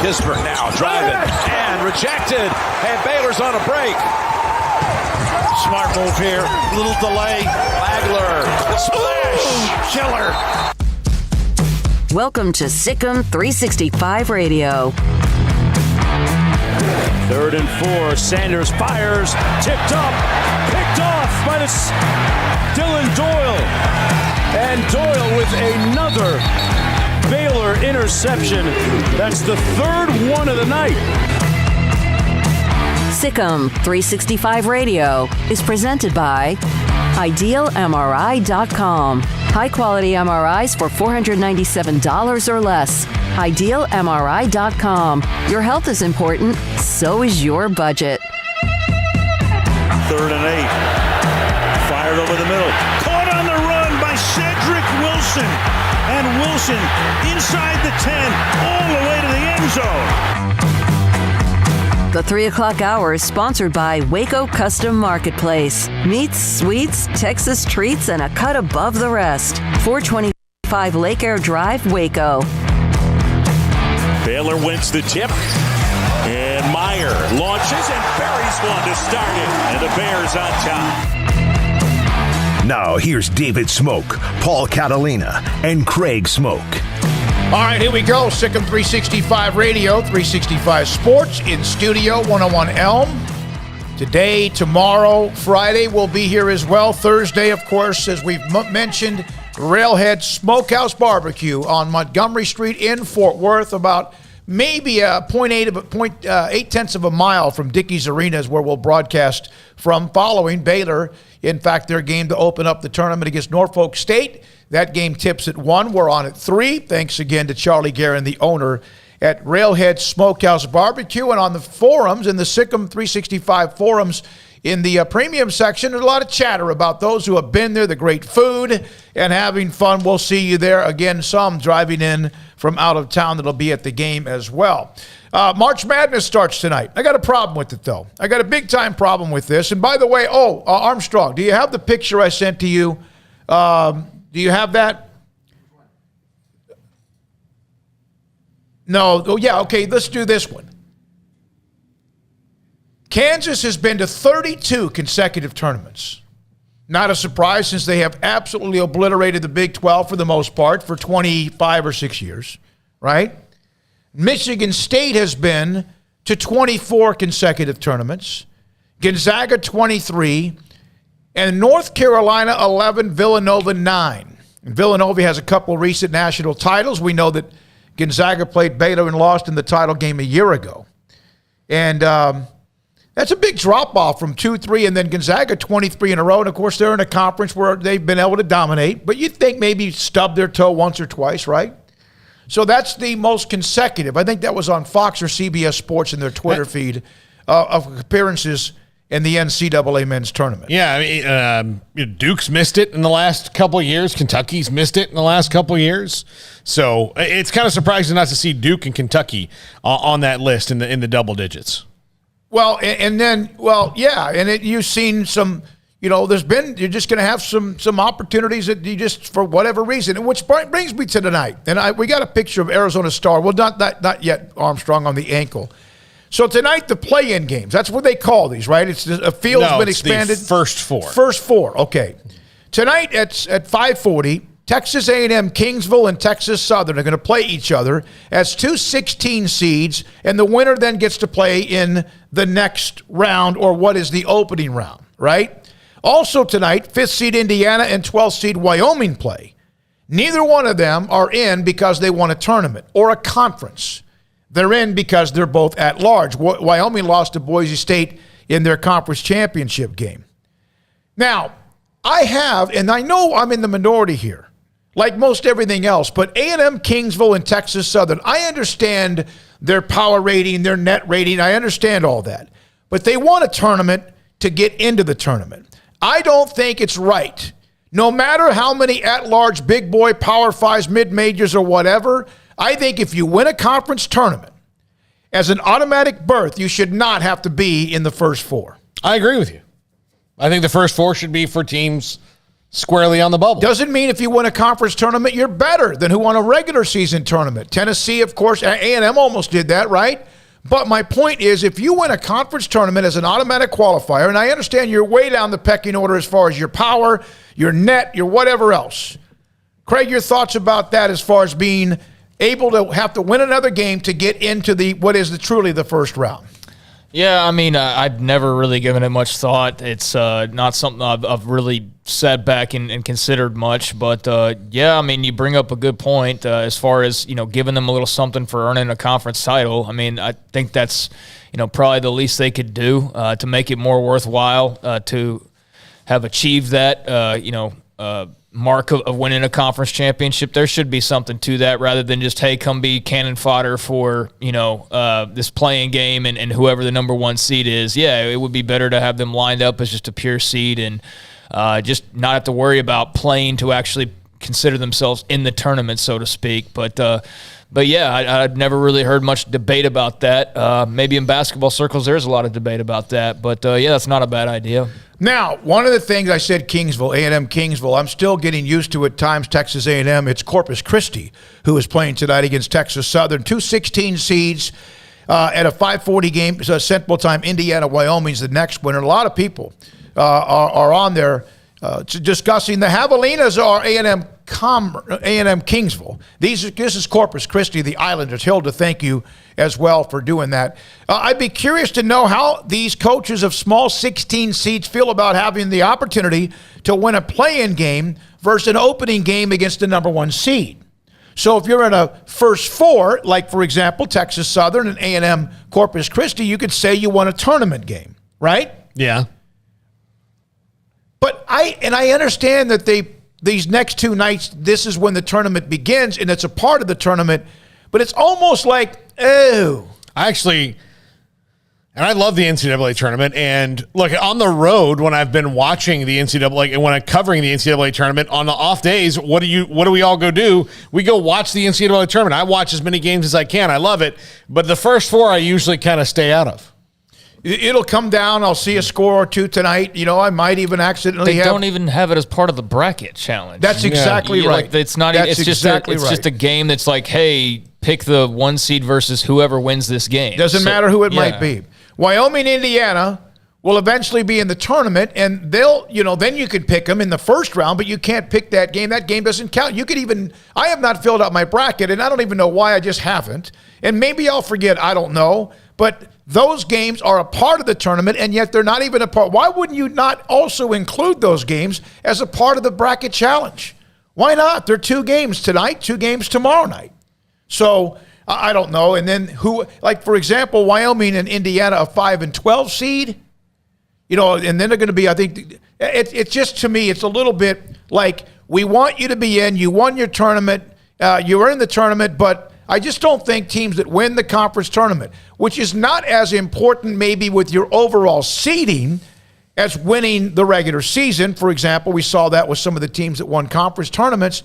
Kispert now driving and rejected, and Baylor's on a break. Smart move here, little delay. Wagler, the splash, killer. Welcome to Sikkim 365 Radio. 3rd and 4, Sanders fires, tipped up, picked off by Dylan Doyle. And Doyle with another Baylor interception. That's the 3rd one of the night. Sikkim 365 Radio is presented by IdealMRI.com. High-quality MRIs for $497 or less. IdealMRI.com. Your health is important, so is your budget. 3rd and 8. Fired over the middle. Caught on the run by Cedric Wilson. And Wilson inside the 10, all the way to the end zone. The 3 o'clock hour is sponsored by Waco Custom Marketplace. Meats, sweets, Texas treats, and a cut above the rest. 425 Lake Air Drive, Waco. Baylor wins the tip. And Meyer launches and buries one to start it. And the Bears on top. Now here's David Smoak, Paul Catalina, and Craig Smoak. All right, here we go. Sikkim 365 Radio, 365 Sports in Studio 101 Elm. Today, tomorrow, Friday, we'll be here as well. Thursday, of course, as we've mentioned, Railhead Smokehouse Barbecue on Montgomery Street in Fort Worth, about maybe a 0.8 of a mile from Dickies Arena is where we'll broadcast from following Baylor. In fact, their game to open up the tournament against Norfolk State. That game tips at 1. We're on at 3. Thanks again to Charlie Guerin, the owner at Railhead Smokehouse Barbecue. And on the forums, in the Sikkim 365 forums, in the premium section, there's a lot of chatter about those who have been there, the great food, and having fun. We'll see you there. Again, some driving in from out of town that'll be at the game as well. March Madness starts tonight. I got a problem with it, though. I got a big-time problem with this. And by the way, Armstrong, do you have the picture I sent to you? Do you have that? No. Oh, yeah, okay, let's do this one. Kansas has been to 32 consecutive tournaments. Not a surprise since they have absolutely obliterated the Big 12 for the most part for 25 or 6 years, right? Michigan State has been to 24 consecutive tournaments. Gonzaga 23. And North Carolina 11, Villanova 9. And Villanova has a couple recent national titles. We know that Gonzaga played Baylor and lost in the title game a year ago. And that's a big drop-off from 2-3, and then Gonzaga 23 in a row. And, of course, they're in a conference where they've been able to dominate. But you'd think maybe stub their toe once or twice, right? So that's the most consecutive. I think that was on Fox or CBS Sports in their Twitter feed of appearances in the NCAA men's tournament. Yeah, I mean, Duke's missed it in the last couple of years. Kentucky's missed it in the last couple of years. So it's kind of surprising not to see Duke and Kentucky on that list in the double digits. Well, and then you've seen some, you're just going to have some opportunities that you just, for whatever reason, which brings me to tonight. And we got a picture of Arizona Star. Well, not yet, Armstrong, on the ankle. So tonight, the play-in games. That's what they call these, right? It's a field's been expanded. The first four. First four, okay. Tonight at 5:40, Texas A&M Kingsville and Texas Southern are going to play each other as two 16 seeds, and the winner then gets to play in the next round, or what is the opening round, right? Also tonight, 5th seed Indiana and 12th seed Wyoming play. Neither one of them are in because they won a tournament or a conference. They're in because they're both at large. Wyoming lost to Boise State in their conference championship game. Now, and I know I'm in the minority here, like most everything else, but A&M Kingsville and Texas Southern, I understand their power rating, their net rating, I understand all that. But they won a tournament to get into the tournament. I don't think it's right, no matter how many at-large big boy Power Fives, mid-majors, or whatever, I think if you win a conference tournament, as an automatic berth, you should not have to be in the first four. I agree with you. I think the first four should be for teams squarely on the bubble. Doesn't mean if you win a conference tournament, you're better than who won a regular season tournament. Tennessee, of course, A&M almost did that, right? But my point is, if you win a conference tournament as an automatic qualifier, and I understand you're way down the pecking order as far as your power, your net, your whatever else. Craig, your thoughts about that as far as being able to have to win another game to get into truly the first round? Yeah, I mean, I've never really given it much thought. It's not something I've really sat back and considered much. But, yeah, I mean, you bring up a good point as far as, giving them a little something for earning a conference title. I mean, I think that's, probably the least they could do to make it more worthwhile to have achieved that, mark of winning a conference championship. There should be something to that rather than just, hey, come be cannon fodder for, this playing game and whoever the number one seed is. Yeah, it would be better to have them lined up as just a pure seed and just not have to worry about playing to actually consider themselves in the tournament, so to speak. But yeah, I've never really heard much debate about that. Maybe in basketball circles there's a lot of debate about that. But, yeah, that's not a bad idea. Now, one of the things I said, Kingsville, A&M Kingsville, I'm still getting used to at times Texas A&M. It's Corpus Christi who is playing tonight against Texas Southern. Two 16 seeds at a 5:40 game, Central Time. Indiana, Wyoming's the next winner. A lot of people are on there discussing. The Javelinas are A&M Kingsville. This is Corpus Christi, the Islanders. Hilda, thank you as well for doing that. I'd be curious to know how these coaches of small 16 seeds feel about having the opportunity to win a play-in game versus an opening game against the number one seed. So if you're in a first four, like, for example, Texas Southern and A&M Corpus Christi, you could say you won a tournament game, right? Yeah. But I understand that these next two nights, this is when the tournament begins, and it's a part of the tournament, but it's almost like, oh. And I love the NCAA tournament. And look, on the road, when I've been watching the NCAA, and when I'm covering the NCAA tournament on the off days, what do we all go do? We go watch the NCAA tournament. I watch as many games as I can. I love it. But the first four, I usually kind of stay out of. It'll come down. I'll see a score or two tonight. I might even accidentally They don't even have it as part of the bracket challenge. That's exactly right. Like, it's not. That's it's just exactly it's right. just a game that's like, hey, pick the one seed versus whoever wins this game. Doesn't matter who it might be. Wyoming, Indiana will eventually be in the tournament, and then you could pick them in the first round, but you can't pick that game. That game doesn't count. I have not filled out my bracket, and I don't even know why. I just haven't. And maybe I'll forget. I don't know. But those games are a part of the tournament, and yet they're not even a part. Why wouldn't you not also include those games as a part of the bracket challenge? Why not? There are 2 games tonight, 2 games tomorrow night. So I don't know. And then for example, Wyoming and Indiana, a 5 and 12 seed, and then they're going to be, I think, it's just, to me, it's a little bit like, we want you to be in, you won your tournament, you were in the tournament, but I just don't think teams that win the conference tournament, which is not as important maybe with your overall seeding as winning the regular season. For example, we saw that with some of the teams that won conference tournaments.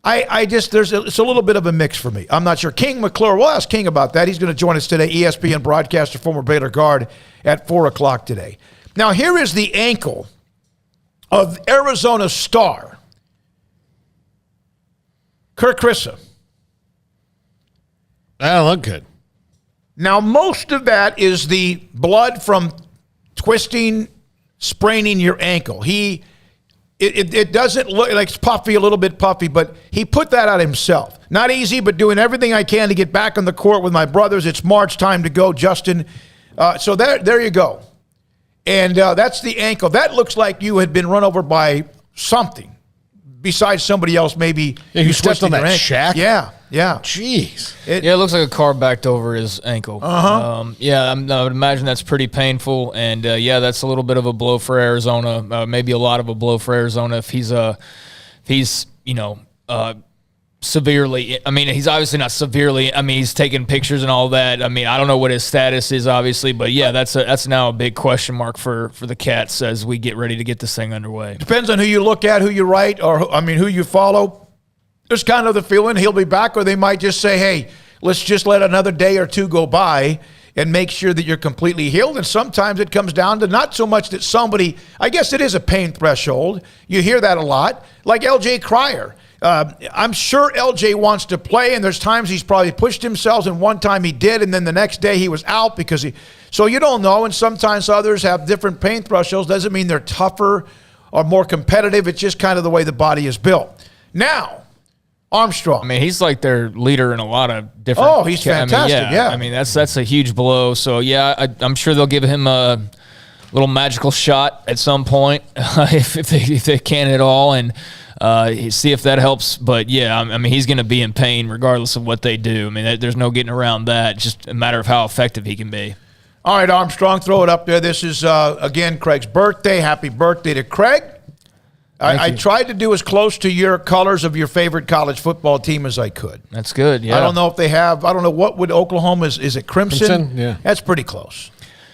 It's a little bit of a mix for me. I'm not sure. King McClure, we'll ask King about that. He's going to join us today, ESPN broadcaster, former Baylor guard, at 4 o'clock today. Now, here is the ankle of Arizona star Kirk Krissa. That don't look good. Now, most of that is the blood from twisting, spraining your ankle. He it doesn't look like it's puffy, a little bit puffy, but he put that out himself. Not easy, but doing everything I can to get back on the court with my brothers. It's March, time to go, Justin. So there you go. And that's the ankle. That looks like you had been run over by something besides somebody else, maybe. Yeah, you stepped on that shack? Yeah. Jeez. It looks like a car backed over his ankle. I would imagine that's pretty painful. And, that's a little bit of a blow for Arizona, maybe a lot of a blow for Arizona if he's severely. I mean, he's obviously not severely. I mean, he's taking pictures and all that. I mean, I don't know what his status is, obviously, but that's now a big question mark for the Cats as we get ready to get this thing underway. Depends on who you look at, who you write, or who you follow. There's kind of the feeling he'll be back, or they might just say, hey, let's just let another day or two go by and make sure that you're completely healed. And sometimes it comes down to not so much that somebody, I guess it is a pain threshold. You hear that a lot, like LJ Cryer. I'm sure LJ wants to play, and there's times he's probably pushed himself, and one time he did, and then the next day he was out so you don't know, and sometimes others have different pain thresholds. Doesn't mean they're tougher or more competitive. It's just kind of the way the body is built. Now, Armstrong. I mean, he's like their leader in a lot of different. Oh, he's fantastic. I mean, that's a huge blow. So I'm sure they'll give him a little magical shot at some point if they can at all, and see if that helps. But I mean, he's going to be in pain regardless of what they do. I mean, there's no getting around that. Just a matter of how effective he can be. All right, Armstrong, throw it up there. This is again Craig's birthday. Happy birthday to Craig. I tried to do as close to your colors of your favorite college football team as I could. That's good, yeah. I don't know if they have, I don't know what would Oklahoma, is it Crimson? Yeah. That's pretty close.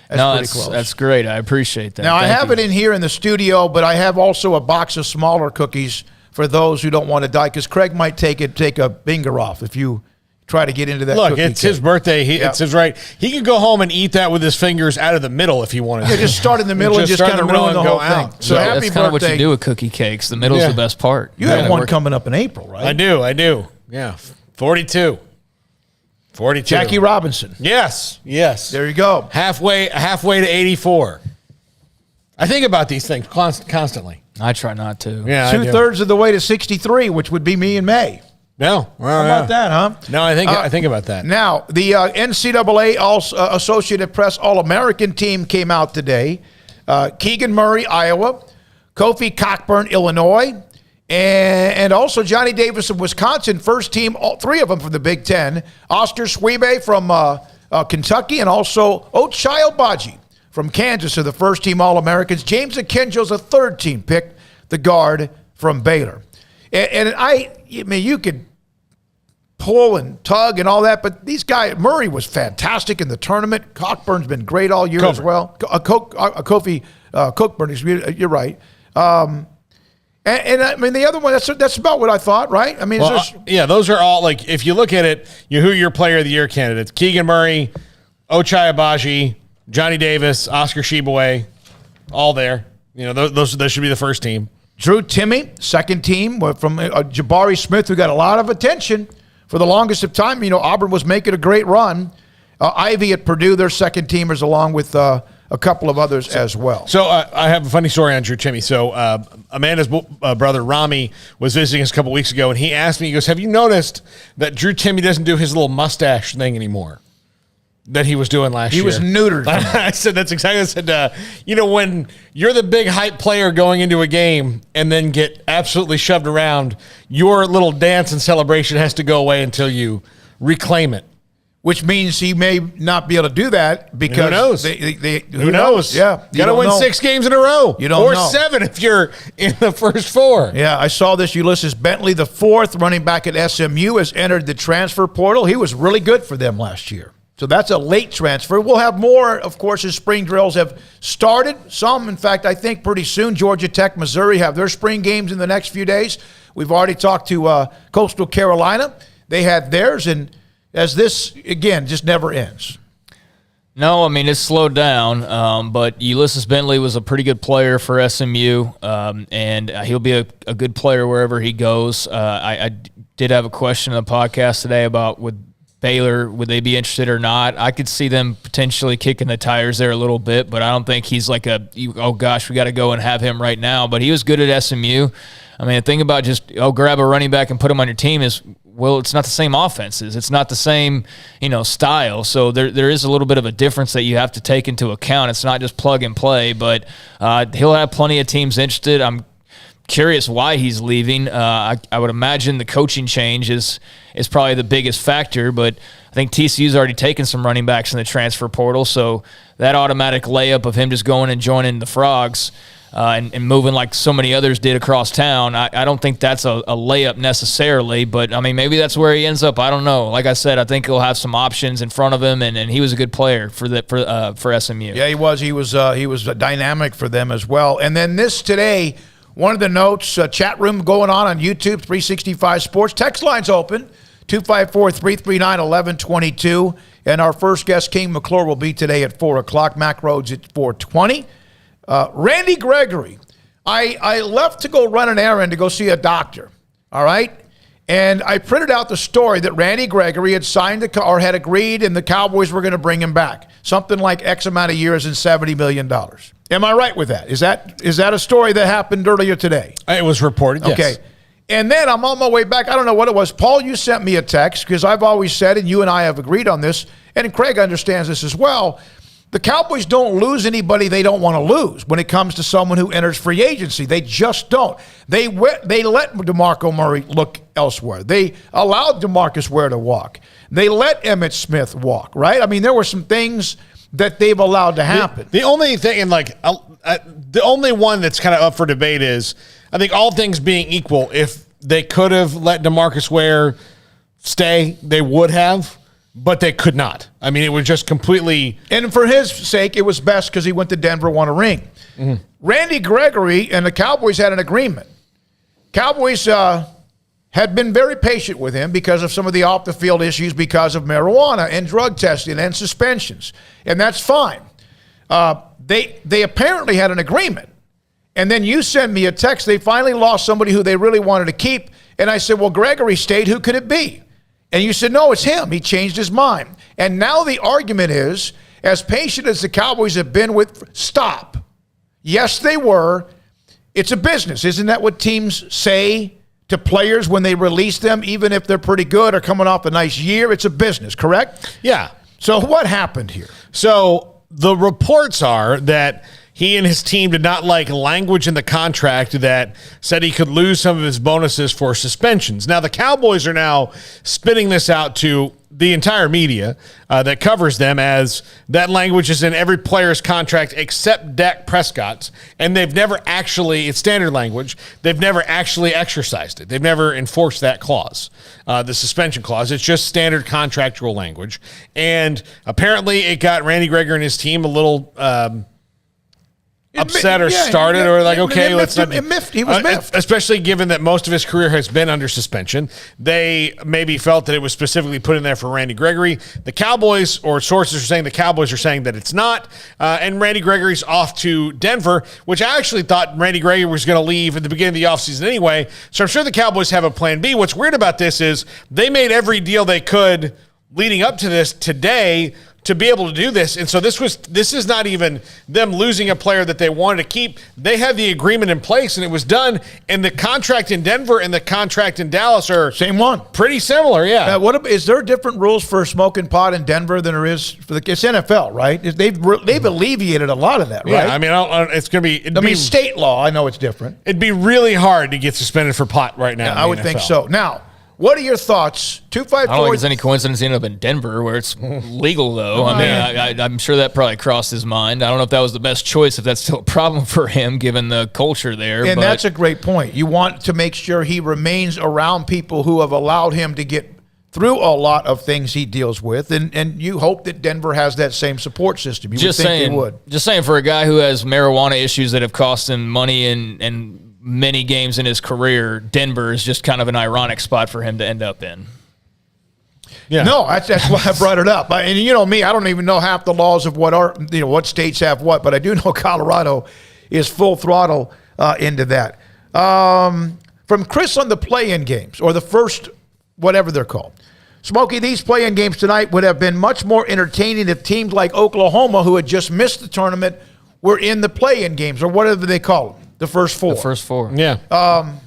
That's great. I appreciate that. Now, I have it in here in the studio, but I have also a box of smaller cookies for those who don't want to die, because Craig might take a finger off if you try to get into that. Look, it's his birthday. It's his right. He could go home and eat that with his fingers out of the middle if he wanted to. Yeah, just start in the middle and just kind of ruin the whole thing. So happy birthday. That's kind of what you do with cookie cakes. The middle's the best part. You have one coming up in April, right? I do. Yeah, 42. Jackie Robinson. Yes. There you go. Halfway to 84. I think about these things constantly. I try not to. Yeah, 2/3 of the way to 63, which would be me in May. No. How about that, huh? No, I think about that. Now, the NCAA Associated Press All-American team came out today. Keegan Murray, Iowa. Kofi Cockburn, Illinois. And also Johnny Davis of Wisconsin, first team, all three of them from the Big Ten. Oscar Schwebe from Kentucky, and also Ochai Agbaji from Kansas are the first team All-Americans. James Akinjo's a third team pick, the guard from Baylor. And I mean, you could pull and tug and all that, but these guys, Murray was fantastic in the tournament. Cockburn's been great all year as well. Kofi Cockburn, you're right. And I mean, the other one, that's about what I thought, right? I mean, those are all, like, if you look at it, who are your player of the year candidates? Keegan Murray, Ochai Agbaji, Johnny Davis, Oscar Tshiebwe, all there. Those should be the first team. Drew Timme, second team from Jabari Smith, who got a lot of attention for the longest of time. Auburn was making a great run. Ivy at Purdue, their second teamers, along with a couple of others as well. So I have a funny story on Drew Timme. So Amanda's brother, Rami, was visiting us a couple weeks ago, and he asked me, he goes, have you noticed that Drew Timme doesn't do his little mustache thing anymore that he was doing last year? He was neutered. I said, that's exactly what I said. When you're the big hype player going into a game and then get absolutely shoved around, your little dance and celebration has to go away until you reclaim it. Which means he may not be able to do that because who knows? Yeah, got to win 6 games in a row. You don't know. 7 if you're in the first 4. Yeah, I saw this. Ulysses Bentley, the fourth running back at SMU, has entered the transfer portal. He was really good for them last year. So that's a late transfer. We'll have more, of course, as spring drills have started. Some, in fact, I think pretty soon. Georgia Tech, Missouri have their spring games in the next few days. We've already talked to Coastal Carolina. They had theirs, and as this, again, just never ends. No, I mean, it's slowed down, but Ulysses Bentley was a pretty good player for SMU, and he'll be a good player wherever he goes. I did have a question on the podcast today about with Baylor, would they be interested or not? I could see them potentially kicking the tires there a little bit, but I don't think he's like oh gosh, we got to go and have him right now. But he was good at SMU. I mean, the thing about just, grab a running back and put him on your team is, well, it's not the same offenses. It's not the same, style. So there is a little bit of a difference that you have to take into account. It's not just plug and play, but he'll have plenty of teams interested. I'm curious why he's leaving. I would imagine the coaching change is probably the biggest factor, but I think TCU's already taken some running backs in the transfer portal, so that automatic layup of him just going and joining the Frogs and moving like so many others did across town, I don't think that's a layup necessarily, but, I mean, maybe that's where he ends up. I don't know. Like I said, I think he'll have some options in front of him, and he was a good player for SMU. Yeah, he was. He was dynamic for them as well. And then this today, one of the notes, chat room going on YouTube, 365 Sports. Text line's open, 254-339-1122. And our first guest, King McClure, will be today at 4 o'clock. Mac Rhodes at 4:20. Randy Gregory, I left to go run an errand to go see a doctor, all right? And I printed out the story that Randy Gregory had signed or had agreed and the Cowboys were going to bring him back. Something like X amount of years and $70 million. Am I right with that? Is that a story that happened earlier today? It was reported, yes. Okay. And then I'm on my way back. I don't know what it was. Paul, you sent me a text because I've always said, and you and I have agreed on this, and Craig understands this as well, the Cowboys don't lose anybody they don't want to lose when it comes to someone who enters free agency. They just don't. They let DeMarco Murray look elsewhere. They allowed DeMarcus Ware to walk. They let Emmitt Smith walk, right? I mean, there were some things that they've allowed to happen. The only thing, and the only one that's kind of up for debate is, I think all things being equal, if they could have let DeMarcus Ware stay, they would have. But they could not. I mean, it was just completely... And for his sake, it was best because he went to Denver, won a ring. Mm-hmm. Randy Gregory and the Cowboys had an agreement. Cowboys had been very patient with him because of some of the off-the-field issues because of marijuana and drug testing and suspensions. And that's fine. They apparently had an agreement. And then you send me a text. They finally lost somebody who they really wanted to keep. And I said, well, Gregory stayed. Who could it be? And you said, no, it's him. He changed his mind. And now the argument is, as patient as the Cowboys have been with, stop. Yes, they were. It's a business. Isn't that what teams say to players when they release them, even if they're pretty good or coming off a nice year? It's a business, correct? Yeah. So what happened here? So the reports are that he and his team did not like language in the contract that said he could lose some of his bonuses for suspensions. Now, the Cowboys are now spitting this out to the entire media that covers them as that language is in every player's contract except Dak Prescott's, and they've never actually, it's standard language, they've never actually exercised it. They've never enforced that clause, the suspension clause. It's just standard contractual language. And apparently it got Randy Gregory and his team a little... upset or started or like, okay, let's not. He was miffed. Especially given that most of his career has been under suspension. They maybe felt that it was specifically put in there for Randy Gregory. The Cowboys, or sources are saying the Cowboys are saying that it's not. And Randy Gregory's off to Denver, which I actually thought Randy Gregory was going to leave at the beginning of the offseason anyway. So I'm sure the Cowboys have a plan B. What's weird about this is they made every deal they could leading up to this today to be able to do this. And so this is not even them losing a player that they wanted to keep. They had the agreement in place and it was done. And the contract in Denver and the contract in Dallas are same one. Pretty similar, yeah. Is there different rules for smoking pot in Denver than there is for it's NFL, right? They've alleviated a lot of that, right? Yeah, I mean, it's going to be state law. I know it's different. It'd be really hard to get suspended for pot right now. Yeah, I would think so. Now, what are your thoughts? 254. I don't think it's any coincidence he ended up in Denver, where it's legal, though. I mean, I'm sure that probably crossed his mind. I don't know if that was the best choice, if that's still a problem for him, given the culture there. And that's a great point. You want to make sure he remains around people who have allowed him to get through a lot of things he deals with, and you hope that Denver has that same support system. You would think they would. Just saying, for a guy who has marijuana issues that have cost him money and many games in his career, Denver is just kind of an ironic spot for him to end up in. Yeah. No, that's why I brought it up. And you know me, I don't even know half the laws of what states have what, but I do know Colorado is full throttle into that. From Chris on the play-in games, or the first, whatever they're called. Smokey, these play-in games tonight would have been much more entertaining if teams like Oklahoma, who had just missed the tournament, were in the play-in games, or whatever they call them, the first four. The first four. Yeah.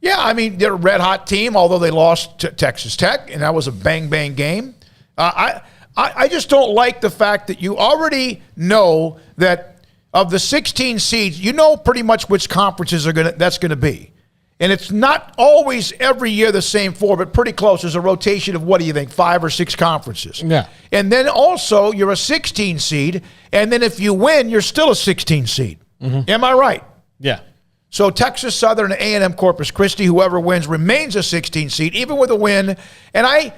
Yeah, I mean, they're a red-hot team, although they lost to Texas Tech, and that was a bang-bang game. I just don't like the fact that you already know that of the 16 seeds, you know pretty much which conferences that's going to be. And it's not always every year the same four, but pretty close. There's a rotation of, what do you think, 5 or 6 conferences. Yeah. And then also you're a 16 seed, and then if you win, you're still a 16 seed. Mm-hmm. Am I right? Yeah. So Texas Southern and A&M Corpus Christi, whoever wins, remains a 16 seed, even with a win. And I'm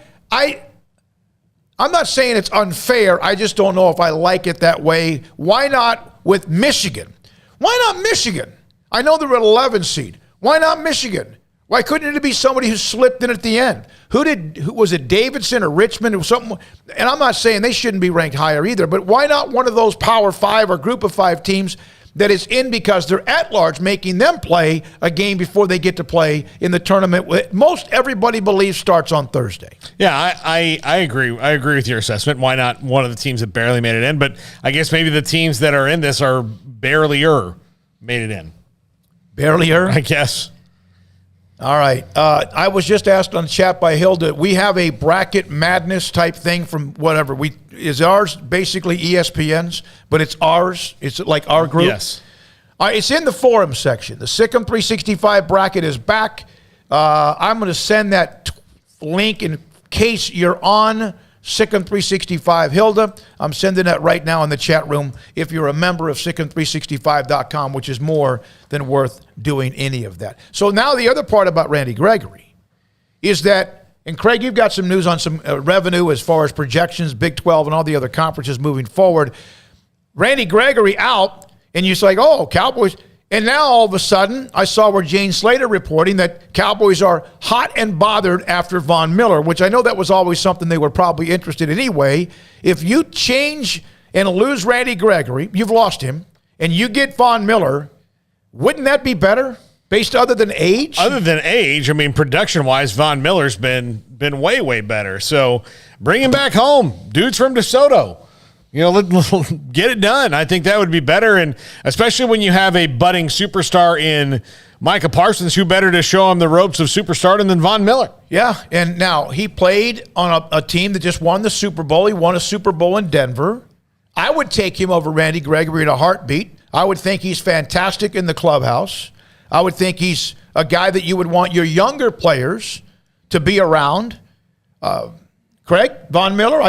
not saying it's unfair. I just don't know if I like it that way. Why not with Michigan? Why not Michigan? I know they're an 11 seed. Why not Michigan? Why couldn't it be somebody who slipped in at the end? Who was it, Davidson or Richmond or something? And I'm not saying they shouldn't be ranked higher either, but why not one of those Power 5 or Group of 5 teams that is in because they're at large, making them play a game before they get to play in the tournament? Most everybody believes starts on Thursday. Yeah, I agree. I agree with your assessment. Why not one of the teams that barely made it in? But I guess maybe the teams that are in this are barely-er made it in. Barely-er? I guess. All right. I was just asked on the chat by Hilda, we have a bracket madness type thing from whatever. Is ours basically ESPN's, but it's ours? It's like our group? Yes. It's in the forum section. The Sikkim 365 bracket is back. I'm going to send that link in case you're on Sikkim 365 Hilda. I'm sending that right now in the chat room if you're a member of Sikkim365.com, which is more than worth doing any of that. So now the other part about Randy Gregory is that, and Craig, you've got some news on some revenue as far as projections, Big 12 and all the other conferences moving forward. Randy Gregory out, and you're like, oh, Cowboys. And now all of a sudden, I saw where Jane Slater reporting that Cowboys are hot and bothered after Von Miller, which I know that was always something they were probably interested in anyway. If you change and lose Randy Gregory, you've lost him, and you get Von Miller, wouldn't that be better based other than age? Other than age, I mean, production-wise, Von Miller's been way, way better. So bring him back home. Dude's from DeSoto. You know, get it done. I think that would be better, and especially when you have a budding superstar in Micah Parsons, who better to show him the ropes of superstardom than Von Miller? Yeah, and now he played on a team that just won the Super Bowl. He won a Super Bowl in Denver. I would take him over Randy Gregory in a heartbeat. I would think he's fantastic in the clubhouse. I would think he's a guy that you would want your younger players to be around. Craig, Von Miller,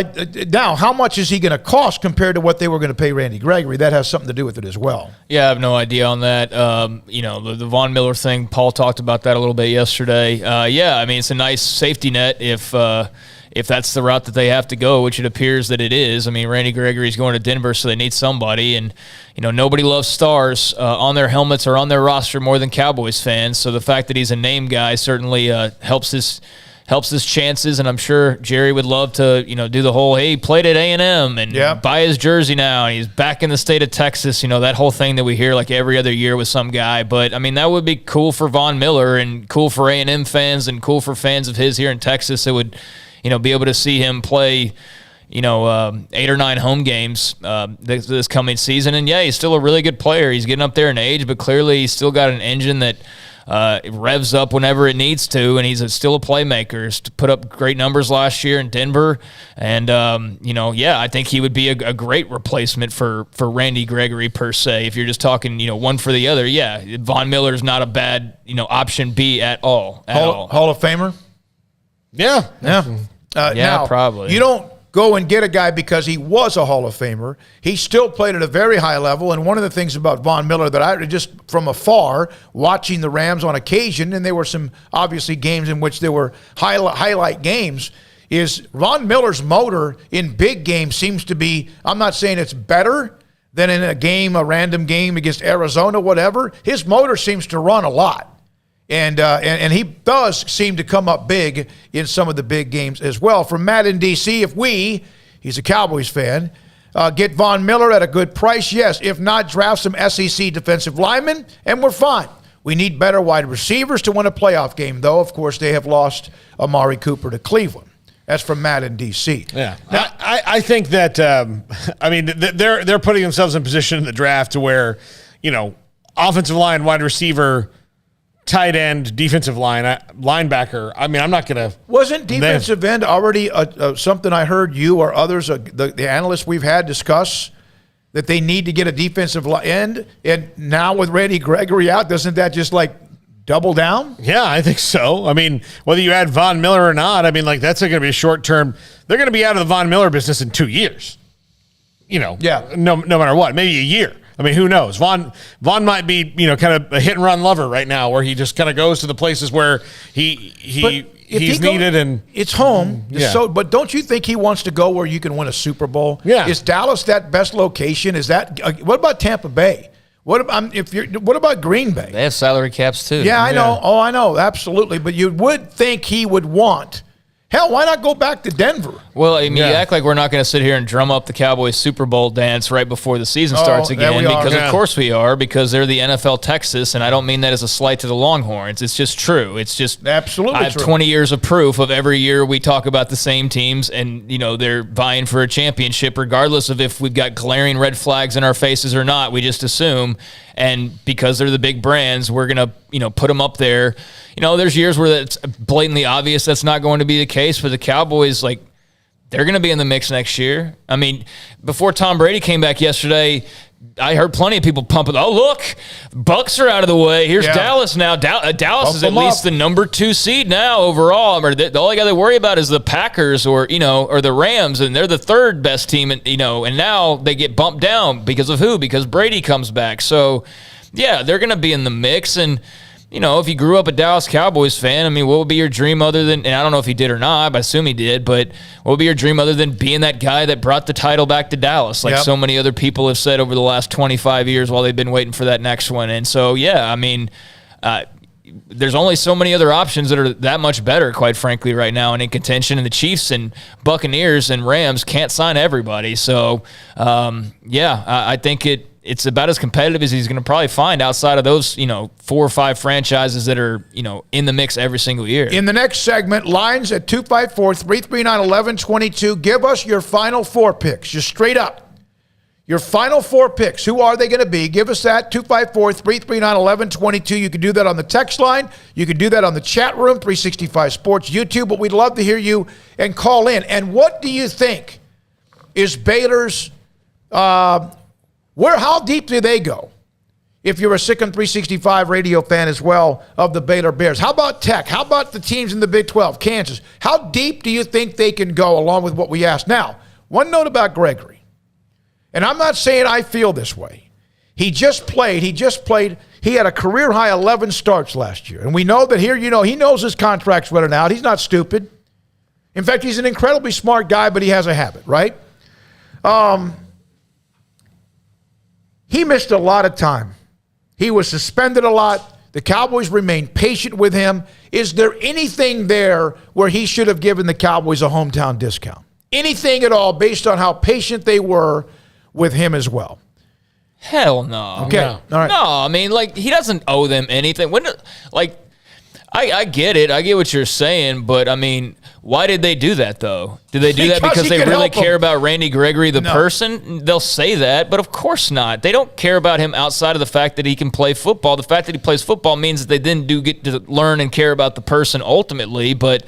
now how much is he going to cost compared to what they were going to pay Randy Gregory? That has something to do with it as well. Yeah, I have no idea on that. The Von Miller thing, Paul talked about that a little bit yesterday. Yeah, I mean, it's a nice safety net if that's the route that they have to go, which it appears that it is. I mean, Randy Gregory's going to Denver, so they need somebody. And, nobody loves stars on their helmets or on their roster more than Cowboys fans. So the fact that he's a name guy certainly helps his chances, and I'm sure Jerry would love to, do the whole, hey, he played at A&M and buy his jersey now, and he's back in the state of Texas, that whole thing that we hear like every other year with some guy. But, I mean, that would be cool for Von Miller and cool for A&M fans and cool for fans of his here in Texas. It would, be able to see him play, 8 or 9 home games this coming season. And, yeah, he's still a really good player. He's getting up there in age, but clearly he's still got an engine that it revs up whenever it needs to, and he's still a playmaker. He's put up great numbers last year in Denver, and I think he would be a great replacement for Randy Gregory per se. If you're just talking, one for the other, yeah, Von Miller's not a bad option B at all. Hall of Famer. Yeah. Now, probably. You don't go and get a guy because he was a Hall of Famer. He still played at a very high level, and one of the things about Von Miller that I just from afar, watching the Rams on occasion, and there were some obviously games in which there were highlight games, is Von Miller's motor in big games seems to be, I'm not saying it's better than in a random game against Arizona, whatever. His motor seems to run a lot. And he does seem to come up big in some of the big games as well. From Matt in D.C., he's a Cowboys fan, get Von Miller at a good price, yes. If not, draft some SEC defensive linemen, and we're fine. We need better wide receivers to win a playoff game, though. Of course, they have lost Amari Cooper to Cleveland. That's from Matt in D.C. Yeah, now, I think that they're putting themselves in position in the draft to where, offensive line, wide receiver, tight end, defensive line, linebacker. I mean, I'm not going to. Wasn't defensive end already something I heard you or others, the analysts we've had discuss, that they need to get a defensive end? And now with Randy Gregory out, doesn't that just double down? Yeah, I think so. I mean, whether you add Von Miller or not, I mean, that's going to be a short term. They're going to be out of the Von Miller business in 2 years. Yeah. No matter what, maybe a year. I mean, who knows? Von might be, kind of a hit and run lover right now, where he just kind of goes to the places where he's needed, and it's home. Yeah. But don't you think he wants to go where you can win a Super Bowl? Yeah. Is Dallas that best location? Is that what about Tampa Bay? What about Green Bay? They have salary caps too. Yeah, I know. Oh, I know, absolutely. But you would think he would want. Hell, why not go back to Denver? Well, I mean, you act like we're not going to sit here and drum up the Cowboys Super Bowl dance right before the season starts again, because of course we are, because they're the NFL Texas, and I don't mean that as a slight to the Longhorns. It's just true. It's just absolutely I have true. 20 years of proof of every year we talk about the same teams, and they're vying for a championship, regardless of if we've got glaring red flags in our faces or not. We just assume, and because they're the big brands, we're gonna put them up there. There's years where it's blatantly obvious that's not going to be the case, but the Cowboys, they're going to be in the mix next year. I mean, before Tom Brady came back yesterday, I heard plenty of people pumping, oh, look, Bucks are out of the way. Here's Dallas now. Dallas is at least the number 2 seed now overall. All they got to worry about is the Packers or the Rams, and they're the 3rd best team, and now they get bumped down because of who? Because Brady comes back. So, yeah, they're going to be in the mix, and if you grew up a Dallas Cowboys fan, I mean, what would be your dream other than, and I don't know if he did or not, but I assume he did, but what would be your dream other than being that guy that brought the title back to Dallas, like so many other people have said over the last 25 years while they've been waiting for that next one? And so, yeah, I mean, there's only so many other options that are that much better, quite frankly, right now and in contention, and the Chiefs and Buccaneers and Rams can't sign everybody. So, I think it's about as competitive as he's going to probably find outside of those, 4 or 5 franchises that are, in the mix every single year. In the next segment, lines at 254-339-1122. Give us your final 4 picks, just straight up. Your final 4 picks. Who are they going to be? Give us that, 254-339-1122. You can do that on the text line. You can do that on the chat room, 365 Sports YouTube. But we'd love to hear you and call in. And what do you think is Baylor's how deep do they go? If you're a Sick 'Em 365 radio fan as well of the Baylor Bears. How about Tech? How about the teams in the Big 12, Kansas? How deep do you think they can go along with what we asked? Now, one note about Gregory, and I'm not saying I feel this way. He just played. He had a career-high 11 starts last year. And we know that here, he knows his contract's running out. He's not stupid. In fact, he's an incredibly smart guy, but he has a habit, right? He missed a lot of time. He was suspended a lot. The Cowboys remained patient with him. Is there anything there where he should have given the Cowboys a hometown discount? Anything at all based on how patient they were with him as well? Hell no. Okay. No. All right. No, I mean, he doesn't owe them anything. I get it. I get what you're saying, but I mean, why did they do that though? Did they do that because they really care about Randy Gregory, the person? They'll say that, but of course not. They don't care about him outside of the fact that he can play football. The fact that he plays football means that they then do get to learn and care about the person ultimately, but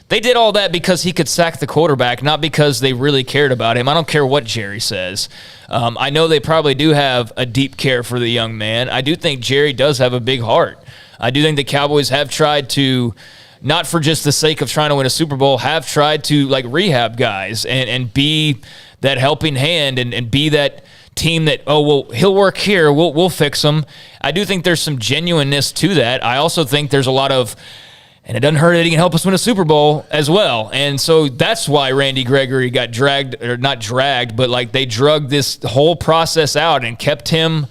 they did all that because he could sack the quarterback, not because they really cared about him. I don't care what Jerry says. I know they probably do have a deep care for the young man. I do think Jerry does have a big heart. I do think the Cowboys have tried to, not for just the sake of trying to win a Super Bowl, have tried to rehab guys and be that helping hand and be that team that, he'll work here, we'll fix him. I do think there's some genuineness to that. I also think there's a lot of, and it doesn't hurt that he can help us win a Super Bowl as well. And so that's why Randy Gregory got dragged, or not dragged, but they drugged this whole process out and kept him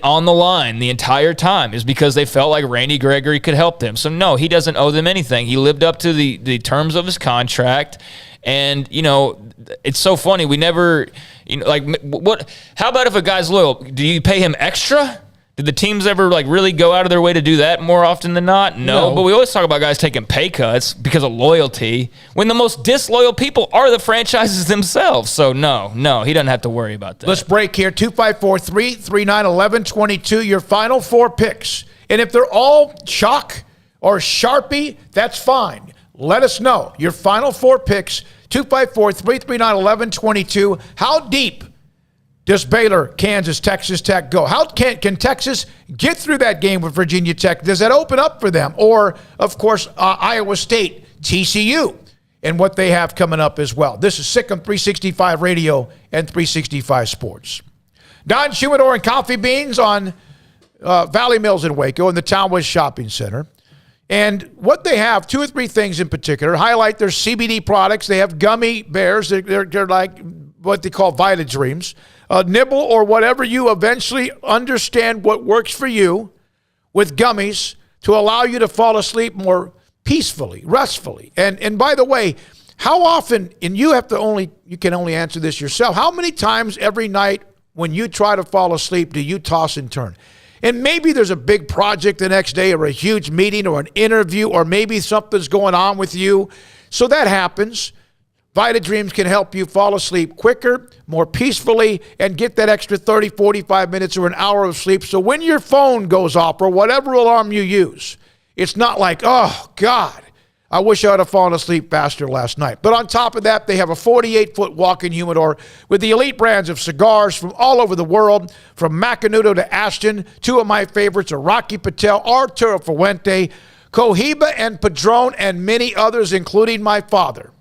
on the line the entire time, is because they felt like Randy Gregory could help them. So no, he doesn't owe them anything. He lived up to the terms of his contract. And, it's so funny. We never, how about if a guy's loyal? Do you pay him extra? Did the teams ever really go out of their way to do that more often than not? No. But we always talk about guys taking pay cuts because of loyalty when the most disloyal people are the franchises themselves. So no, he doesn't have to worry about that. Let's break here. 254-339-1122. Your final 4 picks. And if they're all chalk or Sharpie, that's fine. Let us know. Your final 4 picks. 254-339-1122. How deep does Baylor, Kansas, Texas Tech go? How can Texas get through that game with Virginia Tech? Does that open up for them? Or, of course, Iowa State, TCU, and what they have coming up as well. This is Sikkim 365 Radio and 365 Sports. Don Shumidor and Coffee Beans on Valley Mills in Waco in the Townwest Shopping Center. And what they have, 2 or 3 things in particular, highlight their CBD products. They have gummy bears. They're like what they call Vita Dreams. Nibble or whatever you eventually understand what works for you with gummies to allow you to fall asleep more peacefully, restfully. And by the way, how often, and you can only answer this yourself, how many times every night when you try to fall asleep do you toss and turn? And maybe there's a big project the next day or a huge meeting or an interview or maybe something's going on with you. So that happens. Vita Dreams can help you fall asleep quicker, more peacefully, and get that extra 30, 45 minutes or an hour of sleep. So when your phone goes off or whatever alarm you use, it's not like, oh, God, I wish I would have fallen asleep faster last night. But on top of that, they have a 48-foot walk-in humidor with the elite brands of cigars from all over the world, from Macanudo to Ashton. 2 of my favorites are Rocky Patel, Arturo Fuente, Cohiba and Padron, and many others, including my father.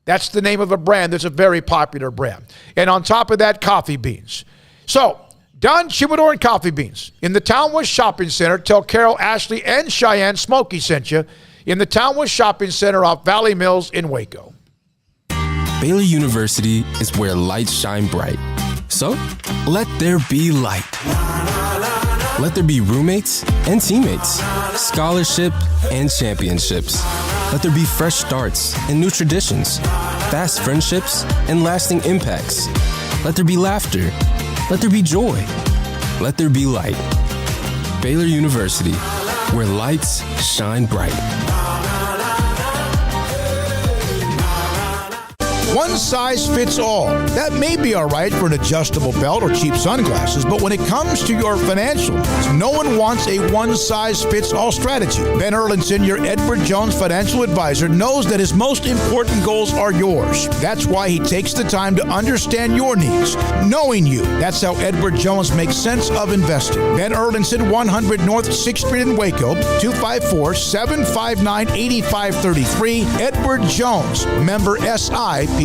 That's the name of a brand that's a very popular brand. And on top of that, coffee beans. So, Don Shumidor and Coffee Beans in the Townwest Shopping Center. Tell Carol, Ashley, and Cheyenne Smokey sent you in the Townwest Shopping Center off Valley Mills in Waco. Baylor University is where lights shine bright. So, let there be light. Let there be roommates and teammates, scholarship and championships. Let there be fresh starts and new traditions, fast friendships and lasting impacts. Let there be laughter. Let there be joy. Let there be light. Baylor University, where lights shine bright. One size fits all. That may be all right for an adjustable belt or cheap sunglasses, but when it comes to your financial needs, no one wants a one-size-fits-all strategy. Ben Erlinson, your Edward Jones financial advisor, knows that his most important goals are yours. That's why he takes the time to understand your needs, knowing you. That's how Edward Jones makes sense of investing. Ben Erlinson, 100 North 6th Street in Waco, 254-759-8533. Edward Jones, member SIPC.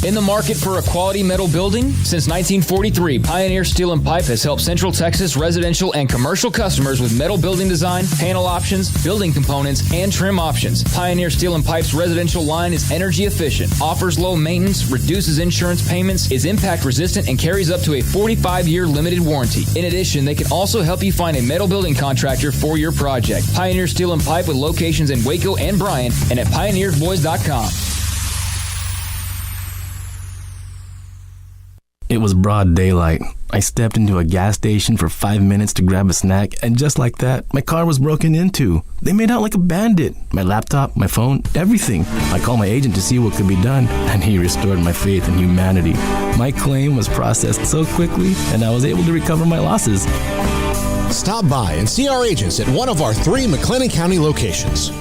In the market for a quality metal building? Since 1943, Pioneer Steel & Pipe has helped Central Texas residential and commercial customers with metal building design, panel options, building components, and trim options. Pioneer Steel & Pipe's residential line is energy efficient, offers low maintenance, reduces insurance payments, is impact resistant, and carries up to a 45-year limited warranty. In addition, they can also help you find a metal building contractor for your project. Pioneer Steel & Pipe with locations in Waco and Bryan and at pioneersboys.com. It was broad daylight. I stepped into a gas station for 5 minutes to grab a snack, and just like that, my car was broken into. They made out like a bandit. My laptop, my phone, everything. I called my agent to see what could be done, and he restored my faith in humanity. My claim was processed so quickly, and I was able to recover my losses. Stop by and see our agents at one of our 3 McLennan County locations.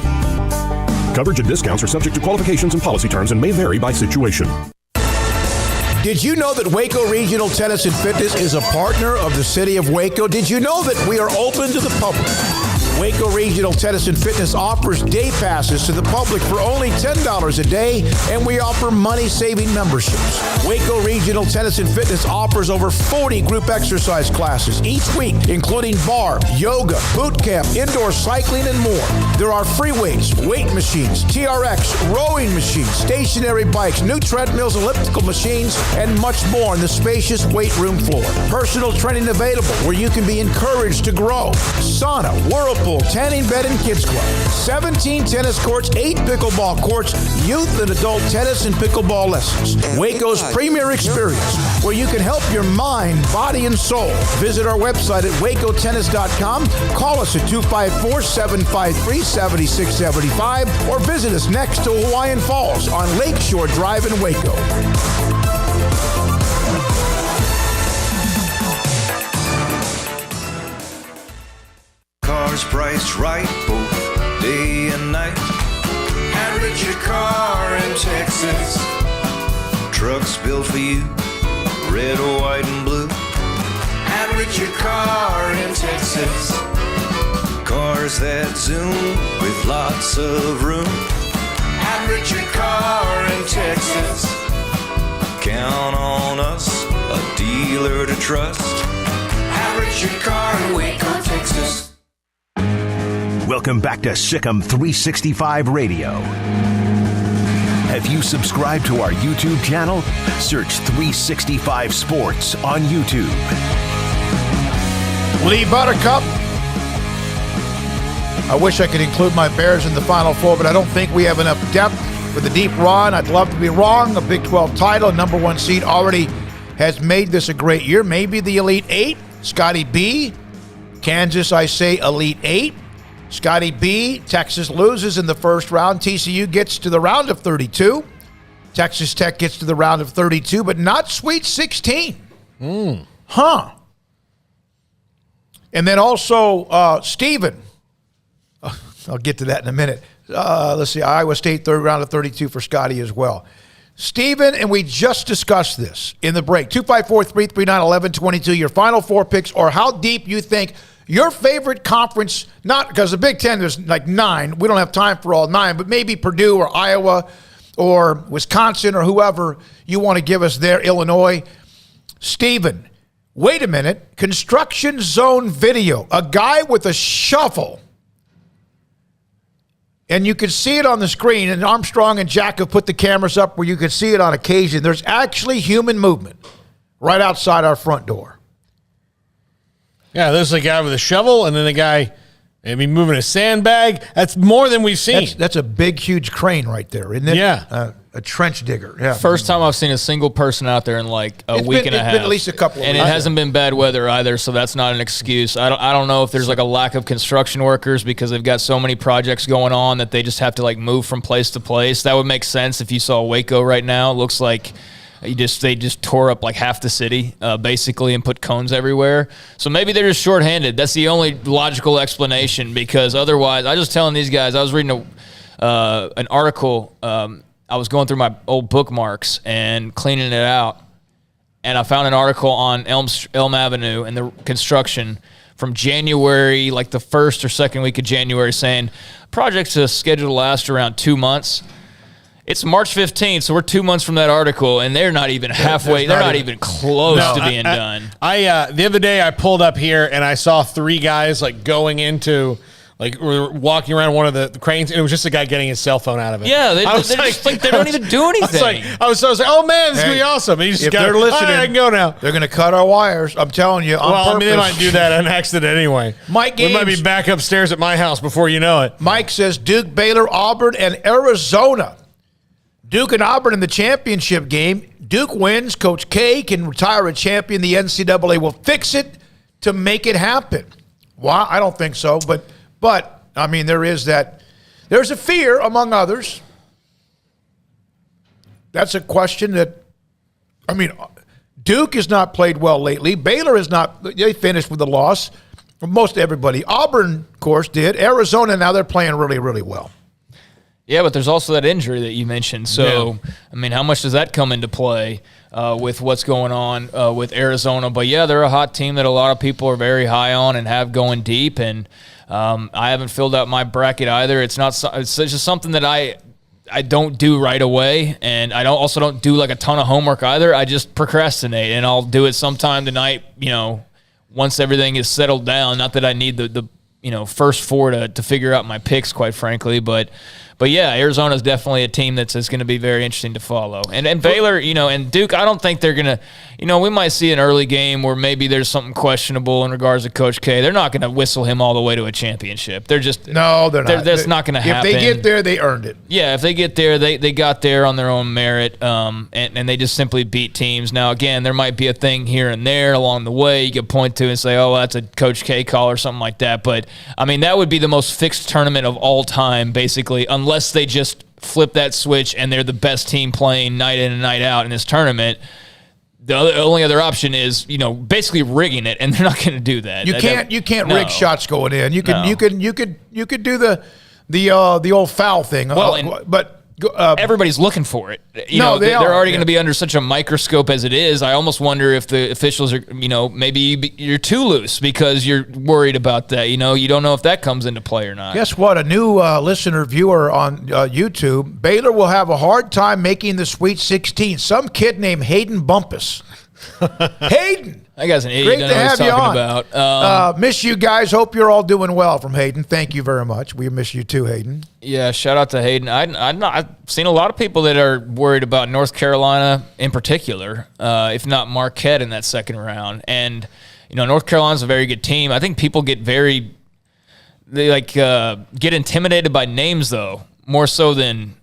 Coverage and discounts are subject to qualifications and policy terms and may vary by situation. Did you know that Waco Regional Tennis and Fitness is a partner of the city of Waco? Did you know that we are open to the public? Waco Regional Tennis and Fitness offers day passes to the public for only $10 a day, and we offer money-saving memberships. Waco Regional Tennis and Fitness offers over 40 group exercise classes each week, including bar, yoga, boot camp, indoor cycling, and more. There are free weights, weight machines, TRX, rowing machines, stationary bikes, new treadmills, elliptical machines, and much more on the spacious weight room floor. Personal training available where you can be encouraged to grow. Sauna, whirlpool, pool, tanning bed, and kids club. 17 tennis courts, 8 pickleball courts, youth and adult tennis and pickleball lessons. Waco's premier experience, where you can help your mind, body, and soul. Visit our website at wacotennis.com. Call us at 254-753-7675 or visit us next to Hawaiian Falls on Lakeshore Drive in Waco. Cars priced right both day and night at Richard Car in Texas. Trucks built for you, red, white, and blue at Richard Car in Texas. Cars that zoom with lots of room at Richard Car in Texas. Count on us, a dealer to trust at Richard Car in Waco, Texas. Welcome back to Sikkim 365 Radio. Have you subscribed to our YouTube channel? Search 365 Sports on YouTube. Lee Buttercup. I wish I could include my Bears in the Final Four, but I don't think we have enough depth for the deep run. I'd love to be wrong. A Big 12 title, number 1 seed already has made this a great year. Maybe the Elite 8. Scotty B. Kansas, I say Elite 8. Scotty B. Texas loses in the first round. TCU gets to the round of 32. Texas Tech gets to the round of 32, but not Sweet 16. And then also Stephen. I'll get to that in a minute. Let's see. Iowa State, third round of 32 for Scotty as well. Stephen, and we just discussed this in the break. 254-339-1122, your Final Four picks, or how deep you think your favorite conference, not because the Big Ten, there's like 9. We don't have time for all 9, but maybe Purdue or Iowa or Wisconsin or whoever you want to give us there, Illinois. Stephen, wait a minute. Construction zone video. A guy with a shovel. And you can see it on the screen, and Armstrong and Jack have put the cameras up where you can see it on occasion. There's actually human movement right outside our front door. Yeah, there's a guy with a shovel, and then a guy maybe moving a sandbag. That's more than we've seen. That's a big, huge crane right there, isn't it? Yeah. A trench digger. Yeah. First time I've seen a single person out there in like a week and a half. It's been at least a couple of and weeks. it hasn't been bad weather either, so that's not an excuse. I don't know if there's like a lack of construction workers because they've got so many projects going on that they just have to like move from place to place. That would make sense if you saw Waco right now. It looks like they just tore up like half the city, basically, and put cones everywhere. So maybe they're just shorthanded. That's the only logical explanation, because otherwise, I was just telling these guys, I was reading an article. I was going through my old bookmarks and cleaning it out, and I found an article on Elm Avenue and the construction from January, like the first or second week of January, saying projects are scheduled to last around 2 months. It's March 15th, so we're 2 months from that article, and they're not even halfway. They're not even close to being done. The other day I pulled up here and I saw 3 guys like going into, like, we're walking around one of the cranes, and it was just a guy getting his cell phone out of it. Yeah, they don't even do anything. I was like, oh man, this is gonna be awesome. And if they're listening, I can go now. They're gonna cut our wires. I'm telling you. I mean, they might do that on accident anyway. Mike we might be back upstairs at my house before you know it. Mike says Duke, Baylor, Auburn, and Arizona. Duke and Auburn in the championship game. Duke wins. Coach K can retire a champion. The NCAA will fix it to make it happen. Well, I don't think so, but I mean, there is that. There's a fear among others. That's a question that, I mean, Duke has not played well lately. Baylor has not. They finished with a loss. Most everybody. Auburn, of course, did. Arizona, now they're playing really, really well. Yeah, but there's also that injury that you mentioned. So, yeah. I mean, how much does that come into play with what's going on with Arizona? But, yeah, they're a hot team that a lot of people are very high on and have going deep. And I haven't filled out my bracket either. It's just something that I don't do right away. And I also don't do like a ton of homework either. I just procrastinate, and I'll do it sometime tonight, once everything is settled down. Not that I need the first 4 to figure out my picks, quite frankly, but But yeah, Arizona is definitely a team that's going to be very interesting to follow. And Baylor, and Duke, I don't think they're going to, we might see an early game where maybe there's something questionable in regards to Coach K. They're not going to whistle him all the way to a championship. They're just no, they're not. That's not going to happen. If they get there, they earned it. Yeah, if they get there, they got there on their own merit, and they just simply beat teams. Now, again, there might be a thing here and there along the way you could point to and say, oh, that's a Coach K call or something like that. But, I mean, that would be the most fixed tournament of all time, basically, unless they just flip that switch and they're the best team playing night in and night out in this tournament. The only other option is, basically rigging it, and they're not going to do that. You can't rig shots going in. You could do the old foul thing. Well, but everybody's looking for it. They're already going to be under such a microscope as it is. I almost wonder if the officials are, maybe you're too loose because you're worried about that. You don't know if that comes into play or not. Guess what? A new listener viewer on YouTube, Baylor will have a hard time making the Sweet 16. Some kid named Hayden Bumpus. Hayden. That guy's an idiot. Great to have you on. Miss you guys. Hope you're all doing well from Hayden. Thank you very much. We miss you too, Hayden. Yeah, shout out to Hayden. I've seen a lot of people that are worried about North Carolina in particular, if not Marquette in that second round. And, North Carolina's a very good team. I think people get get intimidated by names, though, more so than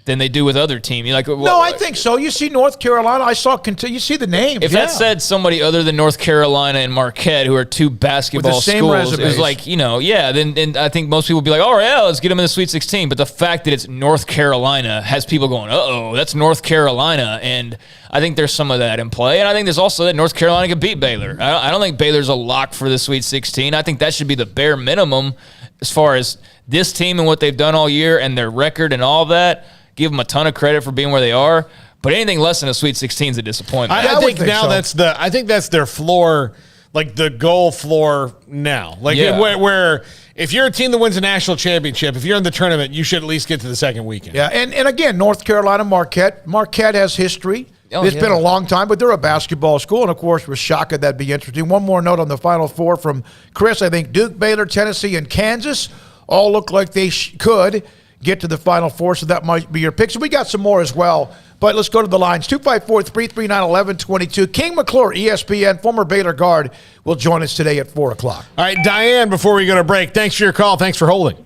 they do with other teams. No, I think so. You see North Carolina. I saw you see the names. If that said somebody other than North Carolina and Marquette, who are two basketball schools, it was then I think most people would be like, oh, yeah, let's get them in the Sweet 16. But the fact that it's North Carolina has people going, uh-oh, that's North Carolina. And I think there's some of that in play. And I think there's also that North Carolina could beat Baylor. I don't think Baylor's a lock for the Sweet 16. I think that should be the bare minimum as far as this team and what they've done all year and their record and all of that. Give them a ton of credit for being where they are, but anything less than a Sweet 16 is a disappointment. I think that's their floor, like the goal floor now. Where if you're a team that wins a national championship, if you're in the tournament, you should at least get to the second weekend. Yeah, and again, North Carolina, Marquette has history. It's been a long time, but they're a basketball school, and of course, with Shaka, that'd be interesting. One more note on the Final Four from Chris. I think Duke, Baylor, Tennessee, and Kansas all look like they could get to the Final Four, so that might be your pick. So we got some more as well, but let's go to the lines. 254-339-1122. King McClure, ESPN, former Baylor guard, will join us today at 4 o'clock. All right, Diane, before we go to break, thanks for your call. Thanks for holding.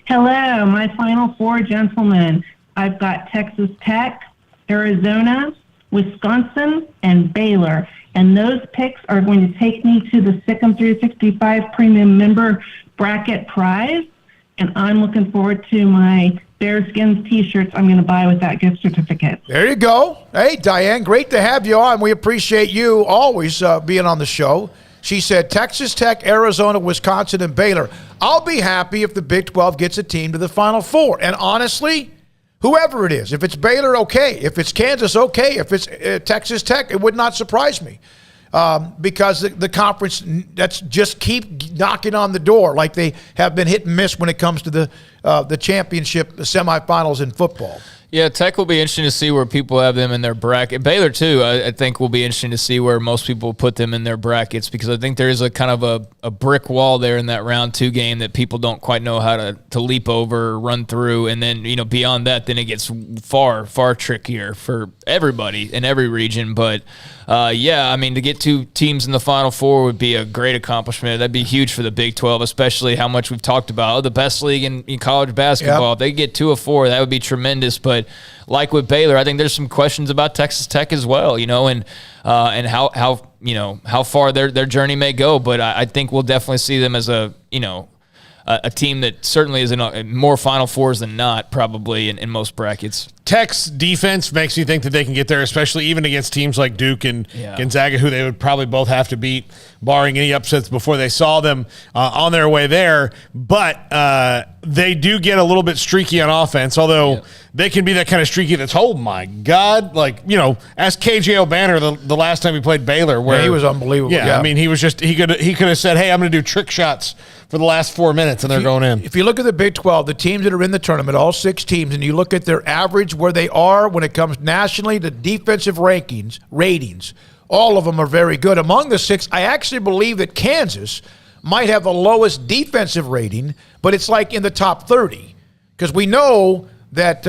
Hello, my Final Four, gentlemen. I've got Texas Tech, Arizona, Wisconsin, and Baylor. And those picks are going to take me to the Sikkim 365 Premium Member Bracket Prize. And I'm looking forward to my Bearskins T-shirts I'm going to buy with that gift certificate. There you go. Hey, Diane, great to have you on. We appreciate you always being on the show. She said Texas Tech, Arizona, Wisconsin, and Baylor. I'll be happy if the Big 12 gets a team to the Final Four. And honestly, whoever it is, if it's Baylor, okay. If it's Kansas, okay. If it's Texas Tech, it would not surprise me. Because the conference, that's just keep knocking on the door like they have been hit and miss when it comes to the championship, the semifinals in football. Yeah, Tech will be interesting to see where people have them in their bracket. Baylor, too, I think will be interesting to see where most people put them in their brackets because I think there is a kind of a brick wall there in that round 2 game that people don't quite know how to leap over or run through. And then, beyond that, then it gets far, far trickier for everybody in every region. But, to get 2 teams in the Final Four would be a great accomplishment. That'd be huge for the Big 12, especially how much we've talked about. The best league in college basketball. Yep. If they get 2 of 4, that would be tremendous. But like with Baylor, I think there's some questions about Texas Tech as well, and how far their journey may go. But I think we'll definitely see them as a team that certainly is in more Final Fours than not, probably in most brackets. Tech's defense makes me think that they can get there, especially even against teams like Duke and Gonzaga, who they would probably both have to beat, barring any upsets before they saw them on their way there. But they do get a little bit streaky on offense, although they can be that kind of streaky that's, oh, my God. Ask KJ O'Banner the last time he played Baylor. Where he was unbelievable. Yeah, I mean, he was just – he could have said, hey, I'm going to do trick shots for the last 4 minutes, and they're going in. If you look at the Big 12, the teams that are in the tournament, all 6 teams, and you look at their average, where they are when it comes nationally to defensive ratings, all of them are very good. Among the 6, I actually believe that Kansas might have the lowest defensive rating, but it's like in the top 30. Because we know that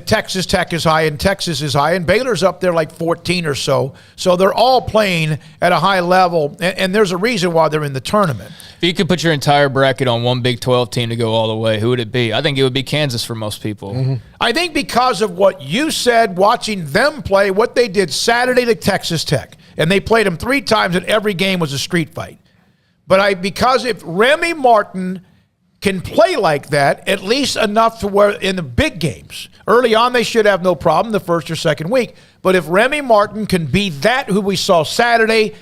Texas Tech is high and Texas is high, and Baylor's up there like 14 or so. So they're all playing at a high level, and there's a reason why they're in the tournament. If you could put your entire bracket on one Big 12 team to go all the way, who would it be? I think it would be Kansas for most people. Mm-hmm. I think because of what you said, watching them play, what they did Saturday to Texas Tech, and they played them 3 times, and every game was a street fight. But because if Remy Martin can play like that, at least enough to where in the big games, early on they should have no problem the first or second week. But if Remy Martin can be that who we saw Saturday,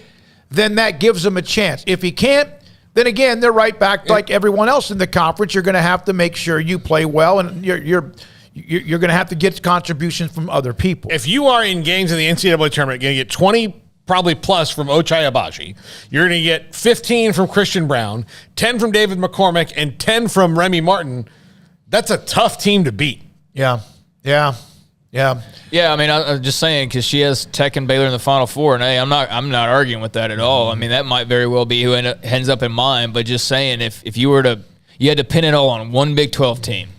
then that gives them a chance. If he can't, then again, they're right back like everyone else in the conference. You're going to have to make sure you play well, and you're going to have to get contributions from other people. If you are in games in the NCAA tournament, you're going to get 20 probably plus from Ochai Agbaji. You're going to get 15 from Christian Brown, 10 from David McCormick, and 10 from Remy Martin. That's a tough team to beat. Yeah. I mean, I'm just saying because she has Tech and Baylor in the Final Four, and hey, I'm not arguing with that at all. I mean, that might very well be who ends up in mine. But just saying, if you had to pin it all on one Big 12 team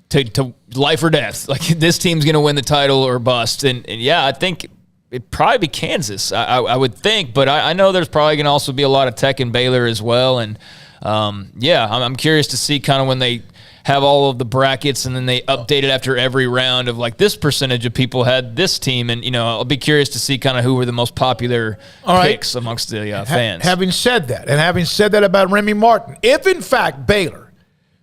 to life or death, like this team's going to win the title or bust, and yeah, I think it'd probably be Kansas, I would think, but I know there's probably going to also be a lot of Tech and Baylor as well. And, I'm curious to see kind of when they have all of the brackets and then they update it after every round of like this percentage of people had this team. And, I'll be curious to see kind of who were the most popular picks amongst the fans. Having said that about Remy Martin, if in fact Baylor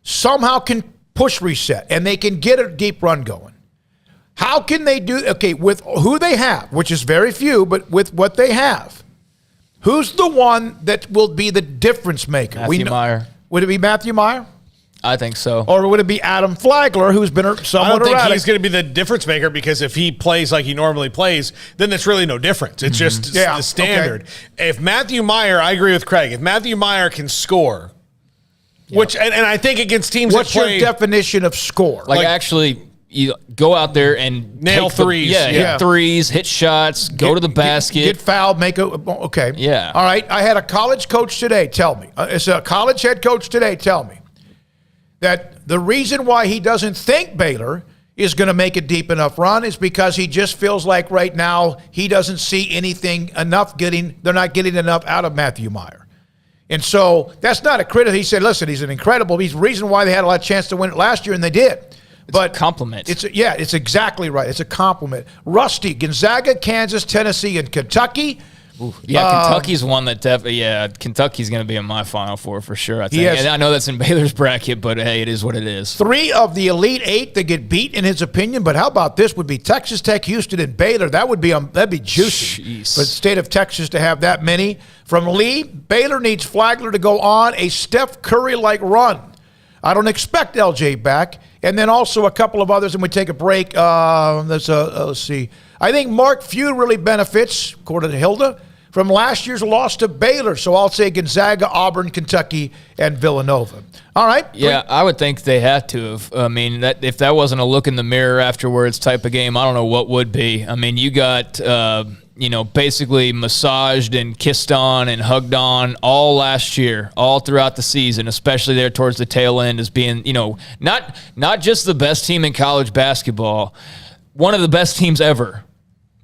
somehow can push reset and they can get a deep run going, how can they do, with who they have, which is very few, but with what they have, who's the one that will be the difference maker? Matthew Meyer. Would it be Matthew Meyer? I think so. Or would it be Adam Flagler, who's been somewhat I don't think erratic? he's going to be the difference maker because if he plays like he normally plays, then there's really no difference. It's just the standard. Okay. If Matthew Meyer, I agree with Craig, if Matthew Meyer can score, which and I think against teams What's that play, your definition of score? Like actually – you go out there and nail threes. Hit threes, hit shots, go to the basket. Get fouled, okay. Yeah. All right, I had a college coach today tell me, it's a college head coach today tell me that the reason why he doesn't think Baylor is going to make a deep enough run is because he just feels like right now he doesn't see anything enough they're not getting enough out of Matthew Meyer. And so that's not a critic. He said, listen, he's the reason why they had a lot of chance to win it last year, and they did. But a compliment. It's exactly right. It's a compliment. Rusty, Gonzaga, Kansas, Tennessee, and Kentucky. Kentucky's one that Kentucky's going to be in my Final Four for sure, I think. And I know that's in Baylor's bracket, but hey, it is what it is. 3 of the Elite 8 that get beat, in his opinion. But how about this? Would be Texas Tech, Houston, and Baylor. That'd be juicy. Jeez. For the state of Texas to have that many. From Lee, Baylor needs Flagler to go on a Steph Curry-like run. I don't expect LJ back. And then also a couple of others, and we take a break. Let's see. I think Mark Few really benefits, according to Hilda, from last year's loss to Baylor. So I'll say Gonzaga, Auburn, Kentucky, and Villanova. All right. Yeah, I would think they had to have. I mean, if that wasn't a look in the mirror afterwards type of game, I don't know what would be. I mean, you got basically massaged and kissed on and hugged on all last year, all throughout the season, especially there towards the tail end as being, not just the best team in college basketball, one of the best teams ever,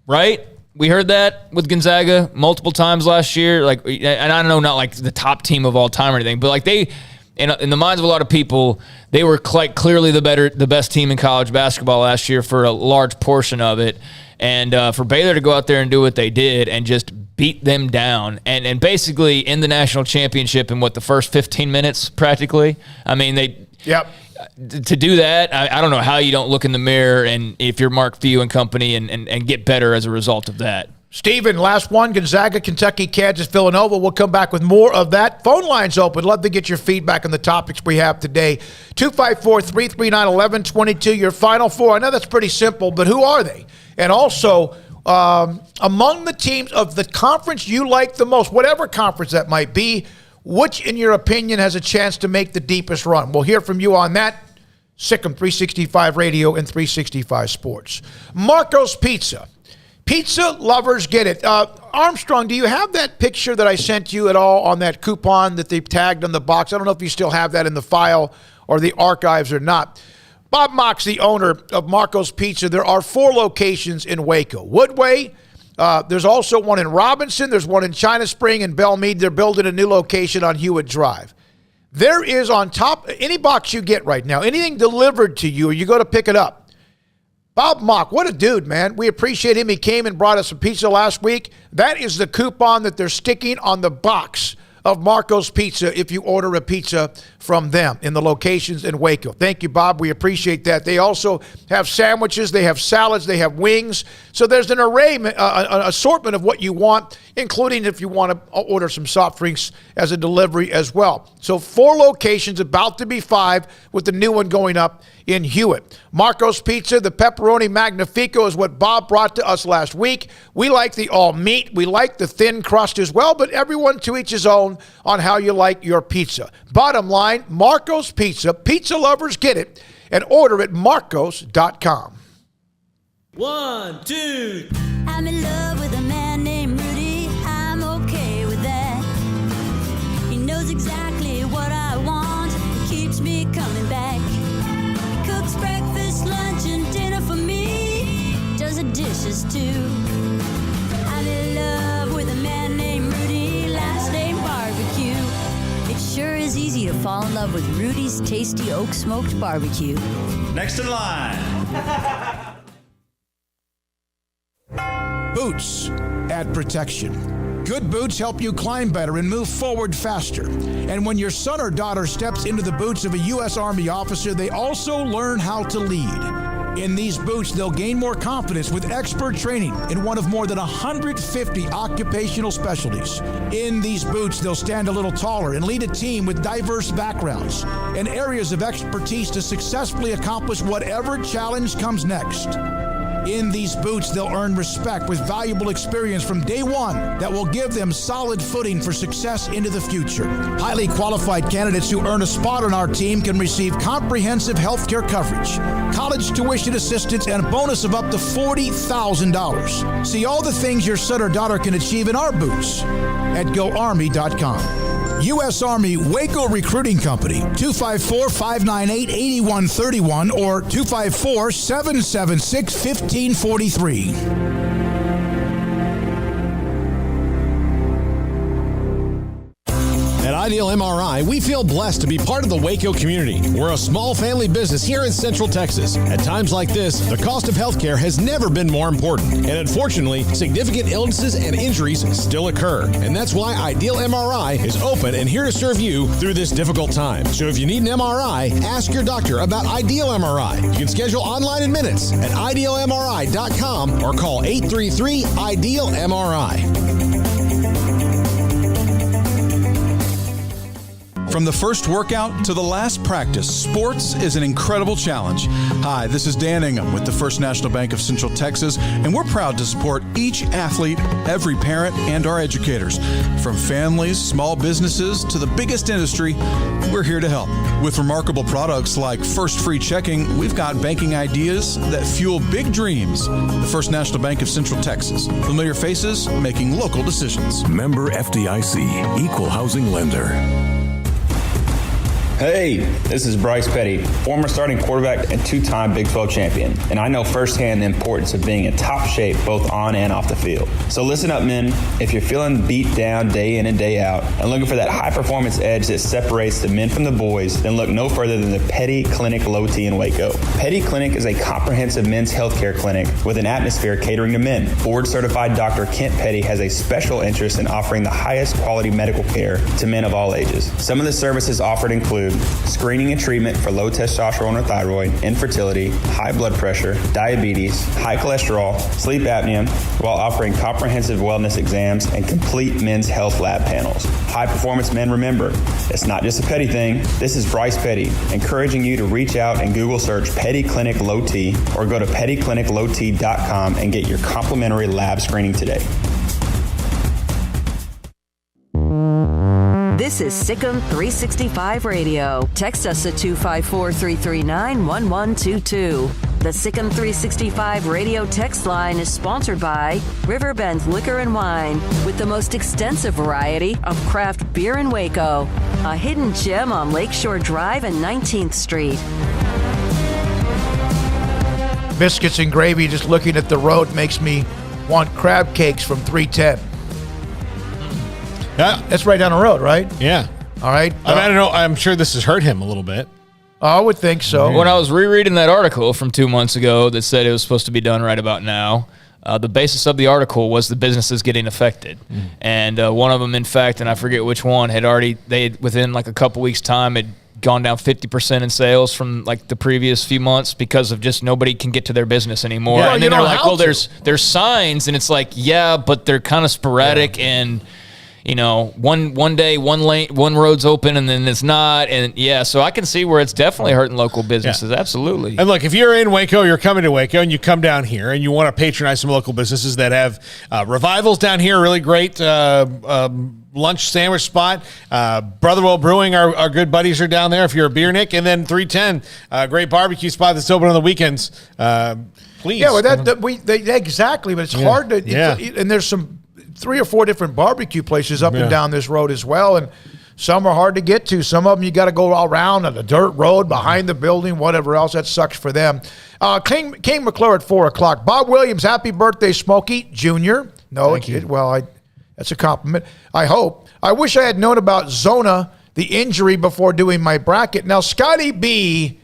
right? We heard that with Gonzaga multiple times last year. And I know not like the top team of all time or anything, but like they, in the minds of a lot of people, they were quite clearly the best team in college basketball last year for a large portion of it. And for Baylor to go out there and do what they did and just beat them down and basically in the national championship in the first 15 minutes practically. I mean, to do that, I don't know how you don't look in the mirror and if you're Mark Few and company and get better as a result of that. Steven, last one, Gonzaga, Kentucky, Kansas, Villanova. We'll come back with more of that. Phone lines open. Love to get your feedback on the topics we have today. 254-339-1122, your Final Four. I know that's pretty simple, but who are they? And also, among the teams of the conference you like the most, whatever conference that might be, which, in your opinion, has a chance to make the deepest run? We'll hear from you on that. Sikkim 365 Radio and 365 Sports. Marco's Pizza. Pizza lovers get it. Armstrong, do you have that picture that I sent you at all on that coupon that they tagged on the box? I don't know if you still have that in the file or the archives or not. Bob Mock's the owner of Marco's Pizza. There are 4 locations in Waco. Woodway, there's also one in Robinson. There's one in China Spring and Belmead. They're building a new location on Hewitt Drive. There is on top, any box you get right now, anything delivered to you, or you go to pick it up. Bob Mock, what a dude, man. We appreciate him. He came and brought us some pizza last week. That is the coupon that they're sticking on the box of Marco's Pizza if you order a pizza from them in the locations in Waco. Thank you, Bob. We appreciate that. They also have sandwiches. They have salads. They have wings. So there's an array, an assortment of what you want, including if you want to order some soft drinks as a delivery as well. So 4 locations, about to be 5, with the new one going up in Hewitt. Marco's Pizza, the pepperoni magnifico is what Bob brought to us last week. We like the all meat. We like the thin crust as well, but everyone to each his own on how you like your pizza. Bottom line, Marco's Pizza. Pizza lovers get it, and order at marcos.com. 1, 2. I'm in love with a man named Rudy. I'm okay with that. He knows exactly what I want. He keeps me coming back. Cooks breakfast, lunch, and dinner for me. Does the dishes too. I'm in love with a man named Rudy. Last name Barbecue. It sure is easy to fall in love with Rudy's tasty oak smoked barbecue. Next in line. Boots add protection. Good boots help you climb better and move forward faster. And when your son or daughter steps into the boots of a U.S. Army officer, they also learn how to lead. In these boots, they'll gain more confidence with expert training in one of more than 150 occupational specialties. In these boots, they'll stand a little taller and lead a team with diverse backgrounds and areas of expertise to successfully accomplish whatever challenge comes next. In these boots, they'll earn respect with valuable experience from day one that will give them solid footing for success into the future. Highly qualified candidates who earn a spot on our team can receive comprehensive health care coverage, college tuition assistance, and a bonus of up to $40,000. See all the things your son or daughter can achieve in our boots at GoArmy.com. U.S. Army Waco Recruiting Company, 254-598-8131 or 254-776-1543. At Ideal MRI, we feel blessed to be part of the Waco community. We're a small family business here in Central Texas. At times like this, the cost of healthcare has never been more important. And unfortunately, significant illnesses and injuries still occur. And that's why Ideal MRI is open and here to serve you through this difficult time. So if you need an MRI, ask your doctor about Ideal MRI. You can schedule online in minutes at idealmri.com or call 833-IDEAL-MRI. From the first workout to the last practice, sports is an incredible challenge. Hi, this is Dan Ingham with the First National Bank of Central Texas, and we're proud to support each athlete, every parent, and our educators. From families, small businesses, to the biggest industry, we're here to help. With remarkable products like First Free Checking, we've got banking ideas that fuel big dreams. The First National Bank of Central Texas. Familiar faces making local decisions. Member FDIC, Equal Housing Lender. Hey, this is Bryce Petty, former starting quarterback and 2-time Big 12 champion, and I know firsthand the importance of being in top shape both on and off the field. So listen up, men. If you're feeling beat down day in and day out and looking for that high-performance edge that separates the men from the boys, then look no further than the Petty Clinic Low T in Waco. Petty Clinic is a comprehensive men's healthcare clinic with an atmosphere catering to men. Board-certified Dr. Kent Petty has a special interest in offering the highest quality medical care to men of all ages. Some of the services offered include screening and treatment for low testosterone or thyroid, infertility, high blood pressure, diabetes, high cholesterol, sleep apnea, while offering comprehensive wellness exams and complete men's health lab panels. High performance men, remember, it's not just a Petty thing. This is Bryce Petty, encouraging you to reach out and Google search Petty Clinic Low T or go to pettycliniclowt.com and get your complimentary lab screening today. This is Sikkim 365 Radio. Text us at 254-339-1122. The Sikkim 365 radio text line is sponsored by Riverbend Liquor and Wine, with the most extensive variety of craft beer in Waco. A hidden gem on Lakeshore Drive and 19th Street. Biscuits and gravy, just looking at the road makes me want crab cakes from 310. Yeah. That's right down the road, right? Yeah. All right. I don't know. I'm sure this has hurt him a little bit. I would think so. When I was rereading that article from 2 months ago that said it was supposed to be done right about now, the basis of the article was the businesses getting affected. And one of them, in fact, and I forget which one, within like a couple weeks' time, had gone down 50% in sales from like the previous few months because of just nobody can get to their business anymore. Yeah, and then they're like, well, there's signs, and it's like, yeah, but they're kind of sporadic and one day, one lane, one road's open, and then it's not. And so I can see where it's definitely hurting local businesses. Yeah. Absolutely. And look, if you're in Waco, you're coming to Waco, and you come down here, and you want to patronize some local businesses that have Revivals down here, really great lunch sandwich spot. Brotherwell Brewing, our good buddies are down there if you're a beernik. And then 310, great barbecue spot that's open on the weekends. Please. Yeah, well, exactly, but it's hard to. And there's some 3 or 4 different barbecue places up and down this road as well, and some are hard to get to. Some of them you got to go around on a dirt road behind the building, whatever else. That sucks for them. King McClure at 4 o'clock. Bob Williams, happy birthday, Smokey Jr. No, that's a compliment. I hope. I wish I had known about Zona, the injury, before doing my bracket. Now, Scotty B.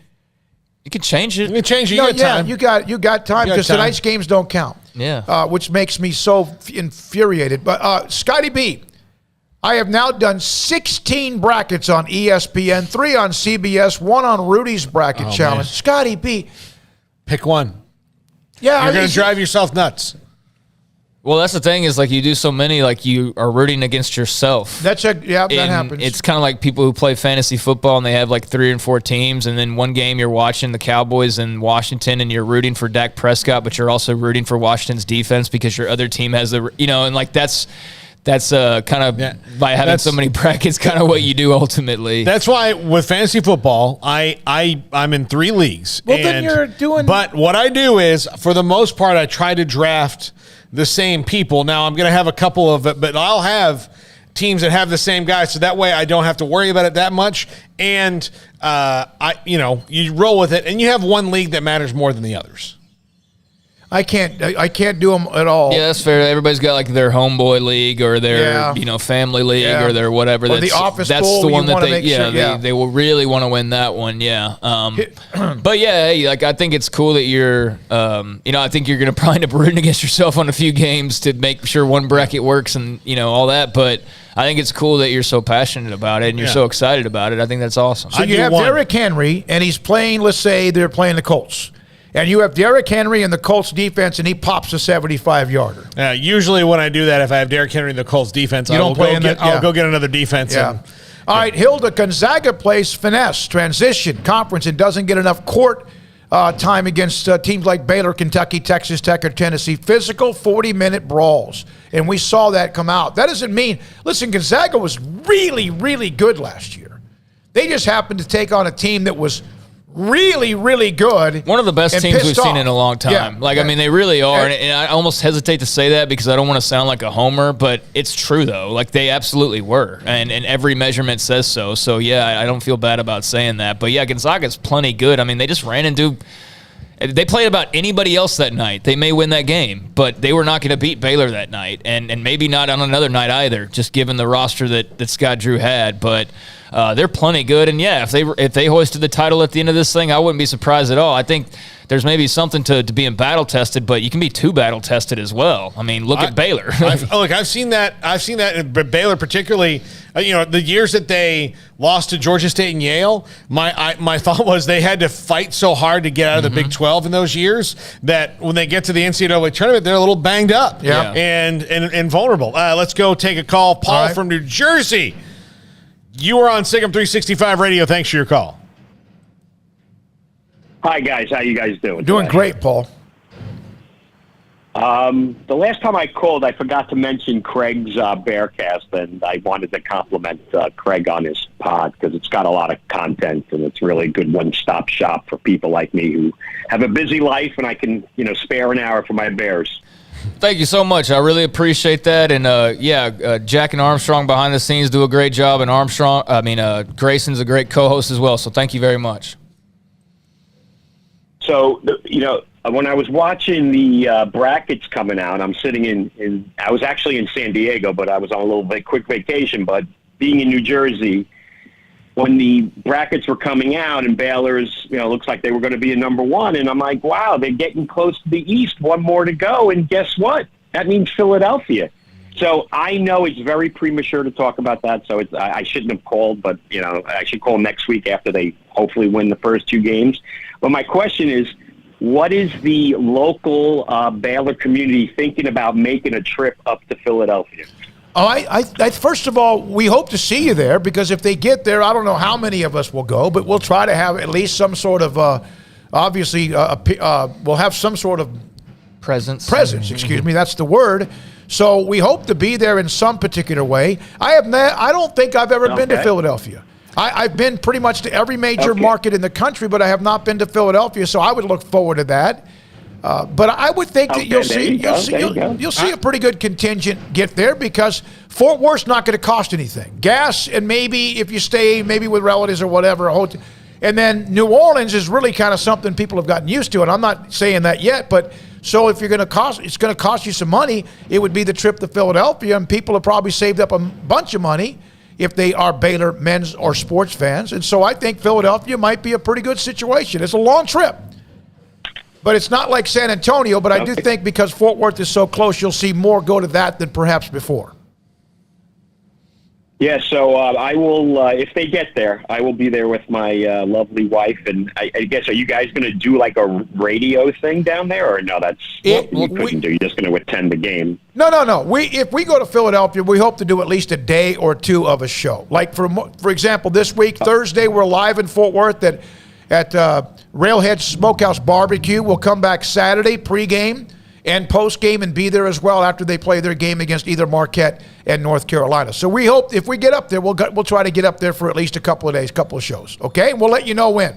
You can change it. You can change it. Time. You got time because tonight's games don't count. Yeah. Which makes me so infuriated. But Scotty B, I have now done 16 brackets on ESPN, 3 on CBS, 1 on Rudy's bracket challenge. Man. Scotty B. Pick one. Yeah. You're going to drive yourself nuts. Well, that's the thing is, like, you do so many, like, you are rooting against yourself. That happens. It's kind of like people who play fantasy football and they have, like, 3 and 4 teams, and then one game you're watching the Cowboys in Washington and you're rooting for Dak Prescott, but you're also rooting for Washington's defense because your other team has and, like, that's kind of by having so many brackets, kind of what you do ultimately. That's why with fantasy football, I'm in 3 leagues. Well, then you're doing. But what I do is, for the most part, I try to draft the same people. Now I'm going to have a couple of it, but I'll have teams that have the same guys, so that way I don't have to worry about it that much. And you roll with it, and you have one league that matters more than the others. I can't do them at all. Yeah, that's fair. Everybody's got like their homeboy league or their family league or their whatever. Or the office pool, the one that they they will really want to win that one. Yeah. But I think it's cool that you're I think you're going to probably end up rooting against yourself on a few games to make sure one bracket works and all that. But I think it's cool that you're so passionate about it and you're so excited about it. I think that's awesome. So you have Derrick Henry, and he's playing. Let's say they're playing the Colts. And you have Derrick Henry in the Colts defense, and he pops a 75-yarder. Usually when I do that, if I have Derrick Henry in the Colts defense, I'll go get another defense. Yeah. All right, Hilda, Gonzaga plays finesse, transition, conference, and doesn't get enough court time against teams like Baylor, Kentucky, Texas Tech, or Tennessee. Physical 40-minute brawls. And we saw that come out. That doesn't mean – listen, Gonzaga was really, really good last year. They just happened to take on a team that was – really, really good. One of the best teams we've seen in a long time. Yeah. I mean, they really are. And I almost hesitate to say that because I don't want to sound like a homer, but it's true, though. Like, they absolutely were. And every measurement says so. So, I don't feel bad about saying that. But, Gonzaga's plenty good. I mean, they just ran into – they played about anybody else that night. They may win that game, but they were not going to beat Baylor that night. And maybe not on another night either, just given the roster that Scott Drew had. But – they're plenty good, and if they hoisted the title at the end of this thing, I wouldn't be surprised at all. I think there's maybe something to being battle tested, but you can be too battle tested as well. I mean, look at Baylor. I've seen that. I've seen that in Baylor, particularly. The years that they lost to Georgia State and Yale. My thought was they had to fight so hard to get out of the Big 12 in those years that when they get to the NCAA tournament, they're a little banged up, and vulnerable. Let's go take a call. Paul from New Jersey. You are on Sikkim 365 Radio. Thanks for your call. Hi, guys. How you guys doing? Doing great, Paul. The last time I called, I forgot to mention Craig's Bearcast, and I wanted to compliment Craig on his pod because it's got a lot of content, and it's really a good one-stop shop for people like me who have a busy life, and I can, spare an hour for my Bears. Thank you so much. I really appreciate that. And Jack and Armstrong behind the scenes do a great job, and Grayson's a great co-host as well. So thank you very much. So, when I was watching the brackets coming out, I'm sitting I was actually in San Diego, but I was on a little quick vacation. But being in New Jersey, when the brackets were coming out and Baylor's, looks like they were going to be a number one. And I'm like, wow, they're getting close to the East, one more to go. And guess what? That means Philadelphia. So I know it's very premature to talk about that. So I shouldn't have called, but, I should call next week after they hopefully win the first two games. But my question is, what is the local Baylor community thinking about making a trip up to Philadelphia? Oh, I first of all, we hope to see you there because if they get there, I don't know how many of us will go, but we'll try to have at least some sort of, we'll have some sort of presence, excuse me, that's the word. So we hope to be there in some particular way. I don't think I've ever been to Philadelphia. I've been pretty much to every major market in the country, but I have not been to Philadelphia, so I would look forward to that. But I would think that you'll see a pretty good contingent get there because Fort Worth's not going to cost anything. Gas and maybe if you stay maybe with relatives or whatever. And then New Orleans is really kind of something people have gotten used to, and I'm not saying that yet, but so if it's going to cost you some money, it would be the trip to Philadelphia, and people have probably saved up a bunch of money if they are Baylor men's or sports fans. And so I think Philadelphia might be a pretty good situation. It's a long trip. But it's not like San Antonio, but I do think because Fort Worth is so close, you'll see more go to that than perhaps before. Yeah, so I will, if they get there, I will be there with my lovely wife. And I guess, are you guys going to do like a radio thing down there? Or no, you couldn't do. You're just going to attend the game. No. If we go to Philadelphia, we hope to do at least a day or two of a show. Like, for example, this week, Thursday, we're live in Fort Worth at Railhead Smokehouse Barbecue. We'll come back Saturday, pregame and postgame, and be there as well after they play their game against either Marquette and North Carolina. So we hope if we get up there, we'll try to get up there for at least a couple of days, couple of shows. Okay? And we'll let you know when.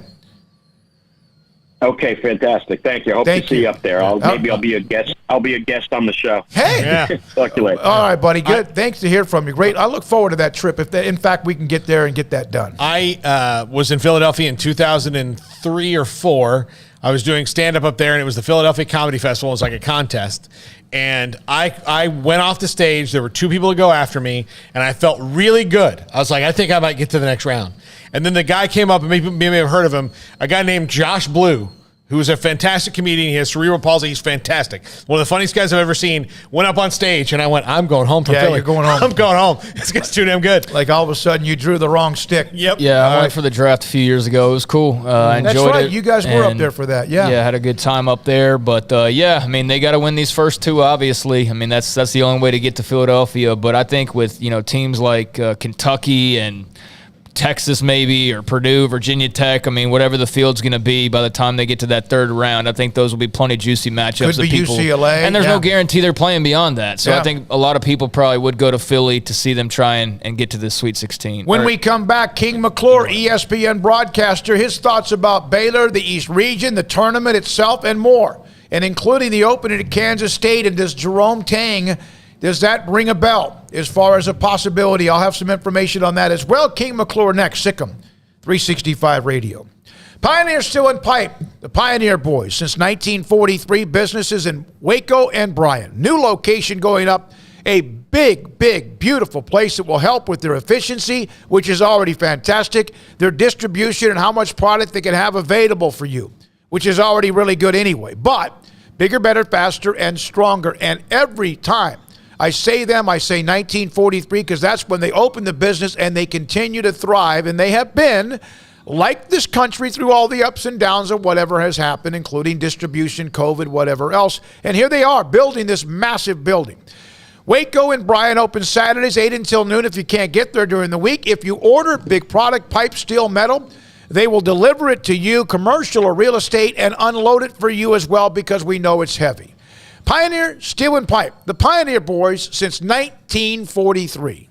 Okay, fantastic. Thank you. I hope to see you up there. Maybe I'll be a guest. I'll be a guest on the show. Hey, talk to you later. All right, buddy. Good. Thanks to hear from you. Great. I look forward to that trip. If in fact we can get there and get that done. I was in Philadelphia in 2003 or 4. I was doing stand-up up there, and it was the Philadelphia Comedy Festival. It was like a contest. And I went off the stage. There were 2 people to go after me, and I felt really good. I was like, I think I might get to the next round. And then the guy came up, and maybe you may have heard of him, a guy named Josh Blue, who is a fantastic comedian. He has cerebral palsy. He's fantastic. One of the funniest guys I've ever seen. Went up on stage, and I went, I'm going home from Philly. You're going home. I'm going home. This guy's too damn good. Like all of a sudden you drew the wrong stick. Yep. Yeah, I went for the draft a few years ago. It was cool. I enjoyed it. That's right. You guys were up there for that. Yeah. Yeah, had a good time up there. But, they got to win these first 2, obviously. I mean, that's the only way to get to Philadelphia. But I think with, teams like Kentucky and Texas maybe, or Purdue, Virginia Tech, whatever the field's going to be by the time they get to that third round, I think those will be plenty juicy matchups. Could be people, UCLA. And there's no guarantee they're playing beyond that. So I think a lot of people probably would go to Philly to see them try and get to this Sweet 16. When we come back, King McClure, ESPN broadcaster, his thoughts about Baylor, the East region, the tournament itself, and more, and including the opening at Kansas State. And does Jerome Tang, does that ring a bell as far as a possibility? I'll have some information on that as well. King McClure next. Sikkim 365 Radio. Pioneer Steel and Pipe, the Pioneer Boys. Since 1943, businesses in Waco and Bryan. New location going up. A big, beautiful place that will help with their efficiency, which is already fantastic. Their distribution and how much product they can have available for you, which is already really good anyway. But bigger, better, faster, and stronger. And every time I say 1943 because that's when they opened the business, and they continue to thrive, and they have been, like this country, through all the ups and downs of whatever has happened, including distribution, COVID, whatever else. And here they are building this massive building. Waco and Bryan open Saturdays 8 until noon if you can't get there during the week. If you order big product, pipe, steel, metal, they will deliver it to you, commercial or real estate, and unload it for you as well because we know it's heavy. Pioneer Steel and Pipe, the Pioneer Boys since 1943.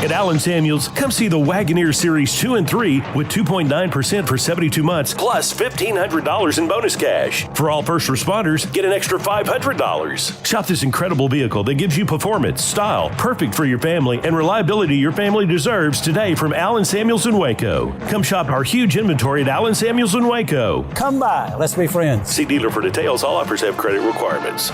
At Allen Samuels, come see the Wagoneer Series 2 and 3 with 2.9% for 72 months, plus $1,500 in bonus cash. For all first responders, get an extra $500. Shop this incredible vehicle that gives you performance, style, perfect for your family, and reliability your family deserves today from Allen Samuels in Waco. Come shop our huge inventory at Allen Samuels in Waco. Come by. Let's be friends. See dealer for details. All offers have credit requirements.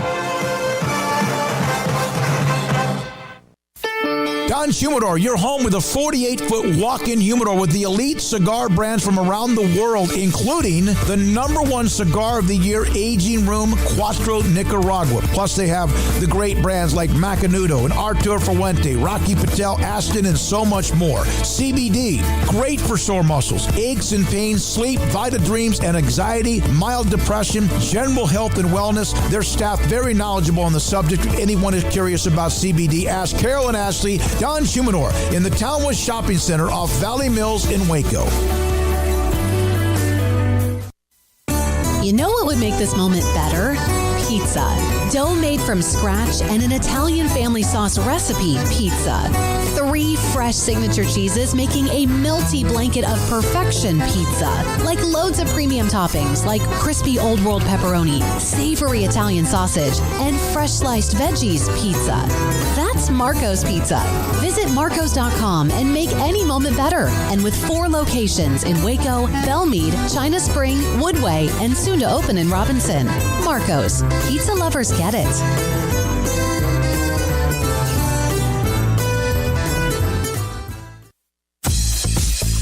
Don Humidor, your home with a 48-foot walk-in humidor with the elite cigar brands from around the world, including the #1 cigar of the year, Aging Room Cuatro Nicaragua. Plus, they have the great brands like Macanudo and Artur Fuente, Rocky Patel, Aston, and so much more. CBD, great for sore muscles, aches and pains, sleep, Vita Dreams, and anxiety, mild depression, general health and wellness. Their staff very knowledgeable on the subject. If anyone is curious about CBD, ask Carol and Ashley. Don Humidor in the Townwest Shopping Center off Valley Mills in Waco. You know what would make this moment better? Pizza. Dough made from scratch and an Italian family sauce recipe pizza. 3 fresh signature cheeses making a melty blanket of perfection pizza. Like loads of premium toppings like crispy Old World pepperoni, savory Italian sausage, and fresh sliced veggies pizza. That's Marco's Pizza. Visit marcos.com and make any moment better. And with 4 locations in Waco, Belmead, China Spring, Woodway, and soon to open in Robinson. Marco's. Pizza lovers get it.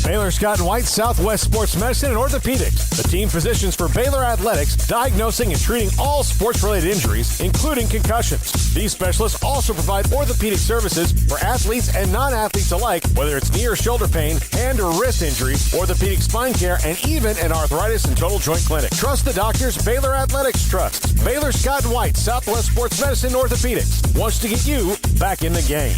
Baylor Scott and White, Southwest Sports Medicine and Orthopedics, the team physicians for Baylor Athletics, diagnosing and treating all sports-related injuries, including concussions. These specialists also provide orthopedic services for athletes and non-athletes alike, whether it's knee or shoulder pain, hand or wrist injury, orthopedic spine care, and even an arthritis and total joint clinic. Trust the doctors Baylor Athletics trusts. Baylor Scott and White, Southwest Sports Medicine and Orthopedics wants to get you back in the game.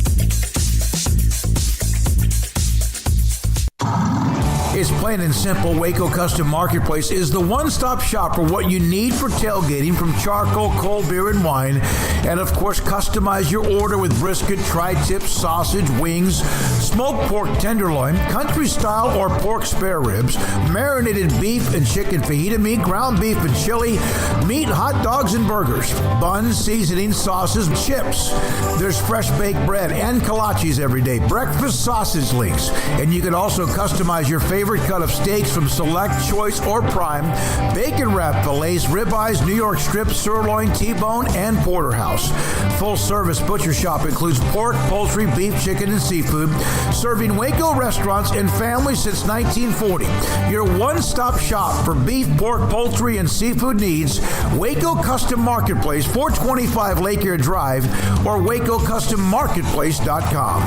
It's plain and simple. Waco Custom Marketplace is the one-stop shop for what you need for tailgating, from charcoal, cold beer, and wine. And, of course, customize your order with brisket, tri-tip, sausage, wings, smoked pork tenderloin, country style or pork spare ribs, marinated beef and chicken fajita meat, ground beef and chili, meat, hot dogs, and burgers, buns, seasoning, sauces, chips. There's fresh baked bread and kolaches every day, breakfast sausage links. And you can also customize your favorite cut of steaks from Select, Choice, or Prime, bacon wrap fillets, ribeyes, New York strip, sirloin, T-bone, and porterhouse. Full service butcher shop includes pork, poultry, beef, chicken, and seafood, serving Waco restaurants and families since 1940. Your one-stop shop for beef, pork, poultry, and seafood needs. Waco Custom Marketplace, 425 Lake Air Drive, or WacoCustomMarketplace.com.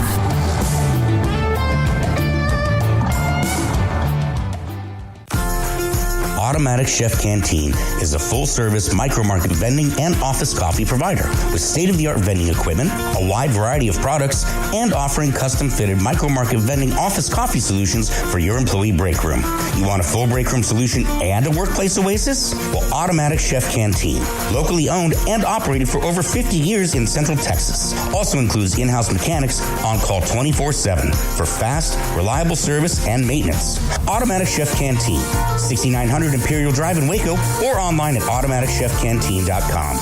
Automatic Chef Canteen is a full-service micro-market vending and office coffee provider with state-of-the-art vending equipment, a wide variety of products, and offering custom-fitted micro-market vending office coffee solutions for your employee break room. You want a full break room solution and a workplace oasis? Well, Automatic Chef Canteen, locally owned and operated for over 50 years in Central Texas, also includes in-house mechanics on call 24/7 for fast, reliable service and maintenance. Automatic Chef Canteen, 6900 Imperial Drive in Waco, or online at automaticchefcanteen.com.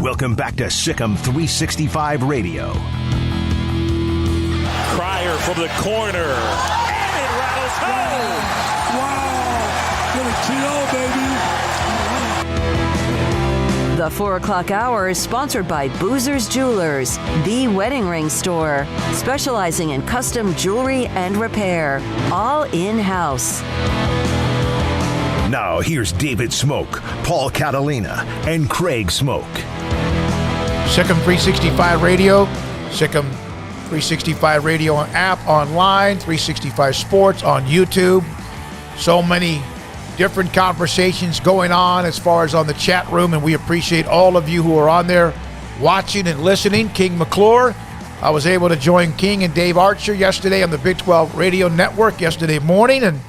Welcome back to Sikkim 365 Radio. Cryer from the corner. And it rattles home. Wow. What a TO, baby. The 4 o'clock hour is sponsored by Boozer's Jewelers, the wedding ring store, specializing in custom jewelry and repair, all in-house. Now here's David Smoak, Paul Catalina, and Craig Smoak. Sikkim 365 Radio, Sikkim 365 Radio app online, 365 Sports on YouTube. So many different conversations going on as far as on the chat room, and we appreciate all of you who are on there watching and listening. King McClure, I was able to join King and Dave Archer yesterday on the Big 12 Radio Network yesterday morning, and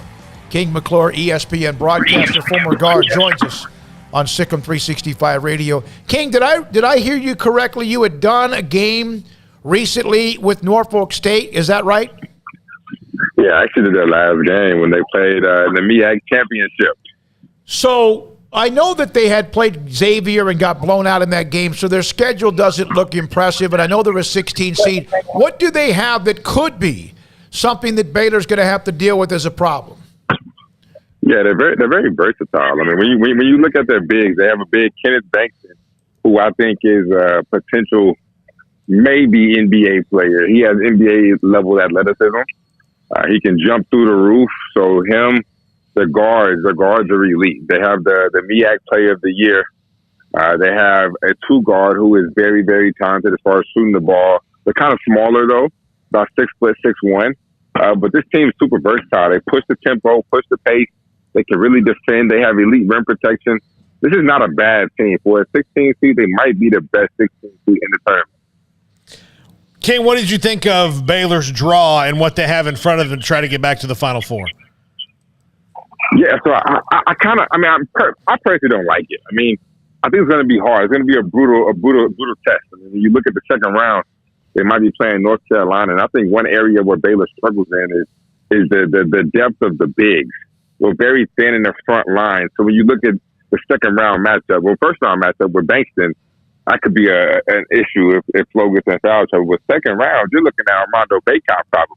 King McClure, ESPN broadcaster, former guard, joins us on Sikkim 365 Radio. King, did I hear you correctly? You had done a game recently with Norfolk State. Is that right? Yeah, I actually did that last game when they played in the MEAC championship. So I know that they had played Xavier and got blown out in that game, so their schedule doesn't look impressive, and I know they're a 16 seed. What do they have that could be something that Baylor's going to have to deal with as a problem? Yeah, they're very versatile. I mean, when you look at their bigs, they have a big Kenneth Bankston, who I think is a potential maybe NBA player. He has NBA level athleticism. He can jump through the roof. So him, the guards are elite. They have the MEAC Player of the Year. They have a two guard who is very, very talented as far as shooting the ball. They're kind of smaller though, about 6', 6'1". But this team is super versatile. They push the tempo, push the pace. They can really defend. They have elite rim protection. This is not a bad team. For a 16 seed, they might be the best 16 seed in the tournament. King, what did you think of Baylor's draw and what they have in front of them to try to get back to the Final Four? Yeah, so I personally don't like it. I mean, I think it's going to be hard. It's going to be a brutal test. I mean, when you look at the second round, they might be playing North Carolina, and I think one area where Baylor struggles in is the depth of the bigs. We're very thin in the front line. So when you look at the second round matchup, first round matchup with Bankston, that could be an issue if Flo gets in foul trouble. But second round, you're looking at Armando Bacot, probably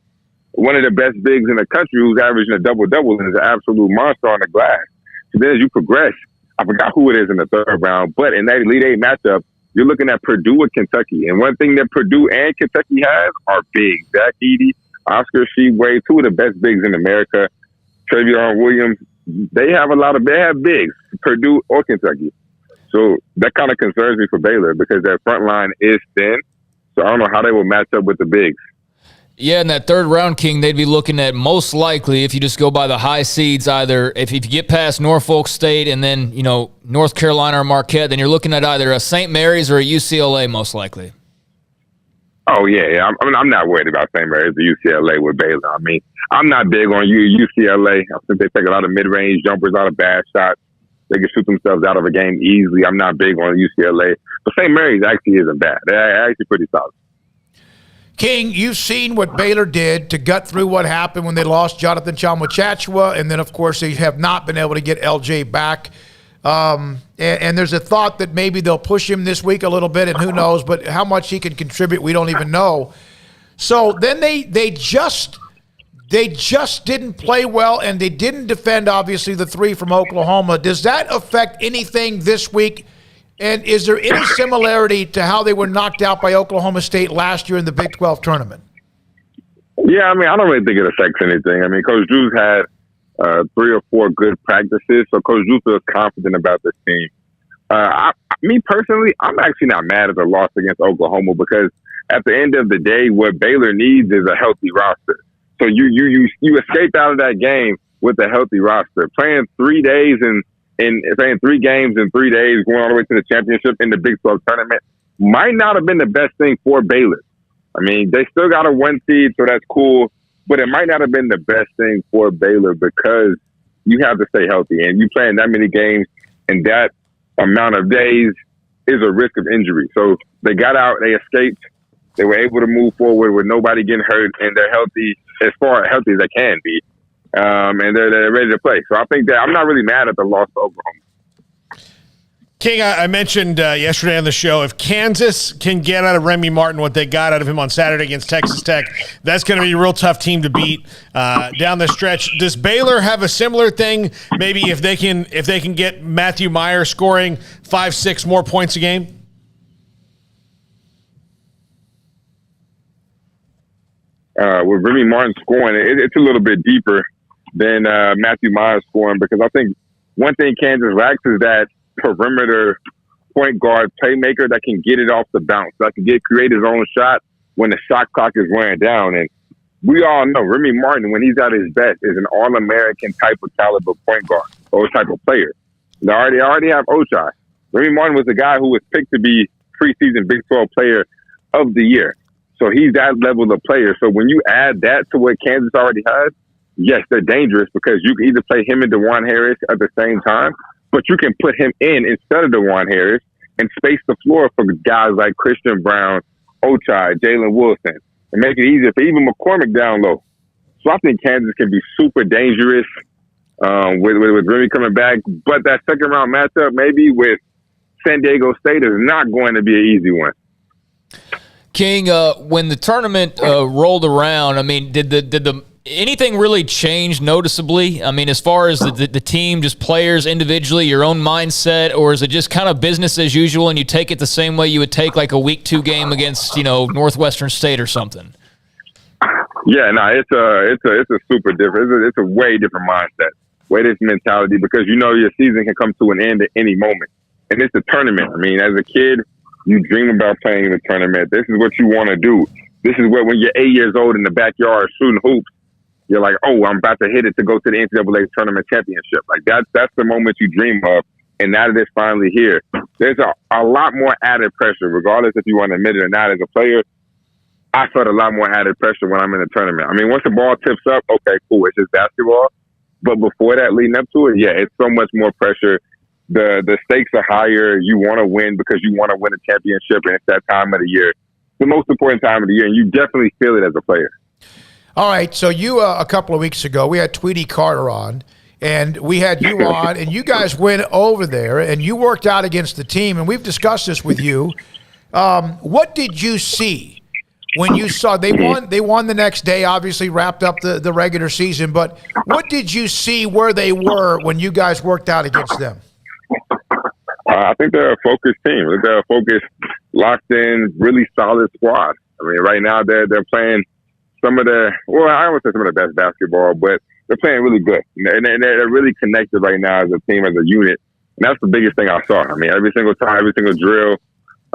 one of the best bigs in the country, who's averaging a double-double and is an absolute monster on the glass. So then as you progress, I forgot who it is in the third round, but in that Elite Eight matchup, you're looking at Purdue and Kentucky. And one thing that Purdue and Kentucky has are bigs. Zach Edey, Oscar Tshiebwe, two of the best bigs in America. Trevion Williams, they have bigs, Purdue or Kentucky. So that kind of concerns me for Baylor because their front line is thin. So I don't know how they will match up with the bigs. Yeah, in that third round, King, they'd be looking at most likely, if you just go by the high seeds, either if you get past Norfolk State and then, North Carolina or Marquette, then you're looking at either a St. Mary's or a UCLA most likely. Oh, yeah. I'm not worried about St. Mary's or UCLA with Baylor. I mean, I'm not big on UCLA. I think they take a lot of mid-range jumpers, a lot of bad shots. They can shoot themselves out of a game easily. I'm not big on UCLA. But St. Mary's actually isn't bad. They're actually pretty solid. King, you've seen what Baylor did to gut through what happened when they lost Jonathan Tchamwa, and then, of course, they have not been able to get LJ back. And there's a thought that maybe they'll push him this week a little bit, and who knows, but how much he can contribute, we don't even know. So then they just didn't play well, and they didn't defend, obviously, the three from Oklahoma. Does that affect anything this week? And is there any similarity to how they were knocked out by Oklahoma State last year in the Big 12 tournament? Yeah, I mean, I don't really think it affects anything. I mean, Coach Drew's had 3 or 4 good practices, so Coach Drew feels confident about this team. Me personally, I'm actually not mad at the loss against Oklahoma because at the end of the day, what Baylor needs is a healthy roster. So you escaped out of that game with a healthy roster. Playing 3 days and playing 3 games in 3 days, going all the way to the championship in the Big 12 tournament might not have been the best thing for Baylor. I mean, they still got a 1 seed, so that's cool, but it might not have been the best thing for Baylor because you have to stay healthy, and you playing that many games in that amount of days is a risk of injury. So they got out, they escaped, they were able to move forward with nobody getting hurt, and they're healthy, as far healthy as they can be. And they're ready to play. So I think that I'm not really mad at the loss to Oklahoma. King, I mentioned yesterday on the show, if Kansas can get out of Remy Martin what they got out of him on Saturday against Texas Tech, that's going to be a real tough team to beat down the stretch. Does Baylor have a similar thing? Maybe if they can get Matthew Meyer scoring 5-6 more points a game? With Remy Martin scoring, it's a little bit deeper than Matthew Myers scoring because I think one thing Kansas lacks is that perimeter point guard playmaker that can get it off the bounce, that can create his own shot when the shot clock is wearing down. And we all know Remy Martin, when he's at his best, is an All-American type of caliber point guard or type of player. They already have Ochai. Remy Martin was the guy who was picked to be preseason Big 12 Player of the Year. So he's that level of player. So when you add that to what Kansas already has, yes, they're dangerous because you can either play him and DeJuan Harris at the same time, but you can put him in instead of DeJuan Harris and space the floor for guys like Christian Brown, Ochai, Jalen Wilson, and make it easier for even McCormick down low. So I think Kansas can be super dangerous with Remy coming back. But that second round matchup, maybe with San Diego State, is not going to be an easy one. King, when the tournament rolled around, I mean, did anything really change noticeably? I mean, as far as the team, just players individually, your own mindset, or is it just kind of business as usual and you take it the same way you would take like a week 2 game against, Northwestern State or something? Yeah, no, it's a super different. It's a way different mindset, way different mentality because your season can come to an end at any moment, and it's a tournament. I mean, as a kid, you dream about playing in a tournament. This is what you want to do. This is when you're 8 years old in the backyard shooting hoops, you're like, oh, I'm about to hit it to go to the NCAA tournament championship. Like that's the moment you dream of, and now that it's finally here, there's a lot more added pressure, regardless if you want to admit it or not. As a player, I felt a lot more added pressure when I'm in a tournament. I mean, once the ball tips up, okay, cool, it's just basketball. But before that, leading up to it, yeah, it's so much more pressure. The stakes are higher. You want to win because you want to win a championship, and it's that time of the year, the most important time of the year, and you definitely feel it as a player. All right, so you a couple of weeks ago, we had Tweety Carter on, and we had you on, and you guys went over there, and you worked out against the team, and we've discussed this with you. What did you see when you saw they won the next day, obviously wrapped up the regular season, but what did you see where they were when you guys worked out against them? I think they're a focused team. They're a focused, locked in, really solid squad. I mean, right now they're playing I would say some of the best basketball, but they're playing really good. And they're really connected right now as a team, as a unit. And that's the biggest thing I saw. I mean, every single time, every single drill,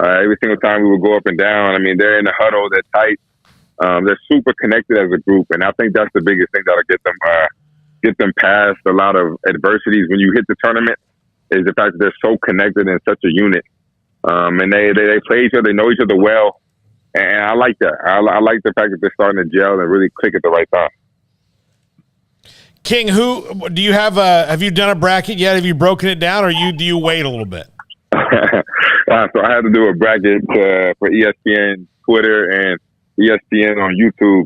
every single time we would go up and down, I mean, they're in the huddle, they're tight. They're super connected as a group. And I think that's the biggest thing that'll get them past a lot of adversities when you hit the tournament, is the fact that they're so connected in such a unit. And they play each other, they know each other well. And I like that. I like the fact that they're starting to gel and really click at the right time. King, who do you have you done a bracket yet? Have you broken it down, or do you wait a little bit? So I had to do a bracket for ESPN Twitter and ESPN on YouTube.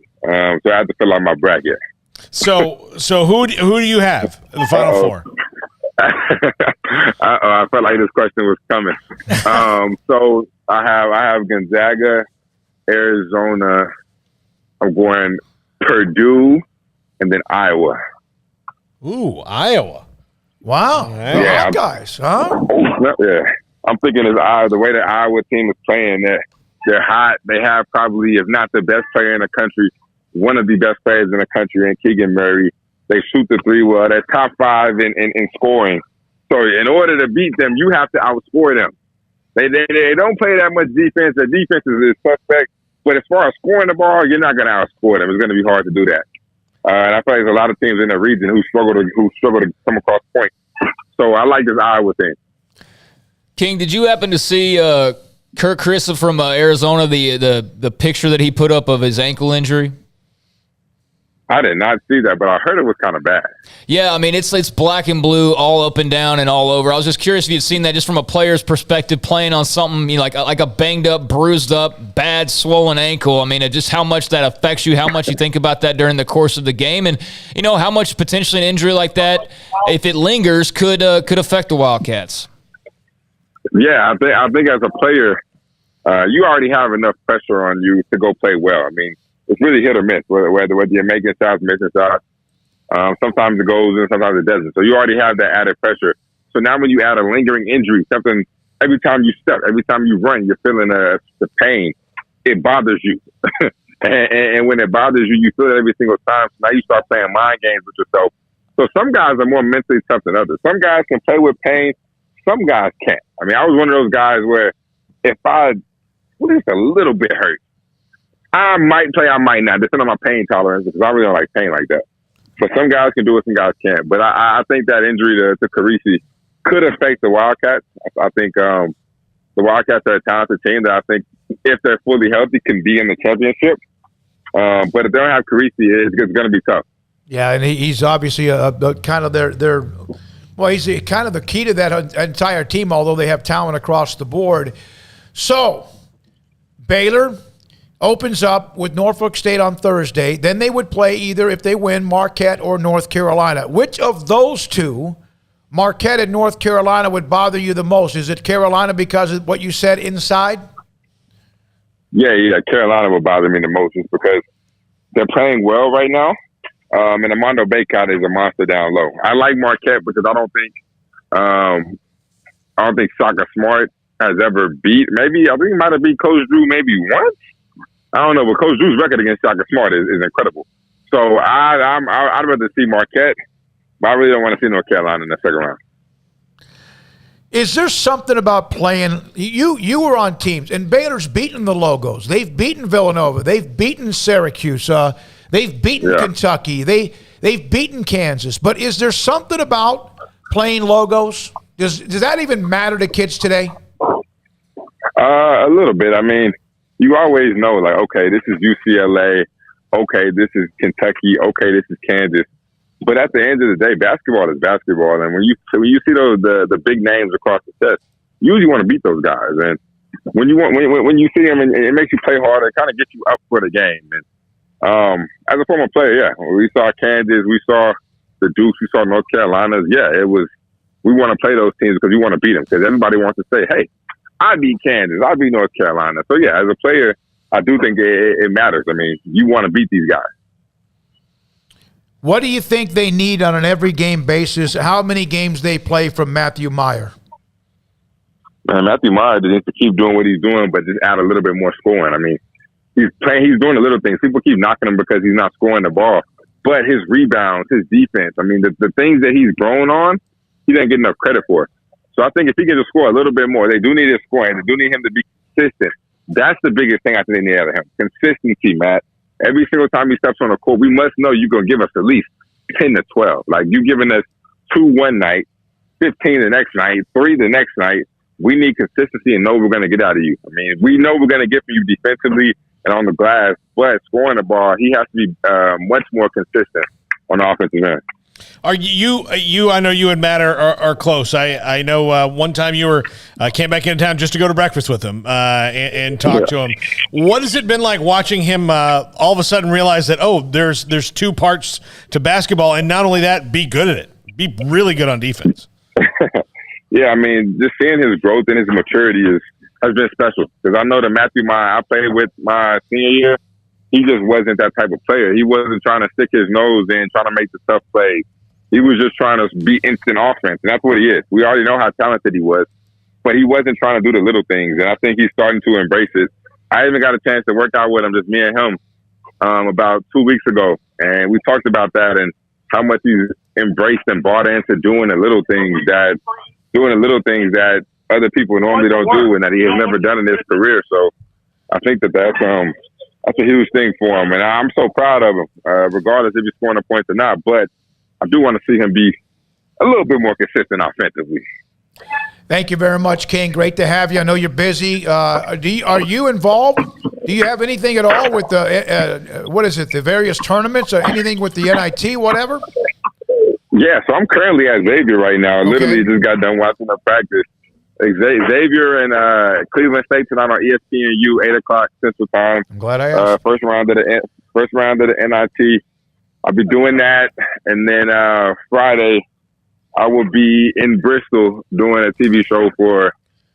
So I had to fill out my bracket. So who do you have in the Final Four? I felt like this question was coming. So I have Gonzaga, Arizona. I'm going Purdue, and then Iowa. Ooh, Iowa! Wow, yeah, guys, huh? Yeah, I'm thinking the way the Iowa team is playing, that they're hot. They have probably, if not the best player in the country, one of the best players in the country, in Keegan Murray. They shoot the three well. They're top 5 in scoring. So in order to beat them, you have to outscore them. They don't play that much defense. Their defense is suspect. But as far as scoring the ball, you're not going to outscore them. It's going to be hard to do that. And I feel like there's a lot of teams in the region who struggle to come across points. So I like this Iowa team. King, did you happen to see Kirk Kriisa from Arizona, the picture that he put up of his ankle injury? I did not see that, but I heard it was kind of bad. Yeah, I mean, it's black and blue all up and down and all over. I was just curious if you'd seen that just from a player's perspective, playing on something like a banged up, bruised up, bad, swollen ankle. I mean, just how much that affects you, how much you think about that during the course of the game, and how much potentially an injury like that, if it lingers, could affect the Wildcats. Yeah, I think as a player, you already have enough pressure on you to go play well. I mean, it's really hit or miss, whether you're making shots, missing shots. Sometimes it goes and sometimes it doesn't. So you already have that added pressure. So now when you add a lingering injury, something every time you step, every time you run, you're feeling the pain. It bothers you. and when it bothers you, you feel it every single time. So now you start playing mind games with yourself. So some guys are more mentally tough than others. Some guys can play with pain. Some guys can't. I mean, I was one of those guys where if I was just a little bit hurt, I might play, I might not, depending on my pain tolerance, because I really don't like pain like that. But some guys can do it, some guys can't. But I think that injury to Carisi could affect the Wildcats. I think the Wildcats are a talented team that I think, if they're fully healthy, can be in the championship. But if they don't have Carisi, it's going to be tough. Yeah, and he's obviously a kind of their well, he's kind of the key to that entire team, although they have talent across the board. So, Baylor opens up with Norfolk State on Thursday. Then they would play either, if they win, Marquette or North Carolina. Which of those two, Marquette and North Carolina, would bother you the most? Is it Carolina because of what you said inside? Yeah, Carolina would bother me the most just because they're playing well right now. And Armando Bacot is a monster down low. I like Marquette because I don't think Shaka Smart has ever beat. I think he might have beat Coach Drew maybe once. I don't know, but Coach Drew's record against Shaka Smart is incredible. So I'd rather see Marquette, but I really don't want to see North Carolina in the second round. Is there something about playing? You were on teams, and Baylor's beaten the Logos. They've beaten Villanova. They've beaten Syracuse. They've beaten Kentucky. They've beaten Kansas. But is there something about playing Logos? Does that even matter to kids today? A little bit. I mean, you always know, like, okay, this is UCLA. Okay, this is Kentucky. Okay, this is Kansas. But at the end of the day, basketball is basketball. And when you see the big names across the test, you usually want to beat those guys. And when you see them, and it makes you play harder, it kind of gets you up for the game. And as a former player, we saw Kansas, we saw the Dukes, we saw North Carolina's. We want to play those teams because we want to beat them, because everybody wants to say, hey, I beat Kansas, I beat North Carolina. So, as a player, I do think it matters. I mean, you want to beat these guys. What do you think they need on an every-game basis? How many games they play from Matthew Meyer? Man, Matthew Meyer needs to keep doing what he's doing, but just add a little bit more scoring. I mean, he's doing the little things. People keep knocking him because he's not scoring the ball. But his rebounds, his defense, I mean, the things that he's grown on, he doesn't get enough credit for. So I think if he can just score a little bit more, they do need his scoring. They do need him to be consistent. That's the biggest thing I think they need out of him. Consistency, Matt. Every single time he steps on the court, we must know you're going to give us at least 10 to 12. Like, you're giving us 2 one night, 15 the next night, 3 the next night. We need consistency and know we're going to get out of you. I mean, we know we're going to get from you defensively and on the glass, but scoring the ball, he has to be much more consistent on the offensive end. Are you? I know you and Matt are close. I know one time you were came back into town just to go to breakfast with him and talk to him. What has it been like watching him all of a sudden realize that there's 2 parts to basketball, and not only that, be good at it, be really good on defense. Yeah, I mean, just seeing his growth and his maturity has been special, because I know that Matthew Meyer, I played with my senior year. He just wasn't that type of player. He wasn't trying to stick his nose in, trying to make the tough plays. He was just trying to be instant offense, and that's what he is. We already know how talented he was, but he wasn't trying to do the little things, and I think he's starting to embrace it. I even got a chance to work out with him, just me and him, about 2 weeks ago, and we talked about that and how much he's embraced and bought into doing the little things that other people normally don't do and that he has never done in his career. So I think that's a huge thing for him, and I'm so proud of him, regardless if he's scoring the points or not. But I do want to see him be a little bit more consistent offensively. Thank you very much, King. Great to have you. I know you're busy. Are you involved? Do you have anything at all with the various tournaments or anything with the NIT, whatever? Yeah, so I'm currently at Xavier right now. I literally just got done watching the practice. Xavier and Cleveland State tonight on ESPNU, 8 o'clock Central Time. I'm glad I asked. First round of the NIT. I'll be doing that, and then Friday I will be in Bristol doing a TV show for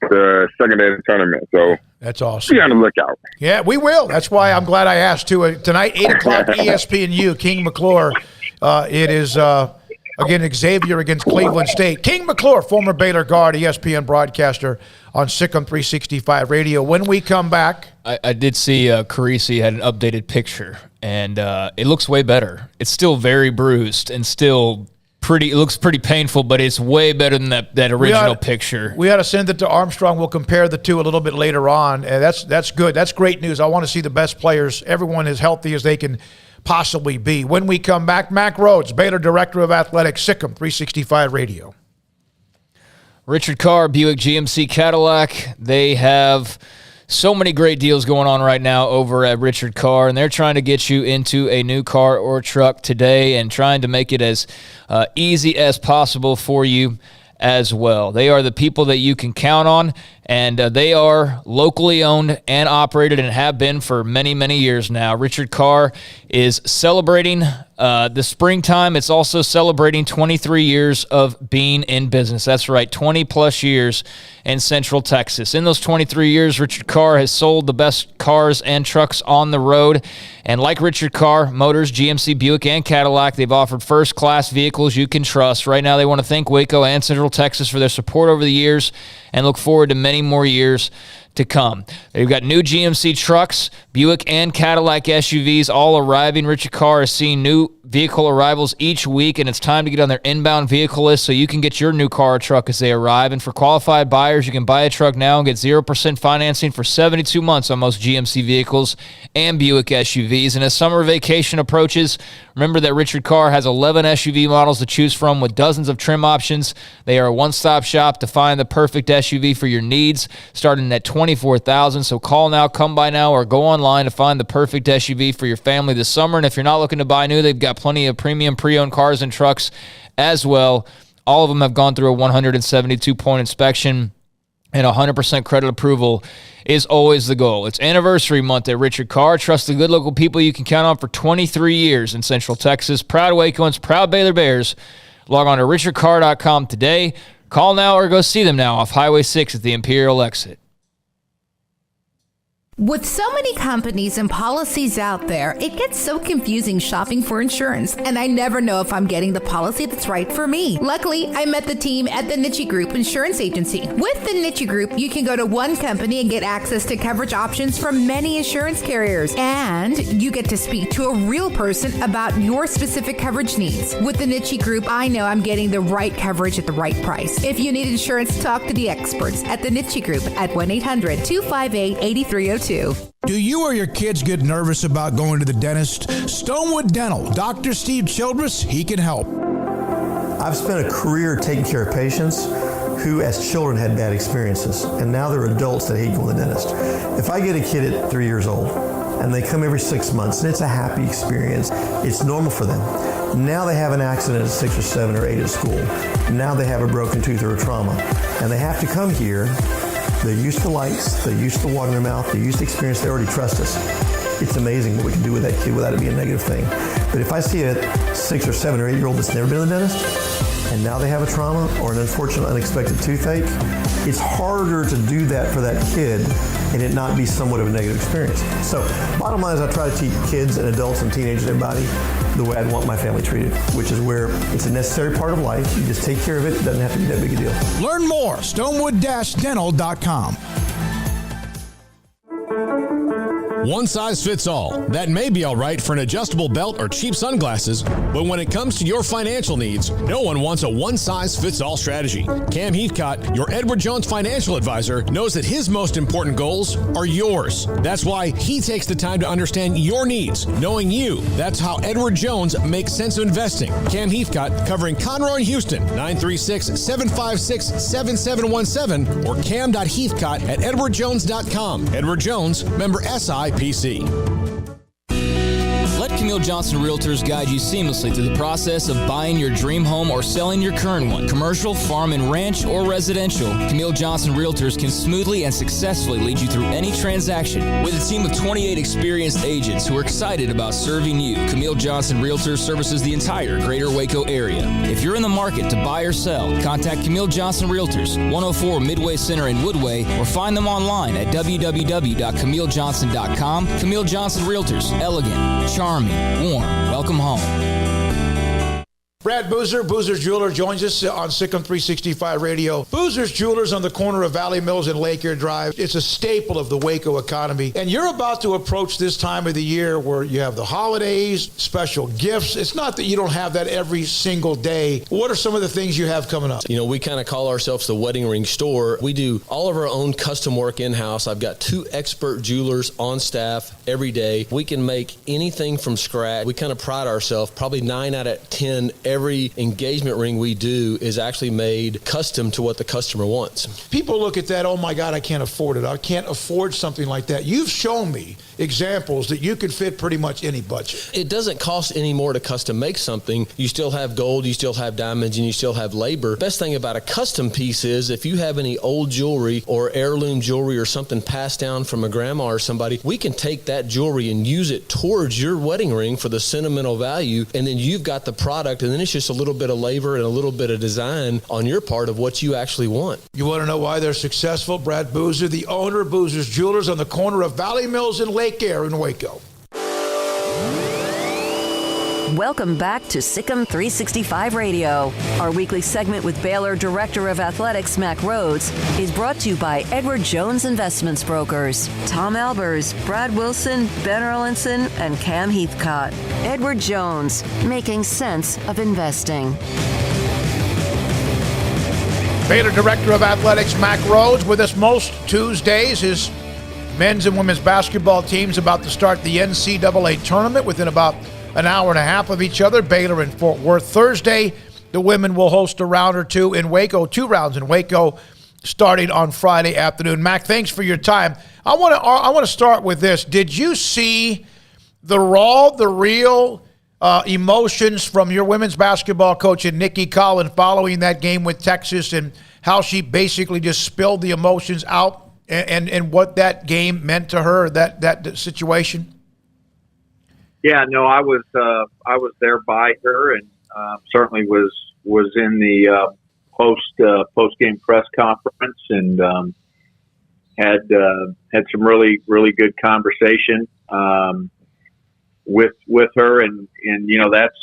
the second day of the tournament. So that's awesome. Be on the lookout. Yeah, we will. That's why I'm glad I asked too. Tonight, 8 o'clock ESPNU, King McClure. It is again Xavier against Cleveland State. King McClure, former Baylor guard, ESPN broadcaster on Sikkim 365 Radio. When we come back, I did see Carisi had an updated picture, and it looks way better. It's still very bruised and still pretty. It looks pretty painful, but it's way better than that original picture. We ought to send it to Armstrong. We'll compare the two a little bit later on, and that's good. That's great news. I want to see the best players, everyone as healthy as they can possibly be. When we come back, Mac Rhodes, Baylor Director of Athletics, Sikkim 365 Radio. Richard Carr, Buick GMC Cadillac, they have So many great deals going on right now over at Richard Carr, and they're trying to get you into a new car or truck today and trying to make it as easy as possible for you as well. They are the people that you can count on, and they are locally owned and operated and have been for many, many years now. Richard Carr is celebrating the springtime. It's also celebrating 23 years of being in business. That's right, 20-plus years in Central Texas. In those 23 years, Richard Carr has sold the best cars and trucks on the road. And like Richard Carr, Motors, GMC, Buick, and Cadillac, they've offered first-class vehicles you can trust. Right now, they want to thank Waco and Central Texas for their support over the years and look forward to many more years to come. They've got new GMC trucks, Buick and Cadillac SUVs all arriving. Richard Carr is seeing new vehicle arrivals each week, and it's time to get on their inbound vehicle list so you can get your new car or truck as they arrive. And for qualified buyers, you can buy a truck now and get 0% financing for 72 months on most GMC vehicles and Buick SUVs. And as summer vacation approaches, remember that Richard Carr has 11 SUV models to choose from with dozens of trim options. They are a one-stop shop to find the perfect SUV for your needs, starting at $24,000. So call now, come by now, or go online to find the perfect SUV for your family this summer. And if you're not looking to buy new, they've got plenty of premium pre-owned cars and trucks as well. All of them have gone through a 172-point inspection, and 100% credit approval is always the goal. It's anniversary month at Richard Carr. Trust the good local people you can count on for 23 years in Central Texas. Proud Wacoans, proud Baylor Bears. Log on to richardcarr.com today. Call now or go see them now off Highway 6 at the Imperial exit. With so many companies and policies out there, it gets so confusing shopping for insurance, and I never know if I'm getting the policy that's right for me. Luckily, I met the team at the Niche Group Insurance Agency. With the Niche Group, you can go to one company and get access to coverage options from many insurance carriers, and you get to speak to a real person about your specific coverage needs. With the Niche Group, I know I'm getting the right coverage at the right price. If you need insurance, talk to the experts at the Niche Group at 1-800-258-8302. Do you or your kids get nervous about going to the dentist? Stonewood Dental, Dr. Steve Childress, he can help. I've spent a career taking care of patients who as children had bad experiences, and now they're adults that hate going to the dentist. If I get a kid at 3 years old and they come every 6 months and it's a happy experience, it's normal for them. Now they have an accident at 6 or 7 or 8 at school. Now they have a broken tooth or a trauma, and they have to come here. They're used to lights, they're used to water in their mouth, they're used to experience, they already trust us. It's amazing what we can do with that kid without it being a negative thing. But if I see a 6 or 7 or 8 year old that's never been to the dentist, and now they have a trauma or an unfortunate unexpected toothache, it's harder to do that for that kid and it not be somewhat of a negative experience. So bottom line is I try to teach kids and adults and teenagers and everybody the way I'd want my family treated, which is where it's a necessary part of life. You just take care of it. It doesn't have to be that big a deal. Learn more, stonewood-dental.com. One size fits all. That may be all right for an adjustable belt or cheap sunglasses, but when it comes to your financial needs, no one wants a one-size-fits-all strategy. Cam Heathcott, your Edward Jones financial advisor, knows that his most important goals are yours. That's why he takes the time to understand your needs, knowing you. That's how Edward Jones makes sense of investing. Cam Heathcott, covering Conroe and Houston, 936-756-7717 or cam.heathcott@edwardjones.com. Edward Jones, member SIPC. Let Camille Johnson Realtors guide you seamlessly through the process of buying your dream home or selling your current one. Commercial, farm and ranch, or residential, Camille Johnson Realtors can smoothly and successfully lead you through any transaction. With a team of 28 experienced agents who are excited about serving you, Camille Johnson Realtors services the entire greater Waco area. If you're in the market to buy or sell, contact Camille Johnson Realtors, 104 Midway Center in Woodway, or find them online at www.camillejohnson.com. Camille Johnson Realtors, elegant, charming, warm. Welcome home. Brad Boozer, Boozer's Jeweler, joins us on Sikkim 365 Radio. Boozer's Jewelers on the corner of Valley Mills and Lake Air Drive. It's a staple of the Waco economy. And you're about to approach this time of the year where you have the holidays, special gifts. It's not that you don't have that every single day. What are some of the things you have coming up? You know, we kind of call ourselves the Wedding Ring Store. We do all of our own custom work in-house. I've got 2 expert jewelers on staff every day. We can make anything from scratch. We kind of pride ourselves, probably 9 out of 10 every every engagement ring we do is actually made custom to what the customer wants. People look at that, oh my God, I can't afford it. I can't afford something like that. You've shown me examples that you could fit pretty much any budget. It doesn't cost any more to custom make something. You still have gold, you still have diamonds, and you still have labor. Best thing about a custom piece is if you have any old jewelry or heirloom jewelry or something passed down from a grandma or somebody, we can take that jewelry and use it towards your wedding ring for the sentimental value, and then you've got the product, and then it's just a little bit of labor and a little bit of design on your part of what you actually want. You want to know why they're successful? Brad Boozer, the owner of Boozer's Jewelers on the corner of Valley Mills and Lake Air in Waco. Welcome back to Sikkim 365 Radio. Our weekly segment with Baylor Director of Athletics Mack Rhodes is brought to you by Edward Jones Investments Brokers, Tom Albers, Brad Wilson, Ben Erlinson, and Cam Heathcott. Edward Jones, making sense of investing. Baylor Director of Athletics Mack Rhodes with us most Tuesdays. His men's and women's basketball teams about to start the NCAA tournament within about an hour and a half of each other. Baylor and Fort Worth. Thursday, the women will host a round or two in Waco, 2 rounds in Waco, starting on Friday afternoon. Mac, thanks for your time. I want to start with this. Did you see the real emotions from your women's basketball coach and Nikki Collin following that game with Texas, and how she basically just spilled the emotions out and what that game meant to her, that situation? Yeah, no, I was there by her, and certainly was in the post game press conference, and had some really good conversation with her, and you know that's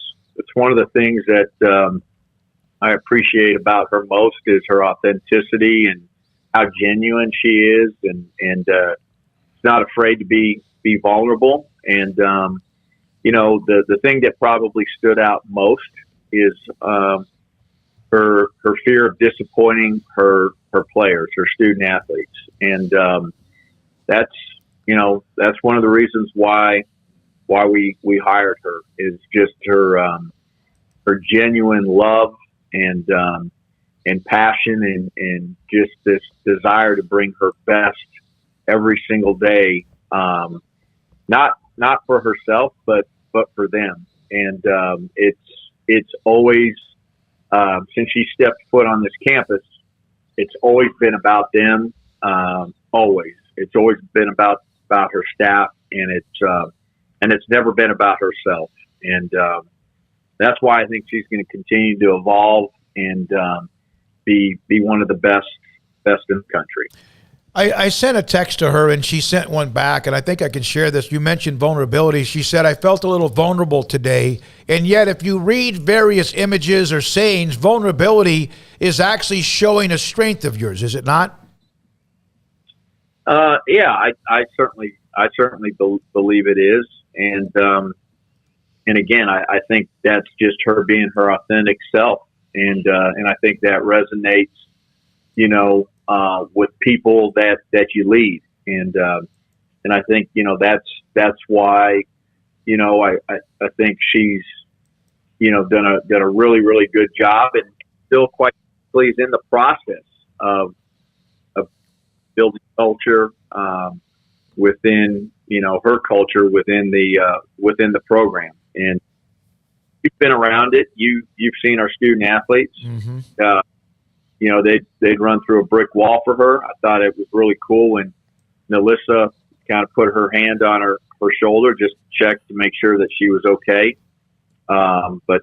one of the things that I appreciate about her most is her authenticity and how genuine she is, and she's not afraid to be vulnerable. And you know, the thing that probably stood out most is her fear of disappointing her players, her student athletes, and that's one of the reasons why we hired her, is just her genuine love and passion and just this desire to bring her best every single day, not for herself, but for them. And it's always, since she stepped foot on this campus, it's always been about them. Always, it's always been about her staff, and it's never been about herself. And that's why I think she's going to continue to evolve and be one of the best in the country. I sent a text to her, and she sent one back, and I think I can share this. You mentioned vulnerability. She said, I felt a little vulnerable today, and yet if you read various images or sayings, vulnerability is actually showing a strength of yours, is it not? Yeah, I certainly believe it is. And again, I think that's just her being her authentic self. And I think that resonates, with people that you lead. And I think, that's why, I think she's, done a really, really good job, and still quite pleased in the process of building culture, within, her culture within the program. And you've been around it. You've seen our student athletes. Mm-hmm. They'd run through a brick wall for her. I thought it was really cool when Nalissa kind of put her hand on her shoulder just to check to make sure that she was okay. But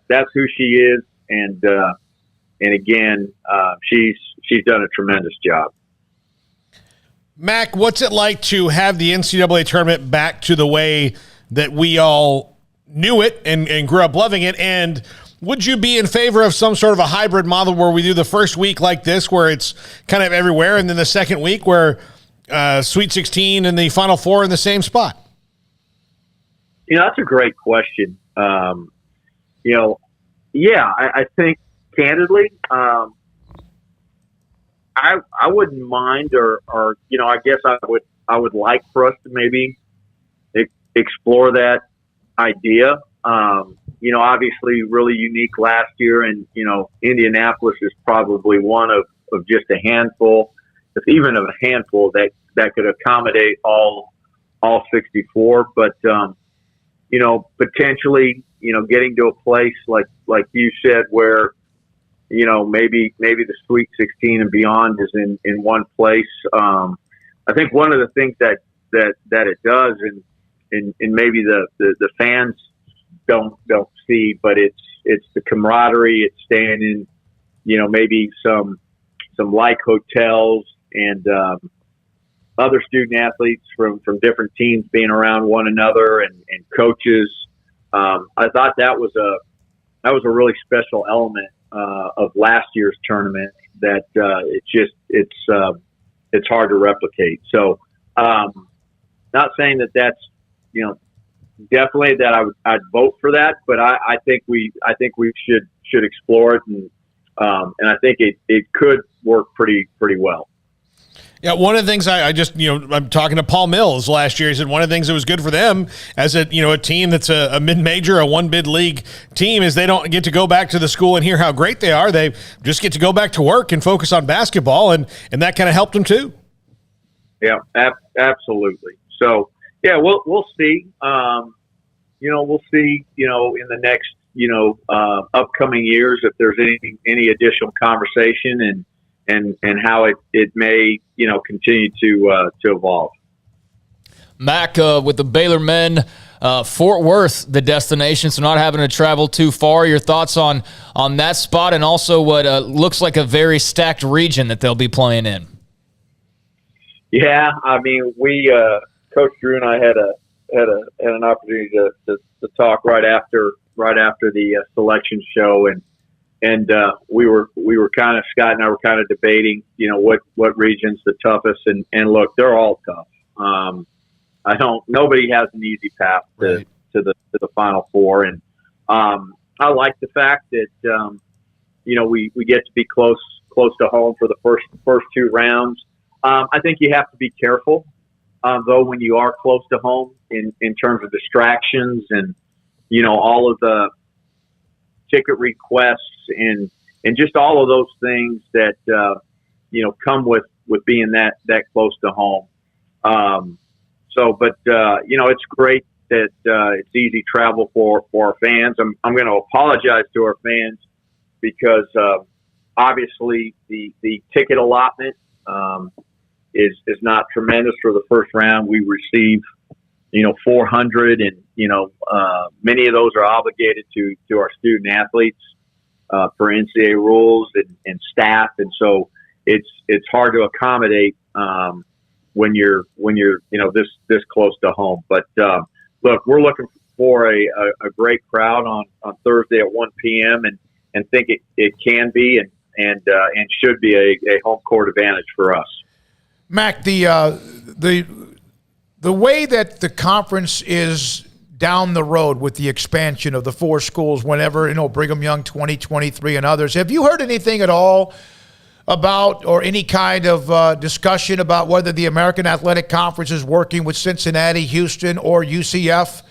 that's who she is. And again, she's done a tremendous job. Mac, what's it like to have the NCAA tournament back to the way that we all knew it and grew up loving it? And would you be in favor of some sort of a hybrid model where we do the first week like this, where it's kind of everywhere, and then the second week where Sweet 16 and the Final Four in the same spot? That's a great question. I think candidly, I wouldn't mind, or I guess I would like for us to maybe explore that idea. obviously really unique last year, and Indianapolis is probably one of just a handful, if even of a handful that could accommodate all 64. But potentially, getting to a place like you said, where maybe the Sweet 16 and beyond is in one place. I think one of the things that it does, and maybe the fans don't see, but it's the camaraderie. It's staying in, maybe some like hotels, and other student athletes from different teams being around one another, and coaches. I thought that was a really special element of last year's tournament that it's hard to replicate. So, not saying that's definitely that I'd vote for that, but I think we should explore it, and I think it could work pretty well. Yeah, one of the things I'm talking to Paul Mills last year. He said one of the things that was good for them as a team that's a mid-major, a one-bid league team, is they don't get to go back to the school and hear how great they are. They just get to go back to work and focus on basketball, and that kind of helped them too. Yeah, absolutely. So yeah, we'll see. We'll see. In the next upcoming years, if there's any additional conversation and how it may continue to evolve. Mac, with the Baylor men, Fort Worth, the destination, so not having to travel too far. Your thoughts on that spot, and also what looks like a very stacked region that they'll be playing in? Yeah, I mean, we Coach Drew and I had an opportunity to talk right after the selection show, and we were kind of, Scott and I were kind of debating, what region's the toughest, and look, they're all tough. Nobody has an easy path to the Final Four, and I like the fact that we get to be close to home for the first two rounds. I think you have to be careful, though, when you are close to home in terms of distractions and all of the ticket requests and just all of those things that come with being that close to home. But it's great that it's easy travel for our fans. I'm going to apologize to our fans because obviously the ticket allotment is not tremendous for the first round. We receive 400, and many of those are obligated to our student athletes for NCAA rules and staff, and so it's hard to accommodate when you're this close to home. But look, we're looking for a great crowd on Thursday at 1 p.m. and think it can be and should be a home court advantage for us. Mac, the way that the conference is down the road with the expansion of the four schools, whenever, Brigham Young 2023 and others, have you heard anything at all about, or any kind of discussion about whether the American Athletic Conference is working with Cincinnati, Houston, or UCF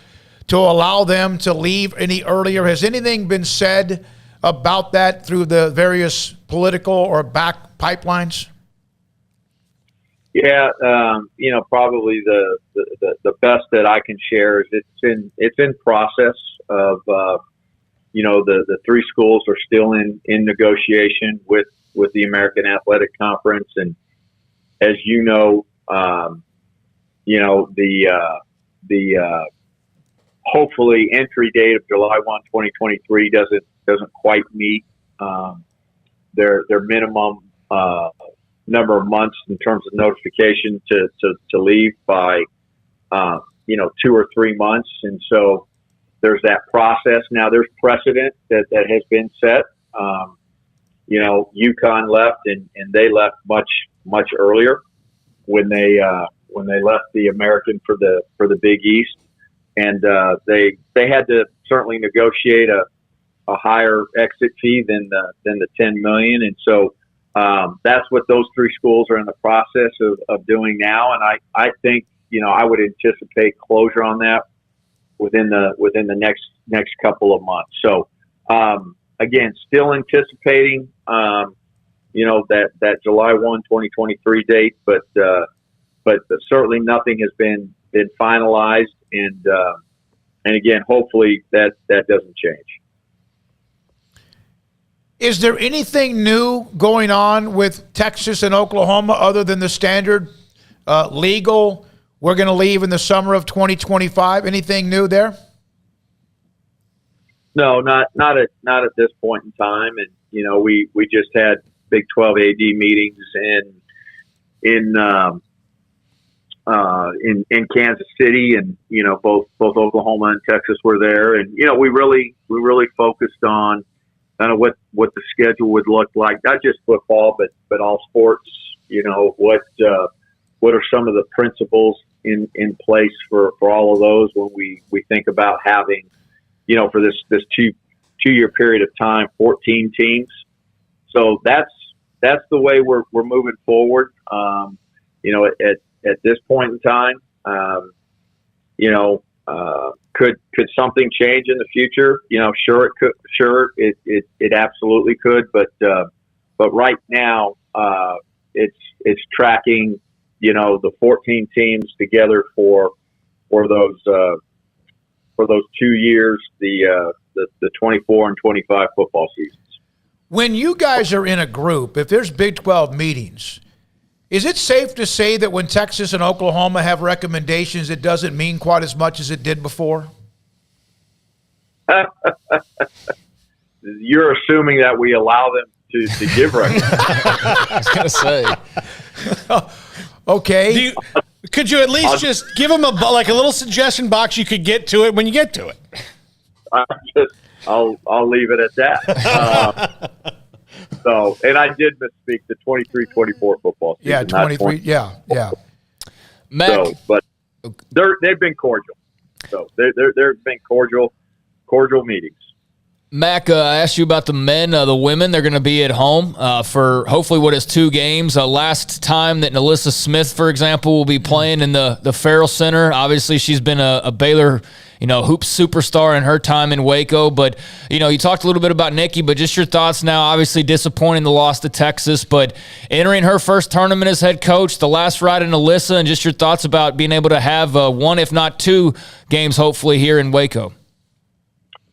to allow them to leave any earlier? Has anything been said about that through the various political or back pipelines? Yeah, probably the best that I can share is it's in process of the three schools are still in negotiation with the American Athletic Conference, and as the hopefully entry date of July 1, 2023 doesn't quite meet their minimum number of months in terms of notification to leave by 2 or 3 months, and so there's that process. Now there's precedent that has been set. UConn left and they left much earlier when they left the American for the Big East, and they had to certainly negotiate a higher exit fee than the $10 million, and so that's what those three schools are in the process of doing now. And I think, I would anticipate closure on that within the next couple of months. So again, still anticipating that July 1, 2023 date, but certainly nothing has been finalized, and again, hopefully that doesn't change. Is there anything new going on with Texas and Oklahoma other than the standard legal? We're going to leave in the summer of 2025. Anything new there? No, not at this point in time. And we just had Big 12 AD meetings in Kansas City, and both Oklahoma and Texas were there, and we really focused on kind of what the schedule would look like, not just football, but all sports. What are some of the principles in place for all of those when we think about having, for this 2-year period of time, 14 teams. So that's the way we're moving forward. At this point in time, could something change in the future? Sure it could. Sure, it absolutely could. But right now, it's tracking, the 14 teams together for those 2 years, the 24 and 25 football seasons. When you guys are in a group, if there's Big 12 meetings, is it safe to say that when Texas and Oklahoma have recommendations, it doesn't mean quite as much as it did before? You're assuming that we allow them to give recommendations. I was going to say. Okay. Could you at least just give them a little suggestion box you could get to it when you get to it? I'll leave it at that. And I did misspeak, the 23-24 football season. Yeah, 23. Yeah. Mac, so, but they've been cordial. So they've been cordial meetings. Mac, I asked you about the men. The women, they're going to be at home for hopefully what is 2 games. Last time that Nalissa Smith, for example, will be playing in the Farrell Center. Obviously, she's been a Baylor, hoop superstar in her time in Waco. But, you talked a little bit about Nikki, but just your thoughts now. Obviously, disappointing the loss to Texas, but entering her first tournament as head coach, the last ride in Nalissa, and just your thoughts about being able to have 1, if not 2 games, hopefully, here in Waco.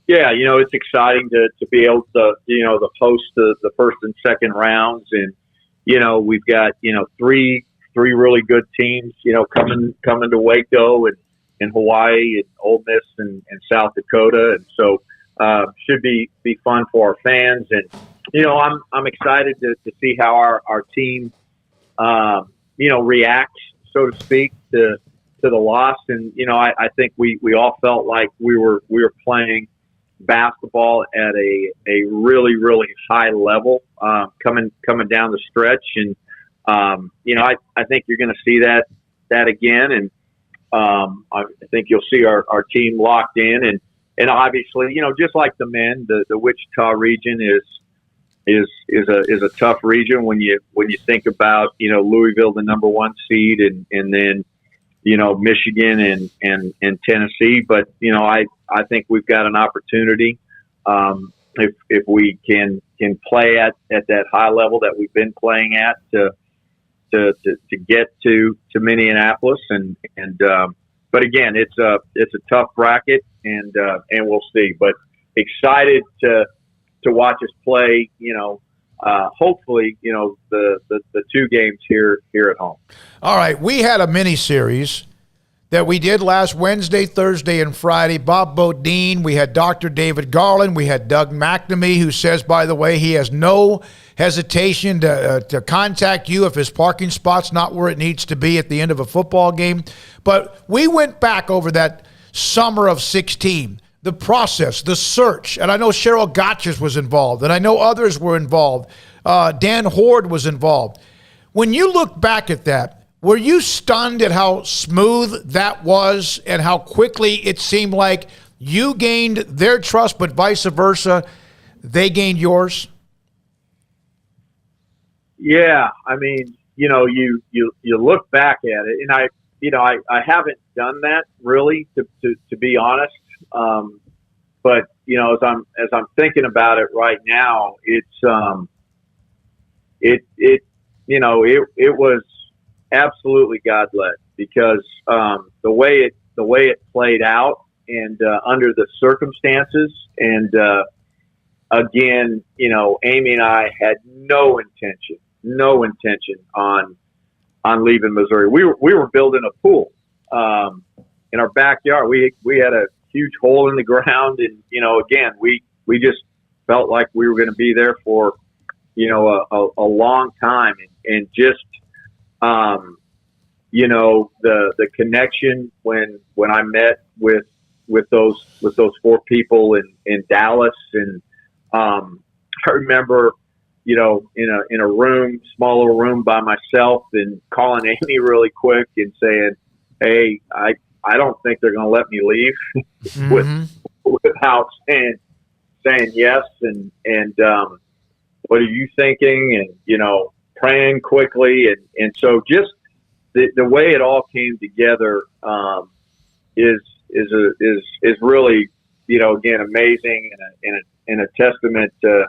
Yeah, it's exciting to be able to, to host the first and second rounds. And, we've got, 3 really good teams, coming to Waco and Hawaii and Ole Miss and South Dakota. And so, should be fun for our fans. And, I'm excited to see how our team, reacts, so to speak, to the loss. And, I think we all felt like we were playing basketball at a really, really high level, coming down the stretch. And, I think you're going to see that again. And, I think you'll see our team locked in, and obviously, just like the men, the Wichita region is a tough region when you think about, Louisville, the number 1 seed, and then, Michigan and Tennessee. But, I think we've got an opportunity, if we can play at that high level that we've been playing at, to get to Minneapolis. But again, it's a tough bracket, and we'll see. But excited to watch us play, hopefully, the 2 games here at home. All right. We had a mini series that we did last Wednesday, Thursday, and Friday. Bob Bodine, we had Dr. David Garland, we had Doug McNamee, who says, by the way, he has no hesitation to contact you if his parking spot's not where it needs to be at the end of a football game. But we went back over that summer of 16, the process, the search, and I know Cheryl Gotches was involved, and I know others were involved. Dan Horde was involved. When you look back at that, were you stunned at how smooth that was and how quickly it seemed like you gained their trust, but vice versa, they gained yours? Yeah, I mean, you look back at it, and I haven't done that really, to be honest. But you know, as I'm thinking about it right now, it was absolutely God led, because the way it played out, and under the circumstances, and again, you know, Amy and I had no intention on leaving Missouri. We were building a pool in our backyard. We had a huge hole in the ground, and you know, again, we just felt like we were going to be there for, you know, a long time, and just you know, the connection when I met with those 4 people in Dallas, and I remember, you know, in a room, small little room by myself, and calling Amy really quick and saying, "Hey, I don't think they're going to let me leave without saying yes, and what are you thinking?" And you know, praying quickly, and so just the way it all came together is really, you know, again, amazing, and a testament to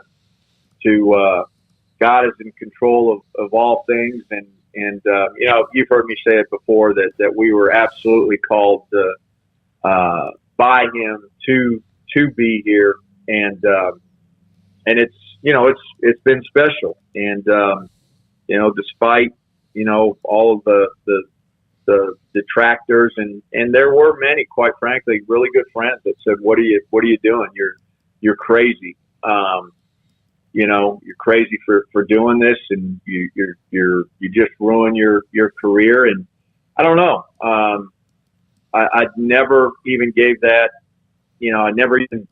God is in control of all things, and you know, you've heard me say it before that we were absolutely called by Him to be here, and it's, you know, it's been special, and you know, despite, you know, all of the detractors, and there were many, quite frankly, really good friends that said, "What are you doing? You're crazy. You know, you're crazy for doing this, and you just ruin your career." And I don't know. I never even gave that. You know, I never even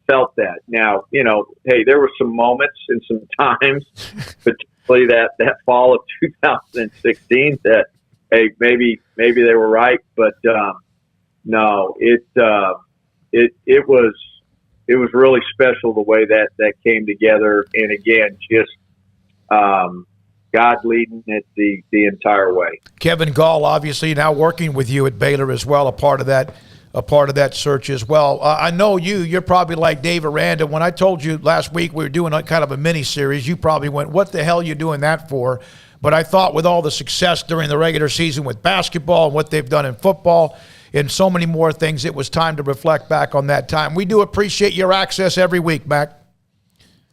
felt that. Now, you know, hey, there were some moments and some times, particularly that fall of 2016, that, hey, maybe they were right, but no, it was really special the way that came together, and again, just God leading it the entire way. Kevin Gall, obviously now working with you at Baylor as well, a part of that search as well. I know you're probably like Dave Aranda. When I told you last week we were doing a kind of a mini series, you probably went, "What the hell are you doing that for?" But I thought with all the success during the regular season with basketball and what they've done in football and so many more things, it was time to reflect back on that time. We do appreciate your access every week, Mac.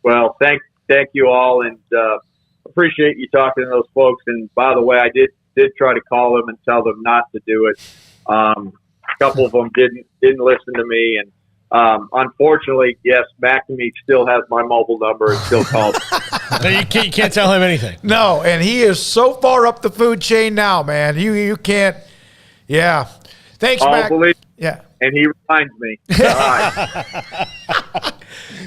Well, thank you all, and appreciate you talking to those folks. And by the way, I did try to call them and tell them not to do it. A couple of them didn't listen to me, and unfortunately, yes, McNamee still has my mobile number and still calls. No, you can't tell him anything. No, and he is so far up the food chain now, man. You can't. Yeah. Thanks, Mac. Yeah. And he reminds me. All right.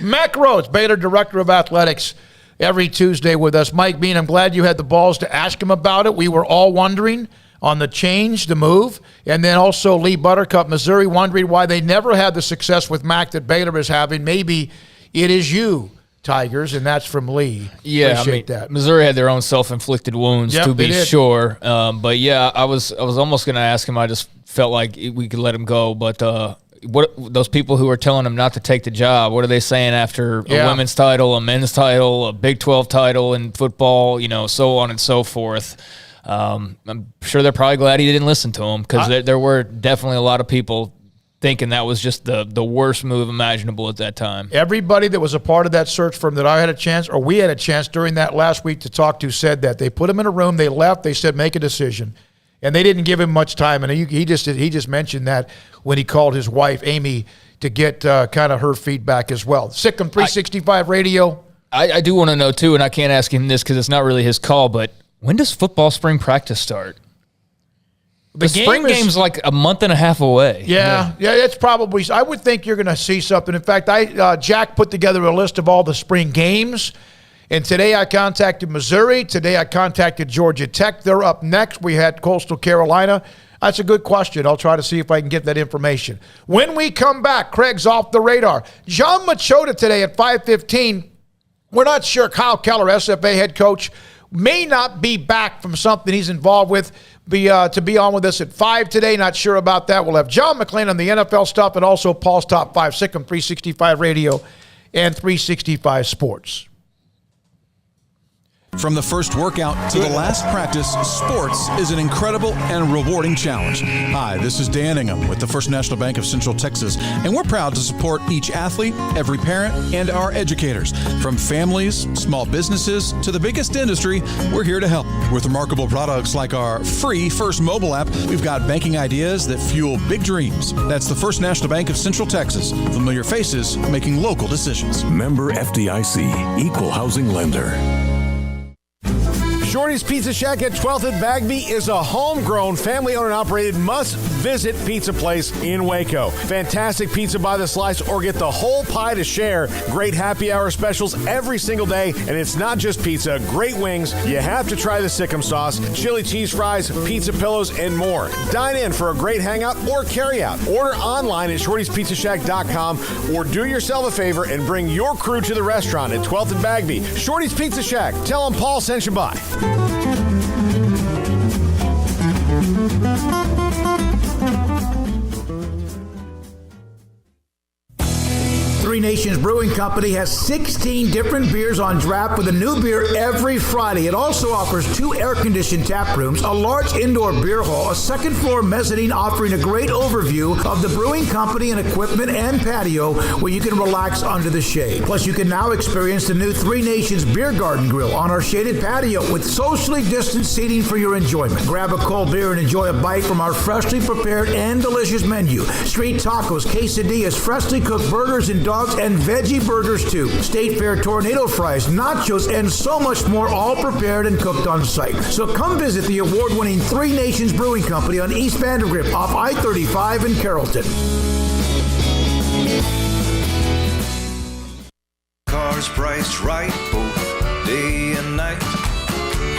Mac Rhodes, Baylor Director of Athletics, every Tuesday with us. Mike Bean, I'm glad you had the balls to ask him about it. We were all wondering on the change, the move, and then also Lee Buttercup, Missouri, wondering why they never had the success with Mac that Baylor is having. Maybe it is you, Tigers, and that's from Lee. Yeah, Appreciate that. Missouri had their own self-inflicted wounds, Yep, to be they did. sure. But yeah, I was almost going to ask him. I just felt like we could let him go. But what those people who are telling him not to take the job, what are they saying after a women's title, a men's title, a Big 12 title in football, you know, so on and so forth? I'm sure they're probably glad he didn't listen to him, because there were definitely a lot of people thinking that was just the worst move imaginable at that time. Everybody that was a part of that search firm that I had a chance, or we had a chance during that last week to talk to, said that. They put him in a room, they left, they said, make a decision. And they didn't give him much time. And he just mentioned that when he called his wife, Amy, to get kind of her feedback as well. Sikkim 365 Radio. I do want to know, too, and I can't ask him this because it's not really his call, but when does football spring practice start? The spring game's like a month and a half away. Yeah, it's probably. I would think you're going to see something. In fact, Jack put together a list of all the spring games, and today I contacted Missouri. Today I contacted Georgia Tech. They're up next. We had Coastal Carolina. That's a good question. I'll try to see if I can get that information. When we come back, Craig's off the radar. John Machota today at 5:15. We're not sure. Kyle Keller, SFA head coach, may not be back from something he's involved with. be on with us at 5 today. Not sure about that. We'll have John McClain on the NFL stuff and also Paul's Top 5, Sikkim 365 Radio and 365 Sports. From the first workout to the last practice, sports is an incredible and rewarding challenge. Hi, this is Dan Ingham with the First National Bank of Central Texas, and we're proud to support each athlete, every parent, and our educators. From families, small businesses, to the biggest industry, we're here to help. With remarkable products like our free First mobile app, we've got banking ideas that fuel big dreams. That's the First National Bank of Central Texas. Familiar faces making local decisions. Member FDIC, Equal Housing Lender. Shorty's Pizza Shack at 12th and Bagby is a homegrown, family-owned and operated must-visit pizza place in Waco. Fantastic pizza by the slice or get the whole pie to share. Great happy hour specials every single day, and it's not just pizza. Great wings. You have to try the Sikkim sauce, chili cheese fries, pizza pillows, and more. Dine in for a great hangout or carry-out. Order online at shortyspizzashack.com or do yourself a favor and bring your crew to the restaurant at 12th and Bagby. Shorty's Pizza Shack. Tell them Paul sent you by. Three Nations Brewing Company has 16 different beers on draft with a new beer every Friday. It also offers 2 air-conditioned tap rooms, a large indoor beer hall, a second-floor mezzanine offering a great overview of the brewing company and equipment and patio where you can relax under the shade. Plus, you can now experience the new Three Nations Beer Garden Grill on our shaded patio with socially distanced seating for your enjoyment. Grab a cold beer and enjoy a bite from our freshly prepared and delicious menu. Street tacos, quesadillas, freshly cooked burgers and dogs, and veggie burgers too. State Fair tornado fries, nachos, and so much more, all prepared and cooked on site. So come visit the award-winning Three Nations Brewing Company on East Vandergrift off I-35 in Carrollton. Cars priced right both day and night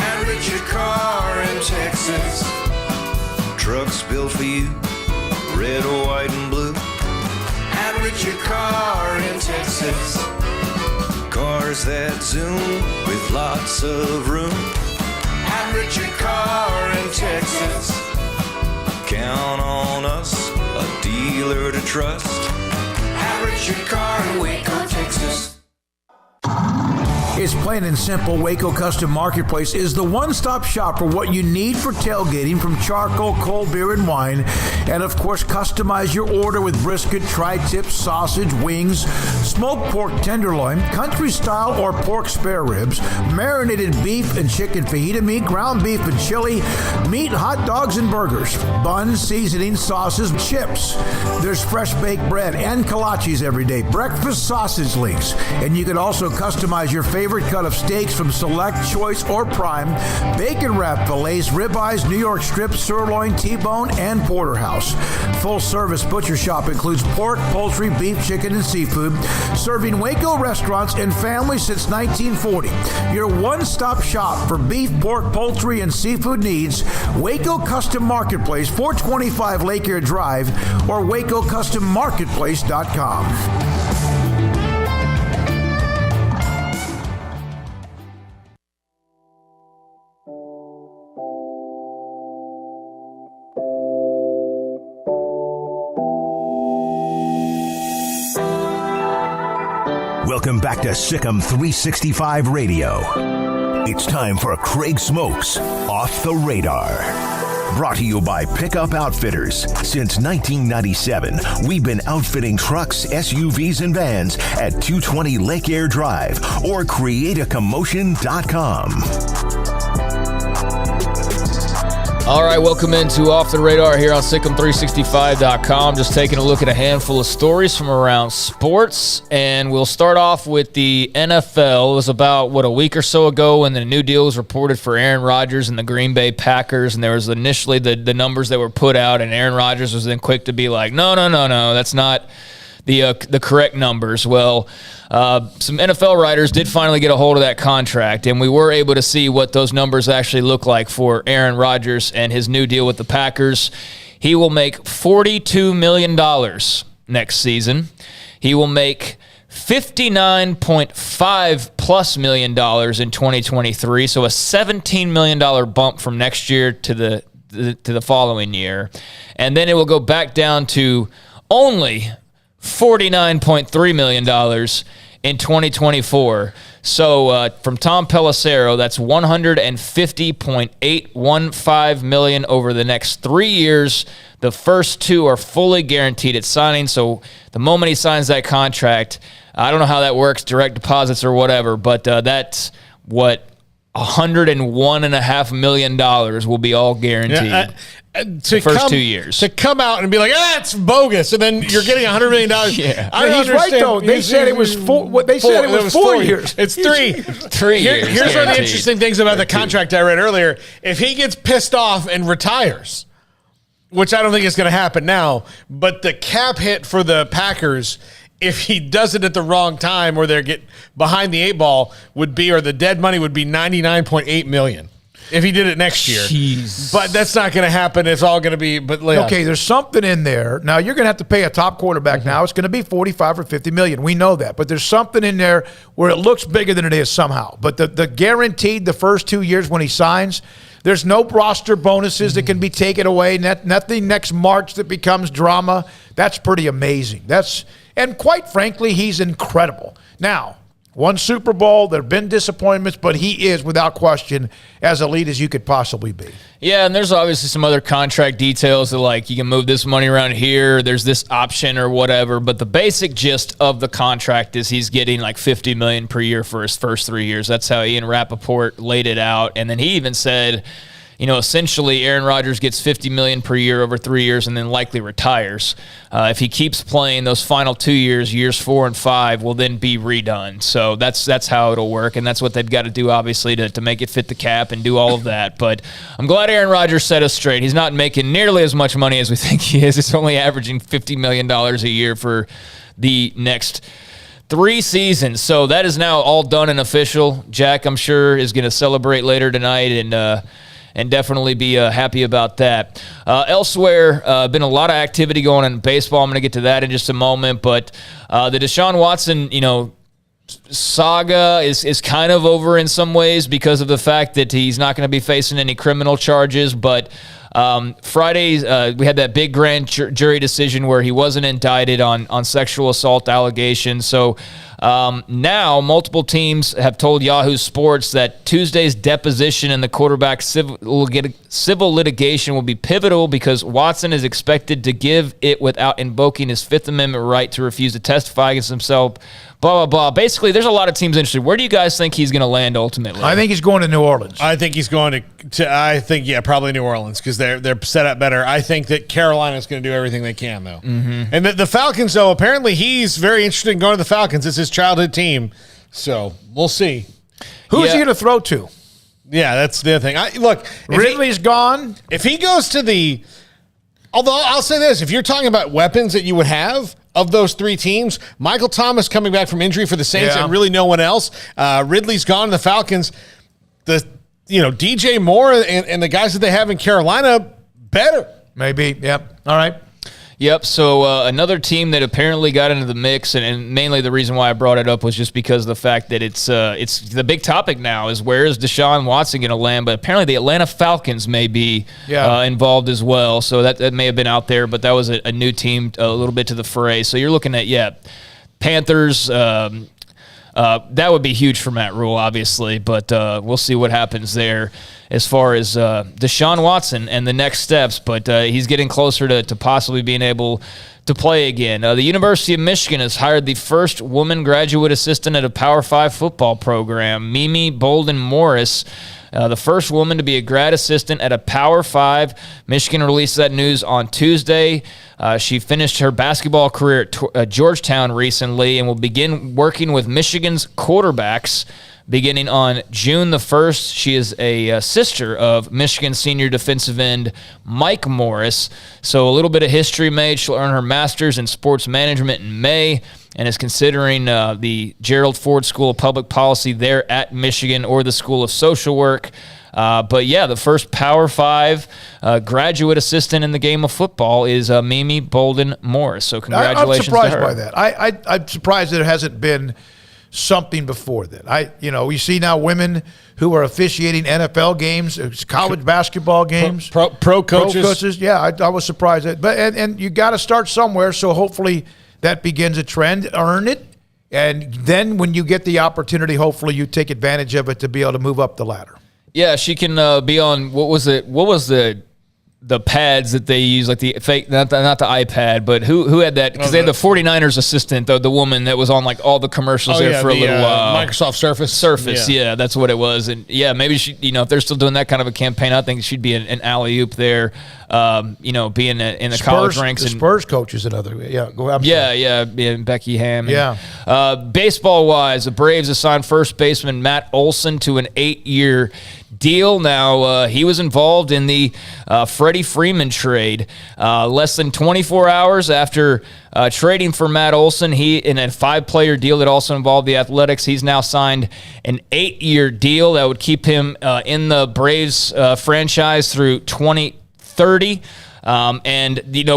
at Richard Car in Texas. Trucks built for you, red, white, and blue. At Richard Car in Texas. Cars that zoom with lots of room. At Richard Car in Texas. Count on us, a dealer to trust. At Richard Car in Waco, Texas. It's plain and simple. Waco Custom Marketplace is the one-stop shop for what you need for tailgating, from charcoal, cold beer, and wine. And, of course, customize your order with brisket, tri-tip, sausage, wings, smoked pork tenderloin, country-style or pork spare ribs, marinated beef and chicken fajita meat, ground beef and chili, meat, hot dogs, and burgers, buns, seasoning, sauces, chips. There's fresh baked bread and kolaches every day, breakfast sausage links. And you can also customize your favorite cut of steaks from Select, Choice, or Prime, bacon wrap fillets, ribeyes, New York strip, sirloin, T-bone, and porterhouse. Full service butcher shop includes pork, poultry, beef, chicken, and seafood, serving Waco restaurants and families since 1940. Your one-stop shop for beef, pork, poultry, and seafood needs. Waco Custom Marketplace, 425 Lake Air Drive, or WacoCustomMarketplace.com. Welcome back to Sikkim 365 Radio. It's time for Craig Smoak's Off the Radar. Brought to you by Pickup Outfitters. Since 1997, we've been outfitting trucks, SUVs, and vans at 220 Lake Air Drive or CreateACommotion.com. All right, welcome into Off the Radar here on Sikkim365.com. Just taking a look at a handful of stories from around sports. And we'll start off with the NFL. It was about, a week or so ago when the new deal was reported for Aaron Rodgers and the Green Bay Packers. And there was initially the numbers that were put out, and Aaron Rodgers was then quick to be like, no, that's not the correct numbers. Well, some NFL writers did finally get a hold of that contract, and we were able to see what those numbers actually look like for Aaron Rodgers and his new deal with the Packers. He will make $42 million next season. He will make $59.5+ million in 2023, so a $17 million bump from next year to the to the following year. And then it will go back down to only $49.3 million in 2024. So from Tom Pelissero, that's $150.815 million over the next 3 years. The first two are fully guaranteed at signing. So the moment he signs that contract, I don't know how that works, direct deposits or whatever, but that's what $101.5 million will be all guaranteed. The first 2 years. To come out and be like, it's bogus, and then you're getting $100 million. Yeah. He's right, though. They said it was 4 years. It's 3. 3 years. Here's one of the interesting things about the contract I read earlier. If he gets pissed off and retires, which I don't think is going to happen now, but the cap hit for the Packers, if he does it at the wrong time or they get behind the 8 ball, would be, or the dead money would be $99.8 million. If he did it next year. Jeez. But that's not going to happen. It's all going to be, Okay, there's something in there. Now, you're going to have to pay a top quarterback now. It's going to be $45 or $50 million. We know that. But there's something in there where it looks bigger than it is somehow. But the guaranteed the first 2 years when he signs, there's no roster bonuses that can be taken away. Nothing next March that becomes drama. That's pretty amazing. And quite frankly, he's incredible. Now, one Super Bowl, there have been disappointments, but he is, without question, as elite as you could possibly be. Yeah, and there's obviously some other contract details that, like, you can move this money around here, there's this option or whatever, but the basic gist of the contract is he's getting like $50 million per year for his first 3 years. That's how Ian Rappaport laid it out, and then he even said, essentially Aaron Rodgers gets $50 million per year over 3 years and then likely retires. If he keeps playing, those final 2 years, years 4 and 5, will then be redone. So that's how it'll work, and that's what they've got to do, obviously, to make it fit the cap and do all of that. But I'm glad Aaron Rodgers set us straight. He's not making nearly as much money as we think he is. It's only averaging $50 million a year for the next 3 seasons. So that is now all done and official. Jack, I'm sure, is going to celebrate later tonight and definitely be happy about that. Elsewhere, been a lot of activity going on in baseball. I'm going to get to that in just a moment. But the Deshaun Watson, saga is kind of over in some ways because of the fact that he's not going to be facing any criminal charges. But Friday, we had that big grand jury decision where he wasn't indicted on sexual assault allegations. So now multiple teams have told Yahoo Sports that Tuesday's deposition in the quarterback civil litigation will be pivotal because Watson is expected to give it without invoking his Fifth Amendment right to refuse to testify against himself. Blah, blah, blah. Basically, there's a lot of teams interested. Where do you guys think he's going to land ultimately? I think he's going to New Orleans. I think he's going to probably New Orleans because they're set up better. I think that Carolina's going to do everything they can, though. Mm-hmm. And the Falcons, though, apparently he's very interested in going to the Falcons. It's his childhood team. So we'll see. Who's he going to throw to? Yeah, that's the other thing. Look, Ridley's gone. If he goes to although I'll say this, if you're talking about weapons that you would have of those 3 teams, Michael Thomas coming back from injury for the Saints and really no one else. Ridley's gone to the Falcons. DJ Moore and the guys that they have in Carolina, better. Maybe, yep. All right. Yep, so another team that apparently got into the mix, and mainly the reason why I brought it up was just because of the fact that it's the big topic now is where is Deshaun Watson going to land, but apparently the Atlanta Falcons may be involved as well, so that may have been out there, but that was a new team a little bit to the fray. So you're looking at, Panthers, that would be huge for Matt Rule, obviously, but we'll see what happens there as far as Deshaun Watson and the next steps. But he's getting closer to possibly being able to play again. The University of Michigan has hired the first woman graduate assistant at a Power 5 football program, Mimi Bolden Morris. The first woman to be a grad assistant at a Power 5. Michigan released that news on Tuesday. She finished her basketball career at Georgetown recently and will begin working with Michigan's quarterbacks beginning on June the 1st. She is a sister of Michigan senior defensive end Mike Morris. So a little bit of history made. She'll earn her master's in sports management in May and is considering the Gerald Ford School of Public Policy there at Michigan or the School of Social Work. But yeah, the first Power 5 graduate assistant in the game of football is Mimi Bolden Morris. So congratulations to her. I'm surprised by that. I'm surprised that it hasn't been something before that. We see now women who are officiating NFL games, college basketball games, pro coaches. Yeah, I was surprised at, but and you got to start somewhere. So hopefully that begins a trend. Earn it, and then when you get the opportunity, hopefully you take advantage of it to be able to move up the ladder. Yeah, she can be on. What was the pads that they use, like the fake, not the iPad, but who had that? Because they had the 49ers assistant, the woman that was on like all the commercials for a little while. Microsoft Surface. Yeah, that's what it was. And yeah, maybe she, if they're still doing that kind of a campaign, I think she'd be an alley-oop there, being in the college ranks. The Spurs coach is another. Yeah, go ahead. Becky Hammond. Baseball-wise, the Braves assigned first baseman Matt Olson to an 8-year deal. Now, he was involved in the Freddie Freeman trade. Less than 24 hours after trading for Matt Olson, he in a 5-player deal that also involved the Athletics. He's now signed an 8-year deal that would keep him in the Braves franchise through 2030.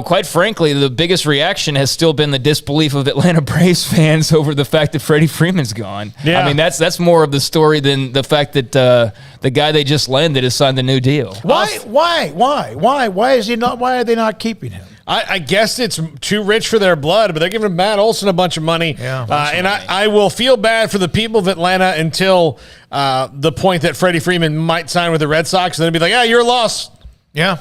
Quite frankly, the biggest reaction has still been the disbelief of Atlanta Braves fans over the fact that Freddie Freeman's gone. Yeah. I mean, that's more of the story than the fact that the guy they just landed has signed a new deal. Why is he not? Why are they not keeping him? I guess it's too rich for their blood, but they're giving Matt Olson a bunch of money. Yeah, I will feel bad for the people of Atlanta until the point that Freddie Freeman might sign with the Red Sox, and then be like, yeah, you're a loss. Yeah.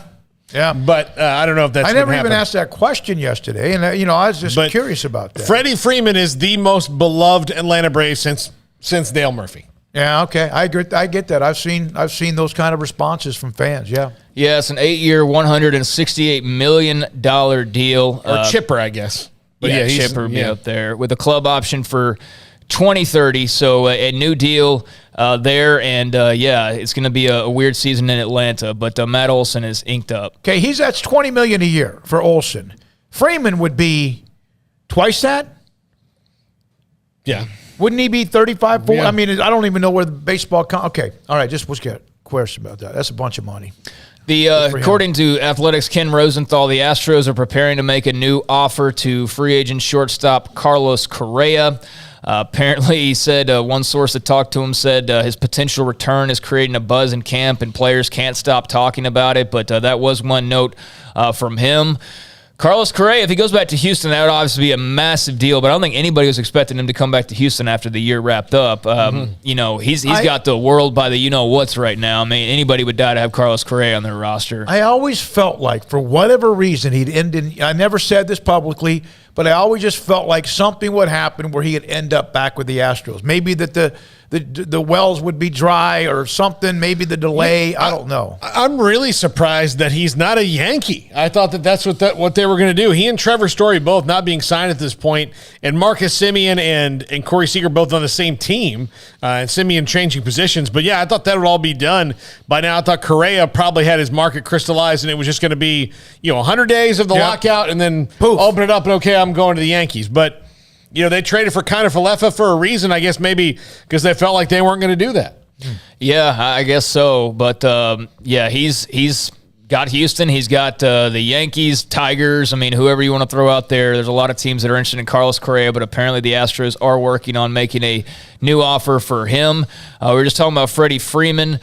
Yeah, but I don't know if that's. I never even asked that question yesterday, and I was just curious about that. Freddie Freeman is the most beloved Atlanta Braves since Dale Murphy. Yeah, okay, I get that. I've seen those kind of responses from fans. Yeah, it's an 8-year, $168 million deal, or Chipper, I guess. But Chipper would be up there with a club option for 2030. So a new deal there, and it's going to be a weird season in Atlanta. But Matt Olson is inked up. Okay, that's $20 million a year for Olson. Freeman would be twice that. Yeah, wouldn't he be 35? 40? Yeah. I mean, I don't even know where the baseball. Okay, all right, just let's get a question about that. That's a bunch of money. According to Athletics' Ken Rosenthal, the Astros are preparing to make a new offer to free agent shortstop Carlos Correa. Apparently, he said one source that talked to him said his potential return is creating a buzz in camp, and players can't stop talking about it. But that was one note from him. Carlos Correa, if he goes back to Houston, that would obviously be a massive deal, but I don't think anybody was expecting him to come back to Houston after the year wrapped up. He's got the world by the you-know-whats right now. I mean, anybody would die to have Carlos Correa on their roster. I always felt like, for whatever reason, he'd end in – I never said this publicly, but I always just felt like something would happen where he'd end up back with the Astros. Maybe that the wells would be dry or something, maybe the delay. I don't know. I'm really surprised that he's not a Yankee. I thought that's what they were going to do. He and Trevor Story both not being signed at this point, and Marcus Semien and Corey Seager both on the same team, and Semien changing positions. But yeah, I thought that would all be done by now. I thought Correa probably had his market crystallized, and it was just going to be 100 days of the lockout, and then poof, open it up, and okay, I'm going to the Yankees. But they traded for Kiner Falefa for a reason, I guess, maybe because they felt like they weren't going to do that. Yeah, I guess so. But, he's got Houston. He's got the Yankees, Tigers. I mean, whoever you want to throw out there. There's a lot of teams that are interested in Carlos Correa, but apparently the Astros are working on making a new offer for him. We were just talking about Freddie Freeman.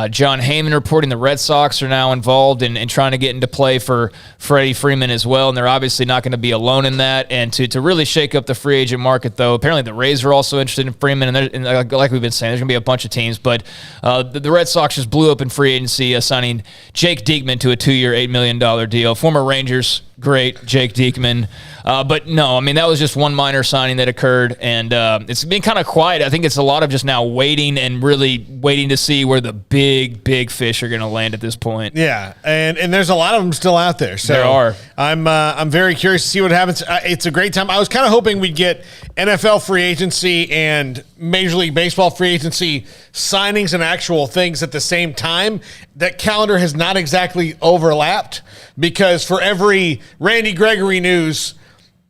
John Heyman reporting the Red Sox are now involved in trying to get into play for Freddie Freeman as well, and they're obviously not going to be alone in that. And to really shake up the free agent market, though, apparently the Rays are also interested in Freeman, and like we've been saying, there's going to be a bunch of teams. But the Red Sox just blew up in free agency, signing Jake Diekman to a 2-year, $8 million deal. Former Rangers great, Jake Diekman. But no, I mean, that was just one minor signing that occurred, and it's been kind of quiet. I think it's a lot of just now waiting and really waiting to see where the big fish are going to land at this point. Yeah, and there's a lot of them still out there. So there are. I'm very curious to see what happens. It's a great time. I was kind of hoping we'd get NFL free agency and Major League Baseball free agency signings and actual things at the same time. That calendar has not exactly overlapped, because for every Randy Gregory news,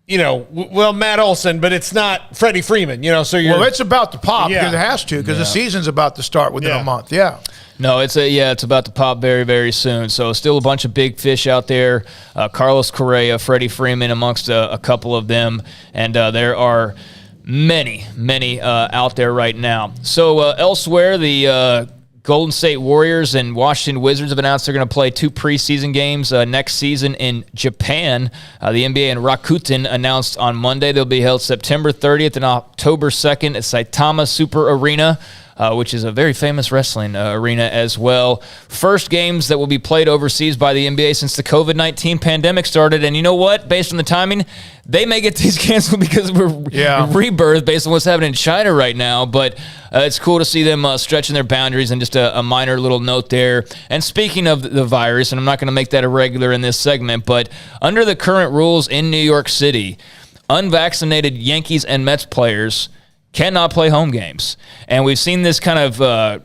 Matt Olson, but it's not Freddie Freeman, so it's about to pop because it has to, because the season's about to start within a month. Yeah. No, it's about to pop very, very soon. So still a bunch of big fish out there. Carlos Correa, Freddie Freeman amongst a couple of them. And there are Many out there right now. So elsewhere, the Golden State Warriors and Washington Wizards have announced they're going to play 2 preseason games next season in Japan. The NBA and Rakuten announced on Monday they'll be held September 30th and October 2nd at Saitama Super Arena, which is a very famous wrestling arena as well. First games that will be played overseas by the NBA since the COVID-19 pandemic started. And you know what? Based on the timing, they may get these canceled because we're rebirth based on what's happening in China right now. But it's cool to see them stretching their boundaries. And just a minor little note there. And speaking of the virus, and I'm not going to make that a regular in this segment, but under the current rules in New York City, unvaccinated Yankees and Mets players cannot play home games. And we've seen this kind of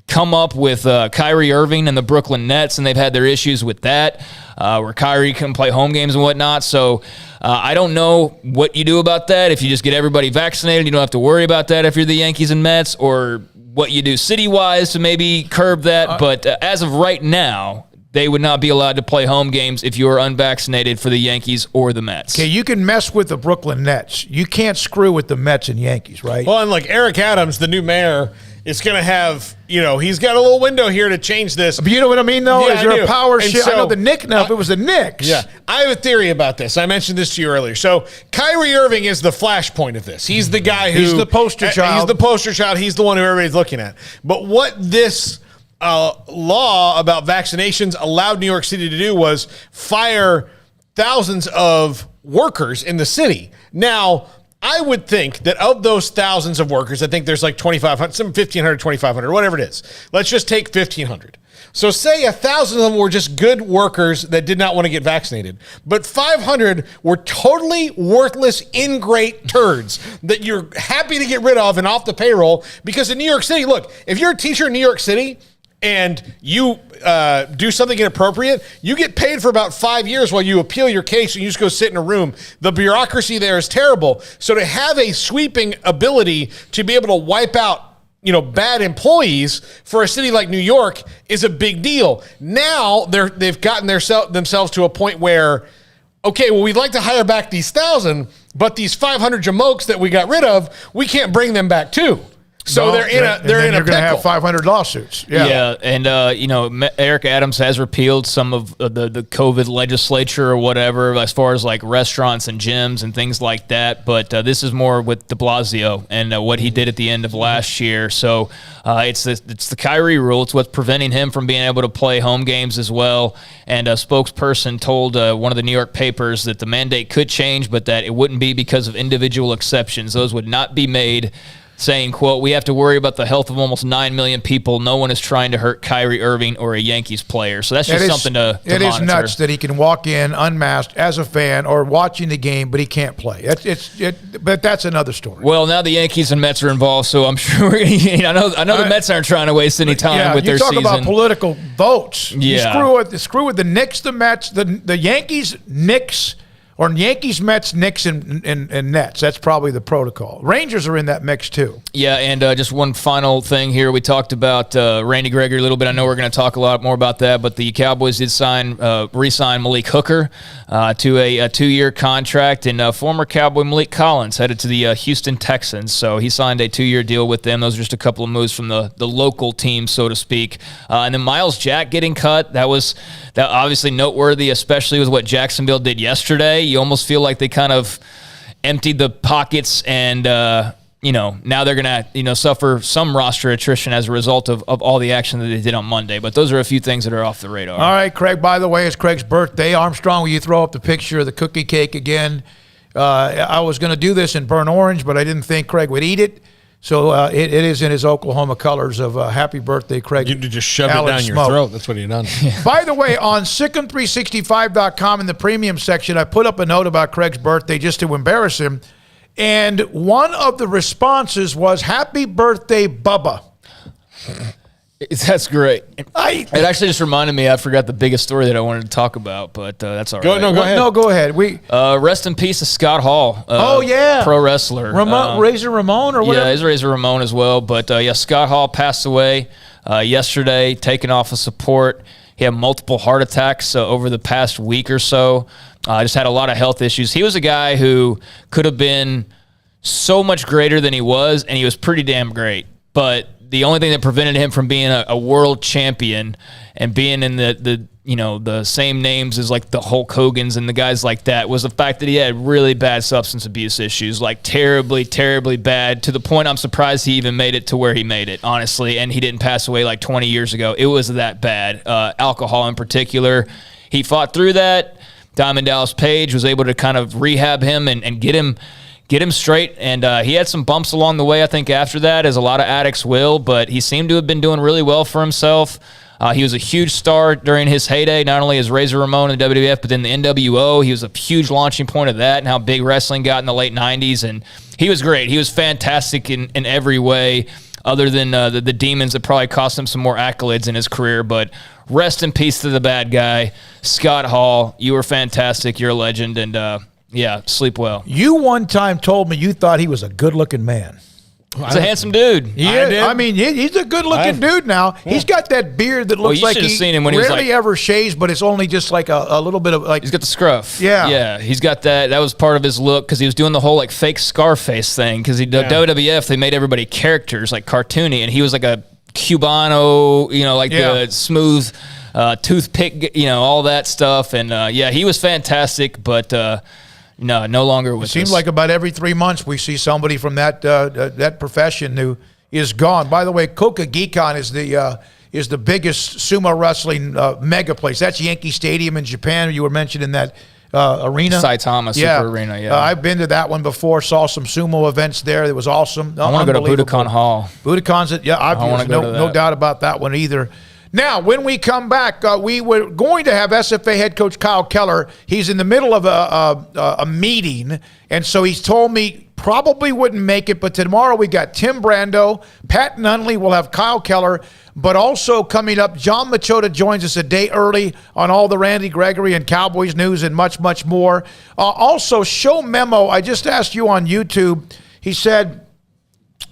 come up with Kyrie Irving and the Brooklyn Nets, and they've had their issues with that, where Kyrie can play home games and whatnot. So I don't know what you do about that. If you just get everybody vaccinated, you don't have to worry about that if you're the Yankees and Mets, or what you do city-wise to maybe curb that. But as of right now, they would not be allowed to play home games if you are unvaccinated for the Yankees or the Mets. Okay, you can mess with the Brooklyn Nets. You can't screw with the Mets and Yankees, right? Well, and like Eric Adams, the new mayor, is going to have, he's got a little window here to change this. But you know what I mean, though? Yeah, is there a power shift? So, I know the Knicks now. If it was the Knicks. Yeah. I have a theory about this. I mentioned this to you earlier. So Kyrie Irving is the flashpoint of this. He's the guy who... He's the poster child. He's the poster child. He's the one who everybody's looking at. But what this... law about vaccinations allowed New York City to do was fire thousands of workers in the city. Now, I would think that of those thousands of workers, I think there's like 2,500, some 1,500, 2,500, whatever it is. Let's just take 1,500. So say 1,000 of them were just good workers that did not want to get vaccinated, but 500 were totally worthless, ingrate turds that you're happy to get rid of and off the payroll. Because in New York City, look, if you're a teacher in New York City and you do something inappropriate, you get paid for about 5 years while you appeal your case and you just go sit in a room. The bureaucracy there is terrible. So to have a sweeping ability to be able to wipe out, bad employees for a city like New York is a big deal. Now they've gotten themselves to a point where, okay, well, we'd like to hire back these 1,000, but these 500 jamokes that we got rid of, we can't bring them back too. So they're in a pickle. You're going to have 500 lawsuits. Yeah, and Eric Adams has repealed some of the COVID legislature or whatever, as far as like restaurants and gyms and things like that. But this is more with De Blasio and what he did at the end of last year. So it's the Kyrie rule. It's what's preventing him from being able to play home games as well. And a spokesperson told one of the New York papers that the mandate could change, but that it wouldn't be because of individual exceptions. Those would not be made, saying, quote, "We have to worry about the health of almost 9 million people. No one is trying to hurt Kyrie Irving or a Yankees player." So that's just something to It monitor. is nuts that he can walk in unmasked as a fan or watching the game, but he can't play. But that's another story. Well, now the Yankees and Mets are involved, so I'm sure we're gonna, I know the Mets aren't trying to waste any time with their season. You talk about political votes. Yeah. You screw with the Knicks, the Mets, the Yankees, Knicks, or Yankees, Mets, Knicks, and Nets. That's probably the protocol. Rangers are in that mix too. Yeah, and just one final thing here. We talked about Randy Gregory a little bit. I know we're going to talk a lot more about that, but the Cowboys did re-sign Malik Hooker to a 2-year contract, and former Cowboy Malik Collins headed to the Houston Texans. So he signed a 2-year deal with them. Those are just a couple of moves from the local team, so to speak. And then Miles Jack getting cut. That obviously noteworthy, especially with what Jacksonville did yesterday. You almost feel like they kind of emptied the pockets and, now they're going to, suffer some roster attrition as a result of all the action that they did on Monday. But those are a few things that are off the radar. All right, Craig, by the way, it's Craig's birthday. Armstrong, will you throw up the picture of the cookie cake again? I was going to do this in burnt orange, but I didn't think Craig would eat it. So it is in his Oklahoma colors of happy birthday, Craig. You just shoved it down your throat. That's what he done. By the way, on Sikkim365.com in the premium section, I put up a note about Craig's birthday just to embarrass him. And one of the responses was, "Happy birthday, Bubba." That's great. It actually just reminded me, I forgot the biggest story that I wanted to talk about, but that's all right. Go ahead. No, go ahead. Rest in peace to Scott Hall. Pro wrestler. Razor Ramon or whatever? Yeah, he's Razor Ramon as well. But, Scott Hall passed away yesterday, taken off of support. He had multiple heart attacks over the past week or so. Just had a lot of health issues. He was a guy who could have been so much greater than he was, and he was pretty damn great. But the only thing that prevented him from being a world champion and being in the same names as like the Hulk Hogan's and the guys like that was the fact that he had really bad substance abuse issues, like terribly, terribly bad, to the point I'm surprised he even made it to where he made it, honestly, and he didn't pass away like 20 years ago. It was that bad. Alcohol in particular. He fought through that. Diamond Dallas Page was able to kind of rehab him and get him straight, and he had some bumps along the way, I think, after that, as a lot of addicts will, but he seemed to have been doing really well for himself. He was a huge star during his heyday, not only as Razor Ramon in the WWF, but then the NWO. He was a huge launching point of that and how big wrestling got in the late 90s, and he was great. He was fantastic in every way, other than the demons that probably cost him some more accolades in his career, but rest in peace to the bad guy. Scott Hall, you were fantastic. You're a legend, and sleep well. You one time told me you thought he was a good-looking man. He's a handsome dude. He is. I mean, he's a good-looking dude now. Yeah. He's got that beard that looks like he seen him when rarely ever shaves, but it's only just like a little bit of like. He's got the scruff. Yeah. Yeah, he's got that. That was part of his look because he was doing the whole like fake Scarface thing because WWF, they made everybody characters like cartoony, and he was like a Cubano, the smooth toothpick, all that stuff. And he was fantastic, but no longer with us. It seems like about every 3 months we see somebody from that profession who is gone. By the way, Kokugikan is the biggest sumo wrestling mega place. That's Yankee Stadium in Japan. You were mentioning that arena. Saitama Super Arena, yeah. I've been to that one before, saw some sumo events there. It was awesome. I want to go to Budokan Hall. Budokan's, no doubt about that one either. Now, when we come back, we were going to have SFA head coach Kyle Keller. He's in the middle of a meeting, and so he's told me probably wouldn't make it. But tomorrow we got Tim Brando, Pat Nunley. We'll have Kyle Keller. But also coming up, John Machota joins us a day early on all the Randy Gregory and Cowboys news and much, much more. Also, Show Memo, I just asked you on YouTube. He said,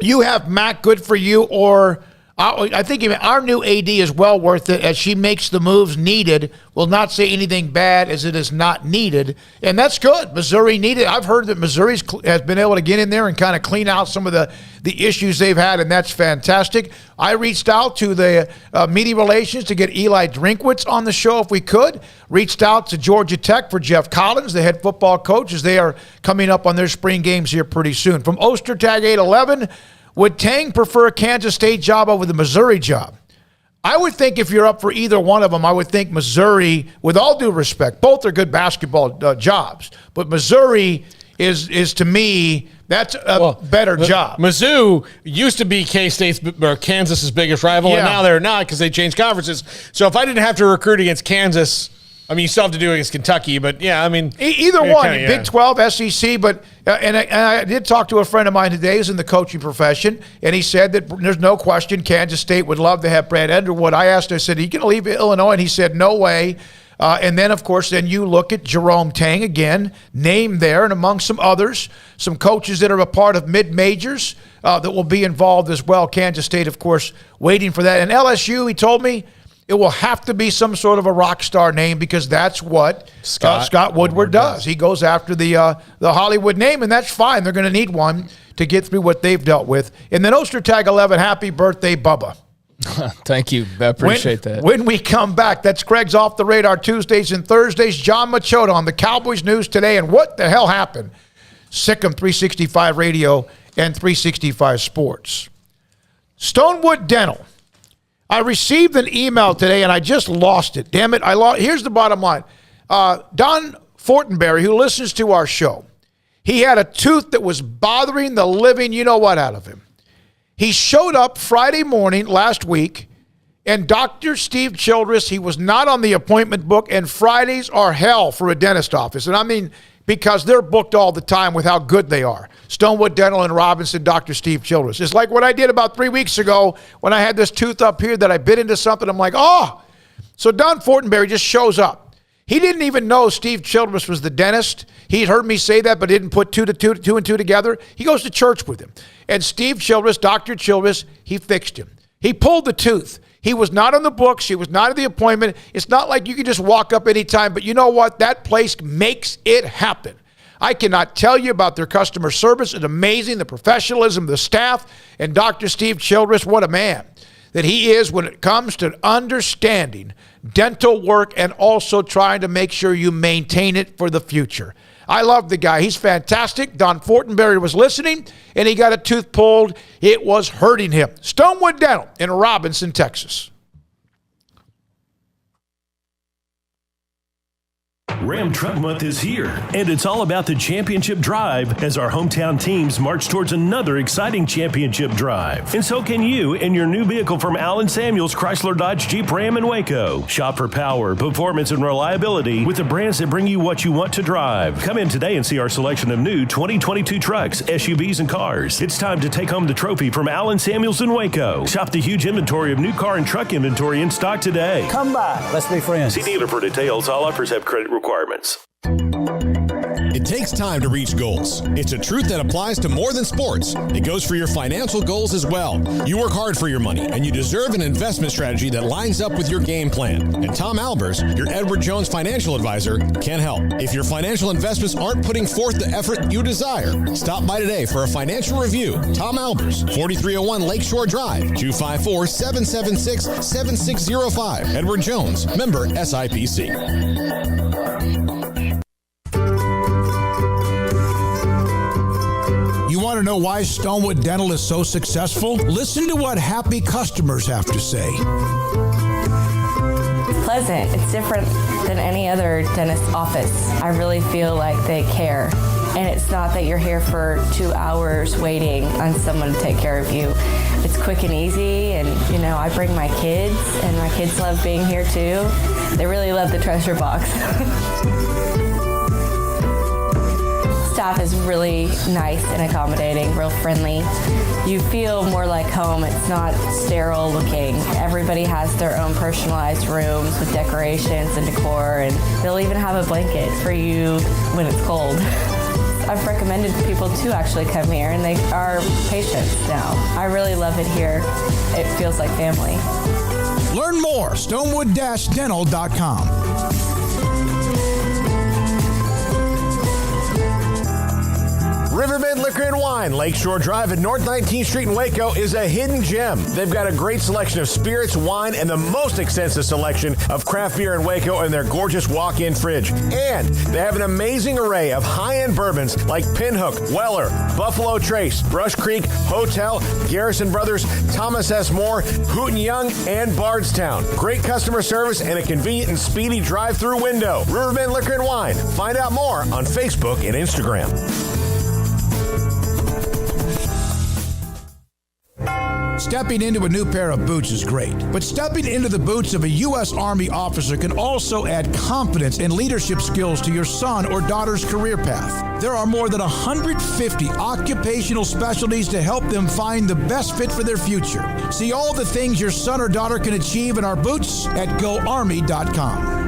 you have Mac, good for you, or I think even our new AD is well worth it as she makes the moves needed. Will not say anything bad as it is not needed. And that's good. Missouri needed. I've heard that Missouri has been able to get in there and kind of clean out some of the issues they've had, and that's fantastic. I reached out to the media relations to get Eli Drinkwitz on the show if we could. Reached out to Georgia Tech for Jeff Collins, the head football coach, as they are coming up on their spring games here pretty soon. From Ostertag 811, would Tang prefer a Kansas State job over the Missouri job? I would think if you're up for either one of them, I would think Missouri, with all due respect, both are good basketball jobs. But Missouri is to me, that's a better job. Mizzou used to be K-State's or Kansas's biggest rival, and now they're not because they changed conferences. So if I didn't have to recruit against Kansas, I mean, you still have to do it against Kentucky, but yeah, I mean. Either one, Big 12, SEC, but and I did talk to a friend of mine today who's in the coaching profession, and he said that there's no question Kansas State would love to have Brad Underwood. I asked him, I said, are you going to leave Illinois? And he said, no way. And then, of course, then you look at Jerome Tang again, named there, and among some others, some coaches that are a part of mid-majors that will be involved as well. Kansas State, of course, waiting for that. And LSU, he told me, it will have to be some sort of a rock star name because that's what Scott Woodward does. He goes after the Hollywood name, and that's fine. They're going to need one to get through what they've dealt with. And then Ostertag 11, happy birthday, Bubba. Thank you. I appreciate that. When we come back, that's Craig's Off the Radar Tuesdays and Thursdays. John Machota on the Cowboys News Today and what the hell happened. Sikkim 365 Radio and 365 Sports. Stonewood Dental. I received an email today, and I just lost it. Damn it, I lost. Here's the bottom line. Don Fortenberry, who listens to our show, he had a tooth that was bothering the living you-know-what out of him. He showed up Friday morning last week, and Dr. Steve Childress, he was not on the appointment book, and Fridays are hell for a dentist office. And I mean, because they're booked all the time with how good they are. Stonewood Dental in Robinson, Dr. Steve Childress. It's like what I did about 3 weeks ago when I had this tooth up here that I bit into something. I'm like, oh. So Don Fortenberry just shows up. He didn't even know Steve Childress was the dentist. He'd heard me say that, but didn't put two and two together. He goes to church with him. And Steve Childress, Dr. Childress, he fixed him. He pulled the tooth. He was not on the books. He was not at the appointment. It's not like you can just walk up anytime. But you know what? That place makes it happen. I cannot tell you about their customer service. It's amazing, the professionalism of the staff, and Dr. Steve Childress, what a man that he is when it comes to understanding dental work and also trying to make sure you maintain it for the future. I love the guy. He's fantastic. Don Fortenberry was listening, and he got a tooth pulled. It was hurting him. Stonewood Dental in Robinson, Texas. Ram Truck Month is here, and it's all about the championship drive as our hometown teams march towards another exciting championship drive. And so can you in your new vehicle from Allen Samuels Chrysler Dodge Jeep Ram in Waco. Shop for power, performance, and reliability with the brands that bring you what you want to drive. Come in today and see our selection of new 2022 trucks, SUVs, and cars. It's time to take home the trophy from Allen Samuels in Waco. Shop the huge inventory of new car and truck inventory in stock today. Come by. Let's be friends. See dealer for details. All offers have credit requirements. It takes time to reach goals. It's a truth that applies to more than sports. It goes for your financial goals as well. You work hard for your money, and you deserve an investment strategy that lines up with your game plan. And Tom Albers, your Edward Jones financial advisor, can help. If your financial investments aren't putting forth the effort you desire, stop by today for a financial review. Tom Albers, 4301 Lakeshore Drive, 254-776-7605. Edward Jones, member SIPC. You want to know why Stonewood Dental is so successful? Listen to what happy customers have to say. It's pleasant. It's different than any other dentist office. I really feel like they care. And it's not that you're here for 2 hours waiting on someone to take care of you. It's quick and easy, and I bring my kids, and my kids love being here too. They really love the treasure box. Staff is really nice and accommodating, real friendly. You feel more like home. It's not sterile looking. Everybody has their own personalized rooms with decorations and decor, and they'll even have a blanket for you when it's cold. I've recommended people to actually come here, and they are patients now. I really love it here. It feels like family. Learn more, stonewood-dental.com. Riverbend Liquor and Wine, Lakeshore Drive at North 19th Street in Waco is a hidden gem. They've got a great selection of spirits, wine, and the most extensive selection of craft beer in Waco in their gorgeous walk-in fridge. And they have an amazing array of high-end bourbons like Pinhook, Weller, Buffalo Trace, Brush Creek, Hotel, Garrison Brothers, Thomas S. Moore, Hooten Young, and Bardstown. Great customer service and a convenient and speedy drive-through window. Riverbend Liquor and Wine. Find out more on Facebook and Instagram. Stepping into a new pair of boots is great, but stepping into the boots of a U.S. Army officer can also add confidence and leadership skills to your son or daughter's career path. There are more than 150 occupational specialties to help them find the best fit for their future. See all the things your son or daughter can achieve in our boots at GoArmy.com.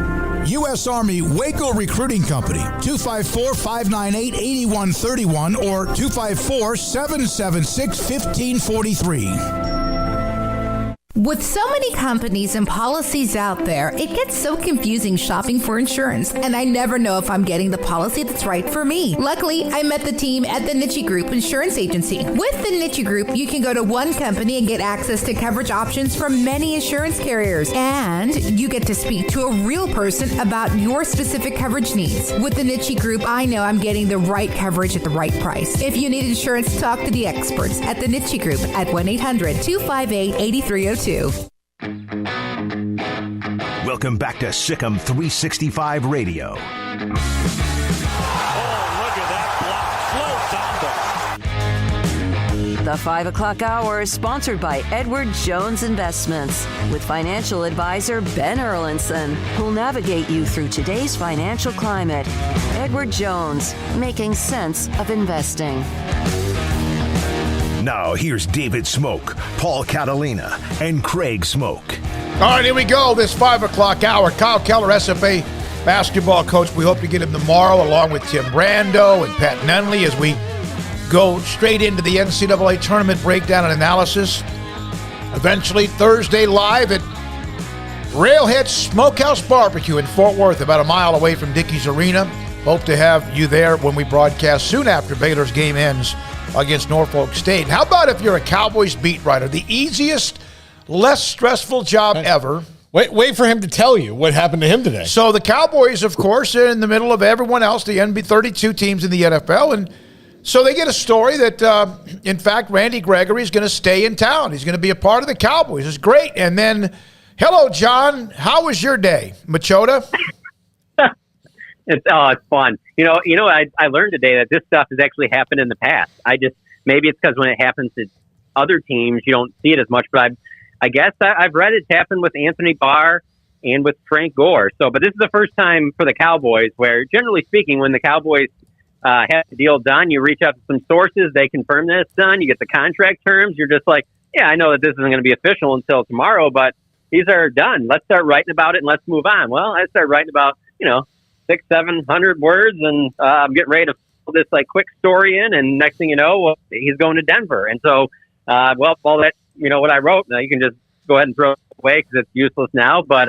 U.S. Army Waco Recruiting Company, 254-598-8131 or 254-776-1543. With so many companies and policies out there, it gets so confusing shopping for insurance, and I never know if I'm getting the policy that's right for me. Luckily, I met the team at the Niche Group Insurance Agency. With the Niche Group, you can go to one company and get access to coverage options from many insurance carriers, and you get to speak to a real person about your specific coverage needs. With the Niche Group, I know I'm getting the right coverage at the right price. If you need insurance, talk to the experts at the Niche Group at 1-800-258-8302. Welcome back to Sikkim 365 Radio. The 5 o'clock hour is sponsored by Edward Jones Investments with financial advisor Ben Erlinson, who'll navigate you through today's financial climate. Edward Jones, making sense of investing. Now, here's David Smoak, Paul Catalina, and Craig Smoak. All right, here we go. This 5 o'clock hour. Kyle Keller, SFA basketball coach. We hope to get him tomorrow along with Tim Brando and Pat Nunley as we go straight into the NCAA tournament breakdown and analysis. Eventually, Thursday live at Railhead Smokehouse Barbecue in Fort Worth, about a mile away from Dickies Arena. Hope to have you there when we broadcast soon after Baylor's game ends against Norfolk State. How about if you're a Cowboys beat writer? The easiest, less stressful job ever. Wait for him to tell you what happened to him today. So the Cowboys, of course, are in the middle of everyone else, the NBA 32 teams in the NFL, and so they get a story that, in fact, Randy Gregory is going to stay in town. He's going to be a part of the Cowboys. It's great. And then, hello, John. How was your day, Machota? It's fun. You know, I learned today that this stuff has actually happened in the past. Maybe it's because when it happens to other teams, you don't see it as much, but I guess I've read it's happened with Anthony Barr and with Frank Gore. But this is the first time for the Cowboys where, generally speaking, when the Cowboys have the deal done, you reach out to some sources, they confirm that it's done, you get the contract terms, you're just like, yeah, I know that this isn't going to be official until tomorrow, but these are done. Let's start writing about it and let's move on. Well, I started writing about, 600-700 words, and I'm getting ready to fill this quick story in, and next thing you know, he's going to Denver. And so, all that, what I wrote, now you can just go ahead and throw it away because it's useless now. But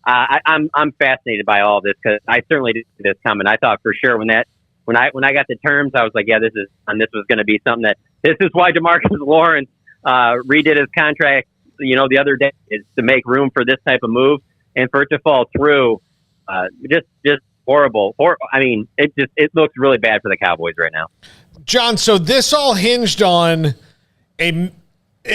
I'm fascinated by all this because I certainly didn't see this coming. I thought for sure when I got the terms, I was like, yeah, this was going to be something this is why DeMarcus Lawrence redid his contract, the other day, is to make room for this type of move, and for it to fall through, just horrible. I mean, it looks really bad for the Cowboys right now. John, so this all hinged on it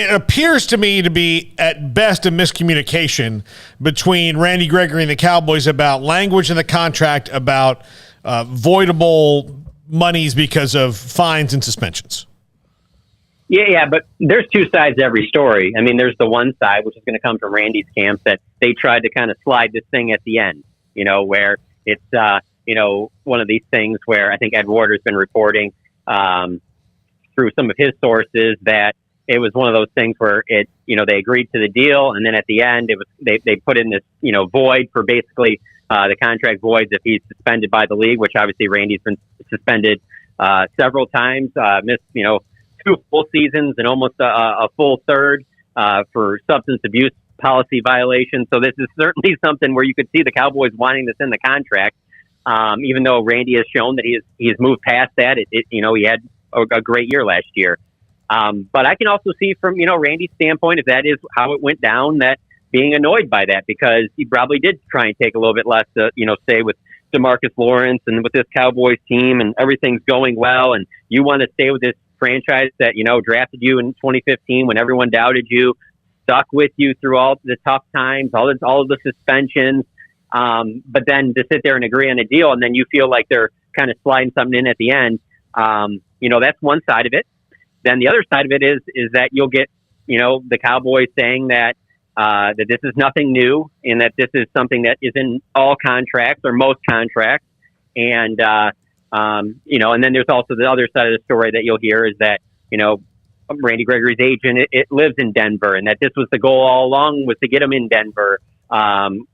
appears to me to be at best a miscommunication between Randy Gregory and the Cowboys about language in the contract about voidable monies because of fines and suspensions. Yeah, but there's two sides to every story. I mean, there's the one side, which is going to come from Randy's camp, that they tried to kind of slide this thing at the end, where it's, one of these things where I think Ed Ward has been reporting through some of his sources that it was one of those things where they agreed to the deal, and then at the end, it was they put in this, void for basically the contract voids if he's suspended by the league, which obviously Randy's been suspended several times, missed, 2 full seasons and almost a full third for substance abuse policy violations. So this is certainly something where you could see the Cowboys wanting this in the contract, even though Randy has shown that he has moved past that. He had a great year last year. But I can also see from, Randy's standpoint, if that is how it went down, that being annoyed by that, because he probably did try and take a little bit less to, stay with DeMarcus Lawrence and with this Cowboys team and everything's going well. And you want to stay with this franchise that, drafted you in 2015 when everyone doubted you, stuck with you through all the tough times, all of the suspensions. But then to sit there and agree on a deal, and then you feel like they're kind of sliding something in at the end. That's one side of it. Then the other side of it is that you'll get, the Cowboys saying that this is nothing new and that this is something that is in all contracts or most contracts. And, and then there's also the other side of the story that you'll hear is that, Randy Gregory's agent, it lives in Denver, and that this was the goal all along, was to get him in Denver. And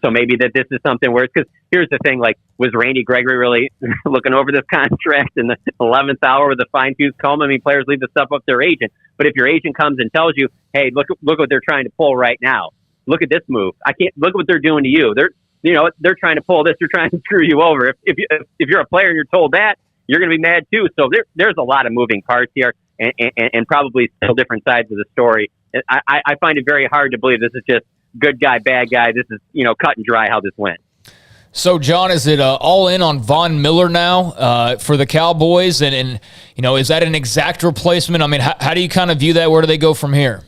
so maybe that this is something where, because here's the thing, was Randy Gregory really looking over this contract in the 11th hour with a fine-tooth comb? I mean, players leave the stuff up to their agent, but if your agent comes and tells you, hey, look what they're trying to pull right now. Look at this move. Look what they're doing to you. They're trying to pull this. They're trying to screw you over. If you're a player and you're told that, you're going to be mad too. So there's a lot of moving parts here, and probably still different sides of the story. I find it very hard to believe this is just good guy, bad guy. This is, cut and dry how this went. So, John, is it all in on Von Miller now for the Cowboys? And is that an exact replacement? I mean, how do you kind of view that? Where do they go from here?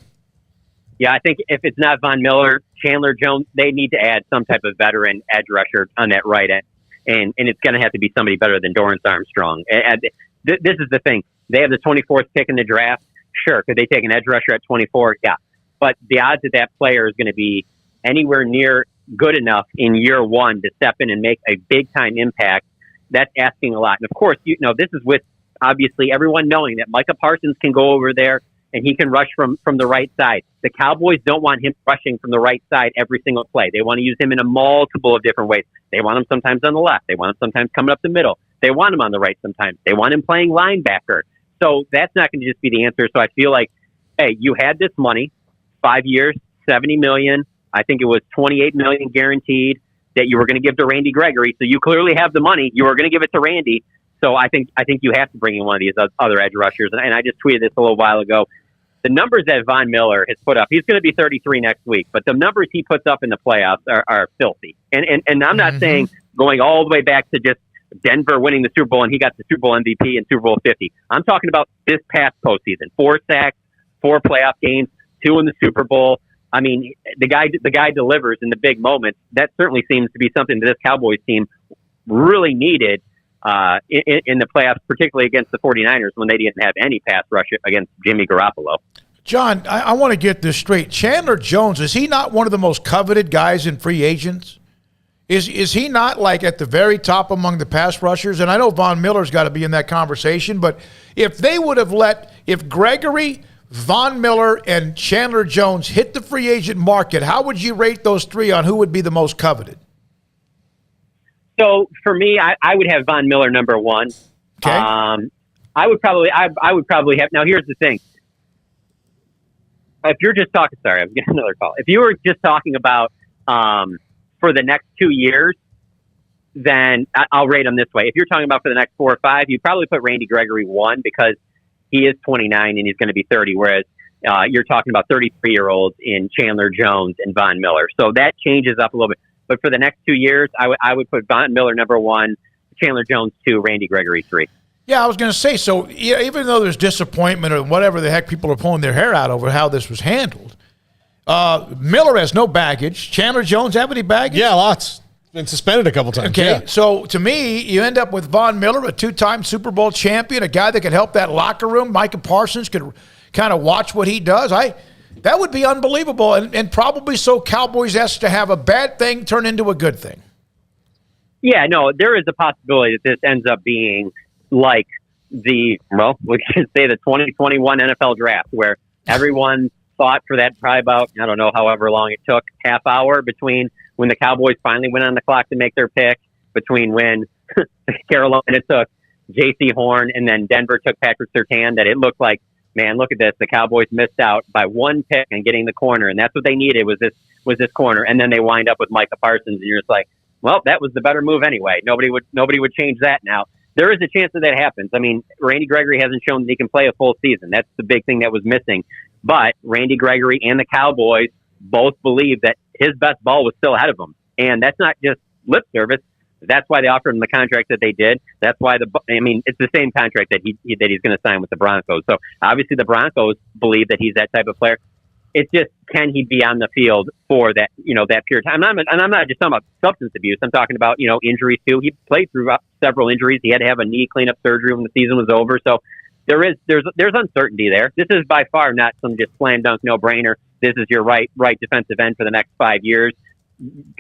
Yeah, I think if it's not Von Miller, Chandler Jones, they need to add some type of veteran edge rusher on that right end. And it's going to have to be somebody better than Dorrance Armstrong. And this is the thing. They have the 24th pick in the draft. Sure, could they take an edge rusher at 24? Yeah. But the odds that player is going to be anywhere near good enough in year one to step in and make a big-time impact, that's asking a lot. And, of course, this is with, obviously, everyone knowing that Micah Parsons can go over there and he can rush from the right side. The Cowboys don't want him rushing from the right side every single play. They want to use him in a multiple of different ways. They want him sometimes on the left. They want him sometimes coming up the middle. They want him on the right sometimes. They want him playing linebacker. So that's not going to just be the answer. So I feel like, hey, you had this money, 5 years, $70 million. I think it was $28 million guaranteed. that you were going to give to Randy Gregory. So you clearly have the money. You were going to give it to Randy. So I think you have to bring in one of these other edge rushers. And I just tweeted this a little while ago. The numbers that Von Miller has put up, he's going to be 33 next week, but the numbers he puts up in the playoffs are filthy. And I'm not saying going all the way back to just Denver winning the Super Bowl and he got the Super Bowl MVP in Super Bowl 50. I'm talking about this past postseason. 4 sacks, 4 playoff games, 2 in the Super Bowl. I mean, the guy delivers in the big moments. That certainly seems to be something that this Cowboys team really needed in the playoffs, particularly against the 49ers when they didn't have any pass rush against Jimmy Garoppolo. John, I want to get this straight. Chandler Jones, is he not one of the most coveted guys in free agents? Is he not like at the very top among the pass rushers? And I know Von Miller's got to be in that conversation, but if they would have if Gregory, Von Miller, and Chandler Jones hit the free agent market, how would you rate those 3 on who would be the most coveted? So for me, I would have Von Miller number 1. Okay. I would probably have. Now here's the thing. If you're just talking, sorry, I'm getting another call. If you were just talking about for the next 2 years, then I'll rate them this way. If you're talking about for the next 4 or 5, you'd probably put Randy Gregory 1 because he is 29 and he's going to be 30, whereas you're talking about 33-year-olds in Chandler Jones and Von Miller. So that changes up a little bit. But for the next 2 years, I would put Von Miller number 1, Chandler Jones 2, Randy Gregory 3. Yeah, I was going to say, so even though there's disappointment or whatever the heck people are pulling their hair out over how this was handled, Miller has no baggage. Chandler Jones have any baggage? Yeah, lots. Been suspended a couple times. Okay, yeah. So to me, you end up with Von Miller, a 2-time Super Bowl champion, a guy that could help that locker room. Micah Parsons could kind of watch what he does. That would be unbelievable, and probably so Cowboys-esque to have a bad thing turn into a good thing. Yeah, no, there is a possibility that this ends up being like we should say the 2021 NFL draft, where everyone thought for that probably about, I don't know, however long it took, half hour between when the Cowboys finally went on the clock to make their pick, between when Carolina took J.C. Horn and then Denver took Patrick Surtain, that it looked like, man, look at this. The Cowboys missed out by 1 pick and getting the corner, and that's what they needed was this corner. And then they wind up with Micah Parsons, and you're just like, well, that was the better move anyway. Nobody would change that now. There is a chance that happens. I mean, Randy Gregory hasn't shown that he can play a full season. That's the big thing that was missing. But Randy Gregory and the Cowboys both believe that his best ball was still ahead of him, and that's not just lip service. That's why they offered him the contract that they did. That's why it's the same contract that he's going to sign with the Broncos. So obviously the Broncos believe that he's that type of player. It's just, can he be on the field for that, that period of time? And I'm not just talking about substance abuse. I'm talking about, injuries too. He played through several injuries. He had to have a knee cleanup surgery when the season was over. So there's uncertainty there. This is by far not some just slam dunk, no brainer. This is your right defensive end for the next 5 years.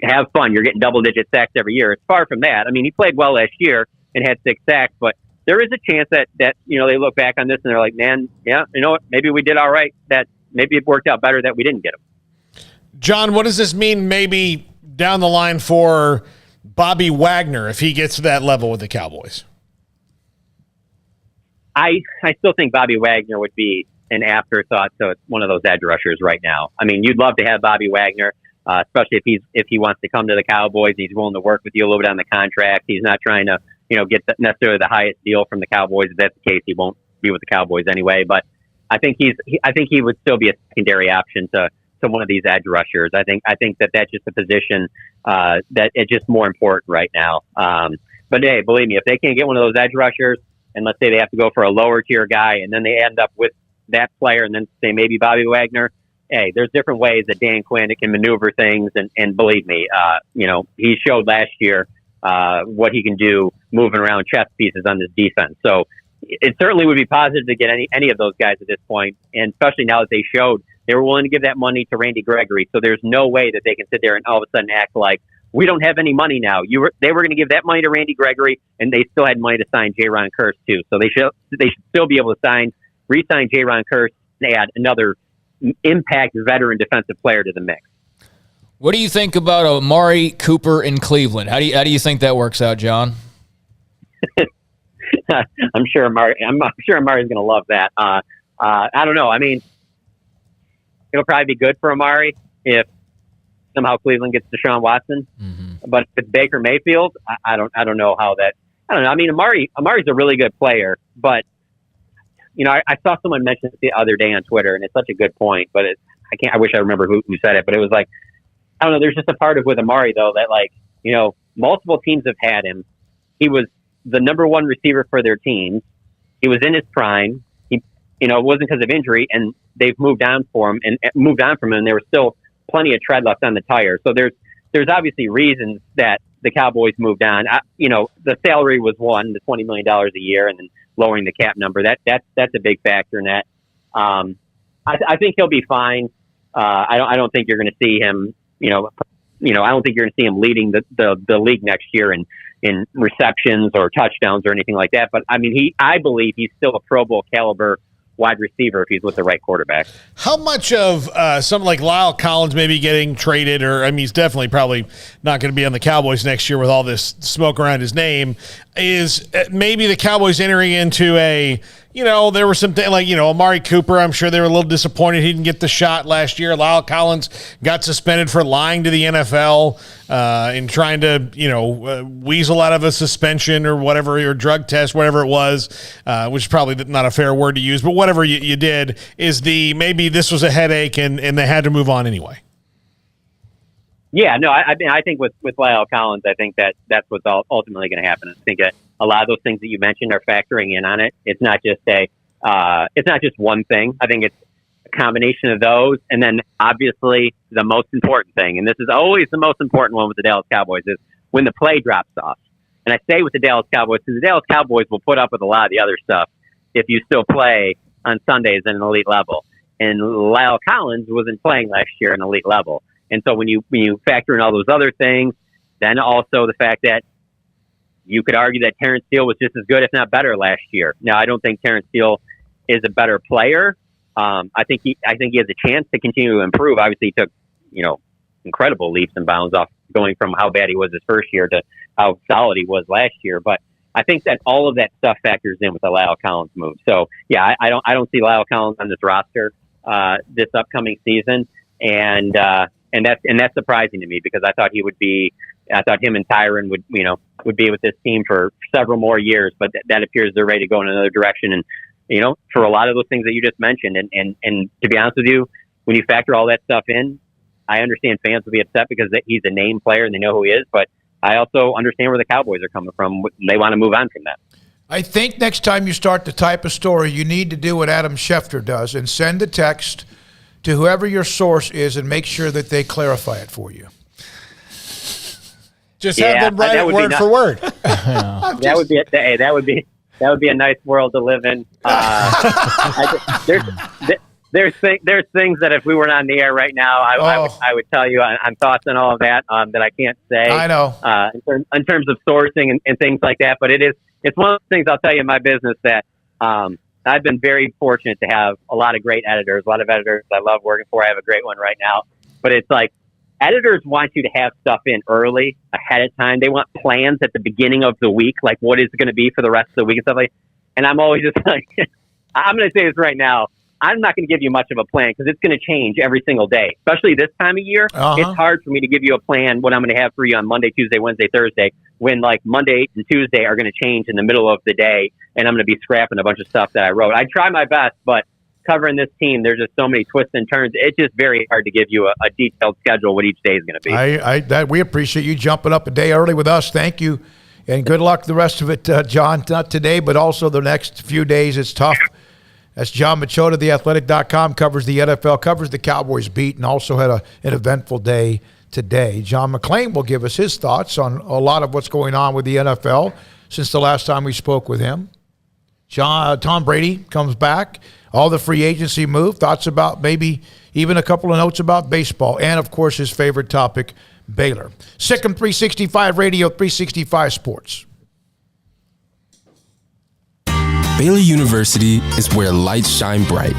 Have fun. You're getting double-digit sacks every year. It's far from that. I mean, he played well last year and had 6 sacks, but there is a chance that they look back on this and they're like, man, yeah, you know what? Maybe we did all right. That maybe it worked out better that we didn't get him. John, what does this mean maybe down the line for Bobby Wagner if he gets to that level with the Cowboys? I still think Bobby Wagner would be an afterthought to one of those edge rushers right now. I mean, you'd love to have Bobby Wagner, especially if he wants to come to the Cowboys. He's willing to work with you a little bit on the contract. He's not trying to get necessarily the highest deal from the Cowboys. If that's the case, he won't be with the Cowboys anyway. But I think he would still be a secondary option to one of these edge rushers. I think that's just a position that it's just more important right now. But hey, believe me, if they can't get one of those edge rushers, and let's say they have to go for a lower tier guy, and then they end up with that player, and then say maybe Bobby Wagner. Hey, there's different ways that Dan Quinn can maneuver things, and believe me, he showed last year what he can do moving around chess pieces on this defense. So it certainly would be positive to get any of those guys at this point, and especially now that they showed they were willing to give that money to Randy Gregory. So there's no way that they can sit there and all of a sudden act like we don't have any money now. They were going to give that money to Randy Gregory, and they still had money to sign Jaron Kearse too. So they should still be able to re-sign Jaron Kearse and add another impact veteran defensive player to the mix. What do you think about Amari Cooper in Cleveland? How do you think that works out, John? I'm sure Amari's going to love that. I don't know. I mean, it'll probably be good for Amari if somehow Cleveland gets Deshaun Watson. Mm-hmm. But if it's Baker Mayfield, I don't know how that. I don't know. I mean, Amari's a really good player, but I saw someone mention it the other day on Twitter, and it's such a good point. But I wish I remember who said it, but it was like, I don't know. There's just a part of with Amari though that multiple teams have had him. He was the number one receiver for their teams. He was in his prime. He, it wasn't because of injury, and they've moved on from him, and there was still plenty of tread left on the tire. So there's obviously reasons that the Cowboys moved on. The salary was one, the $20 million a year, and then lowering the cap number. That's a big factor in that. I think he'll be fine. I don't think you're going to see him. I don't think you're going to see him leading the league next year in receptions or touchdowns or anything like that. But I mean, I believe he's still a Pro Bowl caliber wide receiver if he's with the right quarterback. How much of something like Lyle Collins maybe getting traded, or I mean, he's definitely probably not going to be on the Cowboys next year with all this smoke around his name, is maybe the Cowboys entering into a, there were some things like, Amari Cooper, I'm sure they were a little disappointed he didn't get the shot last year. Lyle Collins got suspended for lying to the NFL and trying to, weasel out of a suspension or whatever, or drug test, whatever it was, which is probably not a fair word to use, but whatever you did is maybe this was a headache and they had to move on anyway. Yeah, no, I think with Lyle Collins, I think that's what's ultimately going to happen. I think a lot of those things that you mentioned are factoring in on it. It's not just one thing. I think it's a combination of those, and then obviously the most important thing, and this is always the most important one with the Dallas Cowboys, is when the play drops off. And I say with the Dallas Cowboys because the Dallas Cowboys will put up with a lot of the other stuff if you still play on Sundays at an elite level. And Lyle Collins wasn't playing last year at an elite level. And so when you factor in all those other things, then also the fact that you could argue that Terrence Steele was just as good, if not better, last year. Now, I don't think Terrence Steele is a better player. I think he has a chance to continue to improve. Obviously, he took incredible leaps and bounds off going from how bad he was his first year to how solid he was last year. But I think that all of that stuff factors in with the Lyle Collins move. So yeah, I don't see Lyle Collins on this roster this upcoming season, and that's surprising to me because I thought him and Tyron would be with this team for several more years, but that appears they're ready to go in another direction. And for a lot of those things that you just mentioned, and to be honest with you, when you factor all that stuff in, I understand fans will be upset because he's a name player and they know who he is, but I also understand where the Cowboys are coming from. They want to move on from that. I think next time you start to type a story, you need to do what Adam Schefter does and send a text to whoever your source is and make sure that they clarify it for you. Just have them write it word for word. That would be a nice world to live in. There's things that if we weren't on the air right now, I would tell you on thoughts and all of that that I can't say. I know in terms of sourcing and things like that. But it's one of the things I'll tell you in my business that I've been very fortunate to have a lot of great editors, a lot of editors I love working for. I have a great one right now. But it's like editors want you to have stuff in early, ahead of time. They want plans at the beginning of the week, like what is it going to be for the rest of the week and stuff like that. And I'm always just like, I'm going to say this right now. I'm not going to give you much of a plan because it's going to change every single day, especially this time of year. It's hard for me to give you a plan what I'm going to have for you on Monday, Tuesday, Wednesday, Thursday, when like Monday and Tuesday are going to change in the middle of the day, and I'm going to be scrapping a bunch of stuff that I wrote. I try my best, but covering this team, there's just so many twists and turns. It's just very hard to give you a detailed schedule what each day is going to be. We appreciate you jumping up a day early with us. Thank you, and good luck the rest of it, John. Not today, but also the next few days. It's tough. That's John Machota, theathletic.com, covers the NFL, covers the Cowboys beat, and also had an eventful day today. John McClain will give us his thoughts on a lot of what's going on with the NFL since the last time we spoke with him. Tom Brady comes back, all the free agency move, thoughts about maybe even a couple of notes about baseball, and, of course, his favorite topic, Baylor. Sikkim 365 Radio, 365 Sports. Baylor University is where lights shine bright.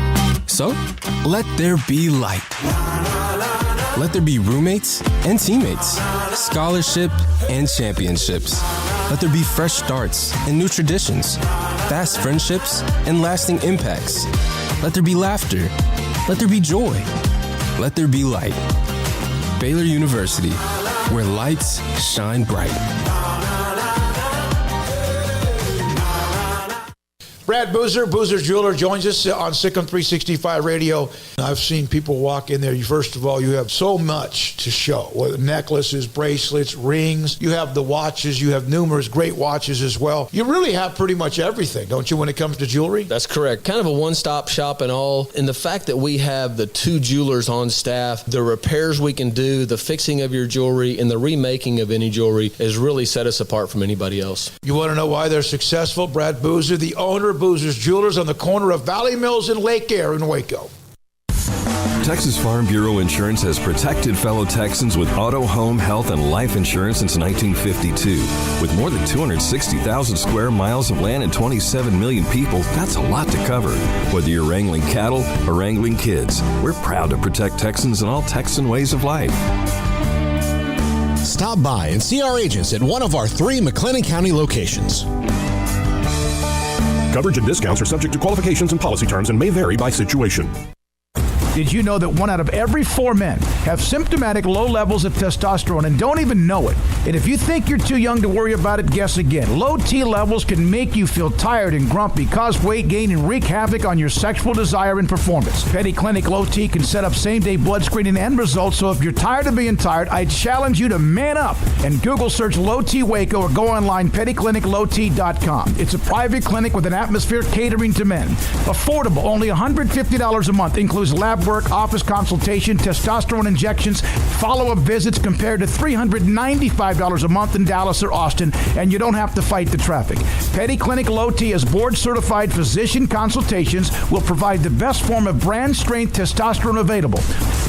So, let there be light. Let there be roommates and teammates, scholarship and championships. Let there be fresh starts and new traditions, fast friendships and lasting impacts. Let there be laughter. Let there be joy. Let there be light. Baylor University, where lights shine bright. Brad Boozer, Boozer's Jeweler, joins us on Sikkim 365 Radio. I've seen people walk in there. First of all, you have so much to show. Necklaces, bracelets, rings. You have the watches. You have numerous great watches as well. You really have pretty much everything, don't you, when it comes to jewelry? That's correct. Kind of a one-stop shop and all. And the fact that we have the 2 jewelers on staff, the repairs we can do, the fixing of your jewelry, and the remaking of any jewelry has really set us apart from anybody else. You want to know why they're successful? Brad Boozer, the owner of Boozer's Jewelers on the corner of Valley Mills and Lake Air in Waco. Texas Farm Bureau Insurance has protected fellow Texans with auto, home, health, and life insurance since 1952. With more than 260,000 square miles of land and 27 million people, that's a lot to cover. Whether you're wrangling cattle or wrangling kids, we're proud to protect Texans in all Texan ways of life. Stop by and see our agents at one of our 3 McLennan County locations. Coverage and discounts are subject to qualifications and policy terms and may vary by situation. Did you know that 1 out of every 4 men have symptomatic low levels of testosterone and don't even know it? And if you think you're too young to worry about it, guess again. Low T levels can make you feel tired and grumpy, cause weight gain, and wreak havoc on your sexual desire and performance. Petty Clinic Low T can set up same-day blood screening and results, so if you're tired of being tired, I challenge you to man up and Google search Low T Waco or go online pettycliniclowt.com. It's a private clinic with an atmosphere catering to men. Affordable, only $150 a month, includes lab work, office consultation, testosterone injections, follow-up visits compared to $395 a month in Dallas or Austin, and you don't have to fight the traffic. Petty Clinic Low T is board-certified physician consultations, will provide the best form of brand-strength testosterone available.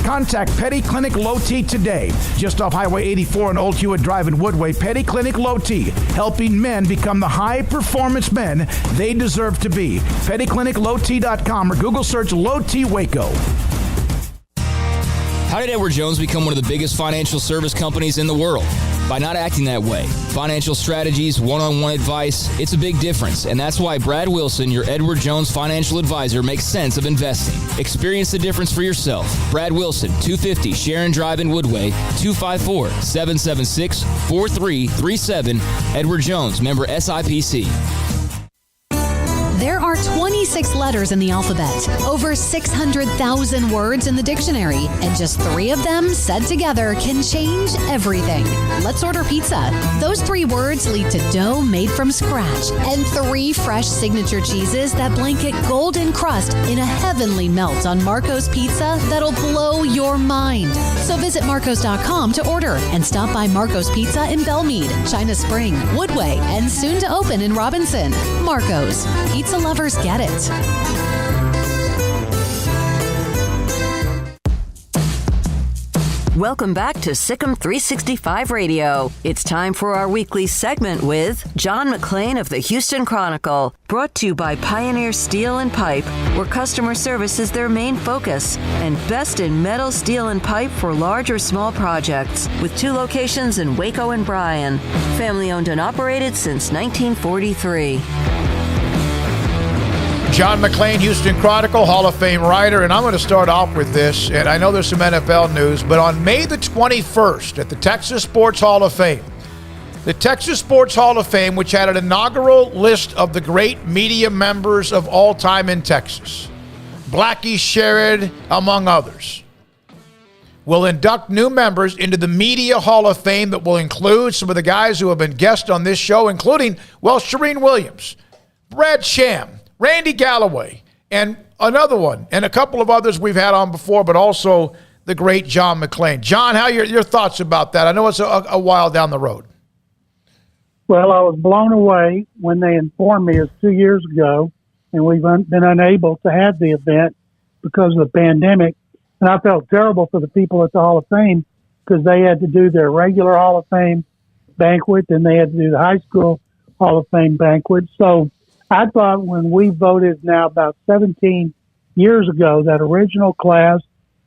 Contact Petty Clinic Low T today, just off Highway 84 and Old Hewitt Drive in Woodway. Petty Clinic Low T, helping men become the high-performance men they deserve to be. PettyClinicLowT.com or Google search Low T Waco. How did Edward Jones become one of the biggest financial service companies in the world? By not acting that way. Financial strategies, one-on-one advice, it's a big difference. And that's why Brad Wilson, your Edward Jones financial advisor, makes sense of investing. Experience the difference for yourself. Brad Wilson, 250 Sharon Drive in Woodway, 254-776-4337. Edward Jones, member SIPC. There are 26 letters in the alphabet, over 600,000 words in the dictionary, and just 3 of them said together can change everything. Let's order pizza. Those 3 words lead to dough made from scratch and 3 fresh signature cheeses that blanket golden crust in a heavenly melt on Marco's Pizza that'll blow your mind. So visit Marcos.com to order and stop by Marco's Pizza in Belmead, China Spring, Woodway, and soon to open in Robinson. Marco's. Pizza lovers get it. Welcome back to Sikkim 365 Radio. It's time for our weekly segment with John McClain of the Houston Chronicle. Brought to you by Pioneer Steel and Pipe, where customer service is their main focus. And best in metal, steel, and pipe for large or small projects. With 2 locations in Waco and Bryan. Family owned and operated since 1943. John McClain, Houston Chronicle, Hall of Fame writer, and I'm going to start off with this, and I know there's some NFL news, but on May the 21st at the Texas Sports Hall of Fame, which had an inaugural list of the great media members of all time in Texas, Blackie Sherrod, among others, will induct new members into the Media Hall of Fame that will include some of the guys who have been guests on this show, including, Shereen Williams, Brad Sham, Randy Galloway, and another one, and a couple of others we've had on before, but also the great John McClain. John, how are your thoughts about that? I know it's a while down the road. Well, I was blown away when they informed me it was 2 years ago, and we've been unable to have the event because of the pandemic. And I felt terrible for the people at the Hall of Fame because they had to do their regular Hall of Fame banquet, and they had to do the high school Hall of Fame banquet. So I thought when we voted now about 17 years ago, that original class,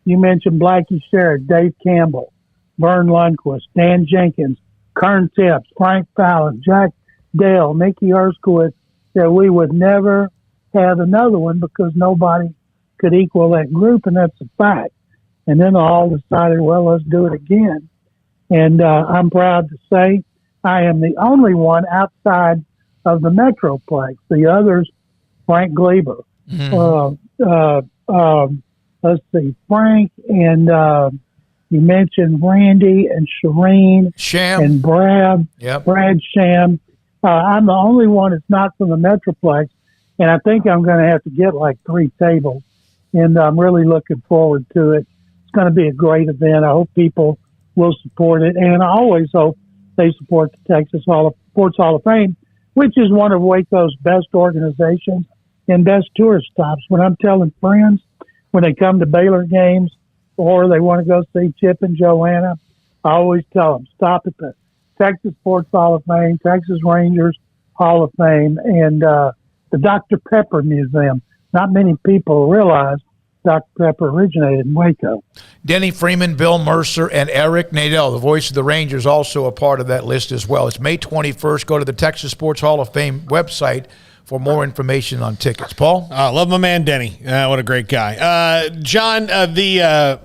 you mentioned Blackie Sherrod, Dave Campbell, Vern Lundquist, Dan Jenkins, Kern Tips, Frank Fallon, Jack Dale, Mickey Erskowitz, that we would never have another one because nobody could equal that group, and that's a fact. And then they all decided, well, let's do it again. And I'm proud to say I am the only one outside of the Metroplex. The others, Frank Gleber. Let's see, Frank and you mentioned Randy and Shireen and Brad. Brad Sham. I'm the only one that's not from the Metroplex, and I think I'm going to have to get like 3 tables, and I'm really looking forward to it. It's going to be a great event. I hope people will support it, and I always hope they support the Texas Sports Hall of Fame, which is one of Waco's best organizations and best tourist stops. When I'm telling friends, when they come to Baylor games or they want to go see Chip and Joanna, I always tell them, stop at the Texas Sports Hall of Fame, Texas Rangers Hall of Fame, and the Dr. Pepper Museum. Not many people realize Dr. Pepper originated in Waco. Denny Freeman, Bill Mercer, and Eric Nadel, the voice of the Rangers, also a part of that list as well. It's May 21st. Go to the Texas Sports Hall of Fame website for more information on tickets. Paul? I love my man, Denny. What a great guy. John, the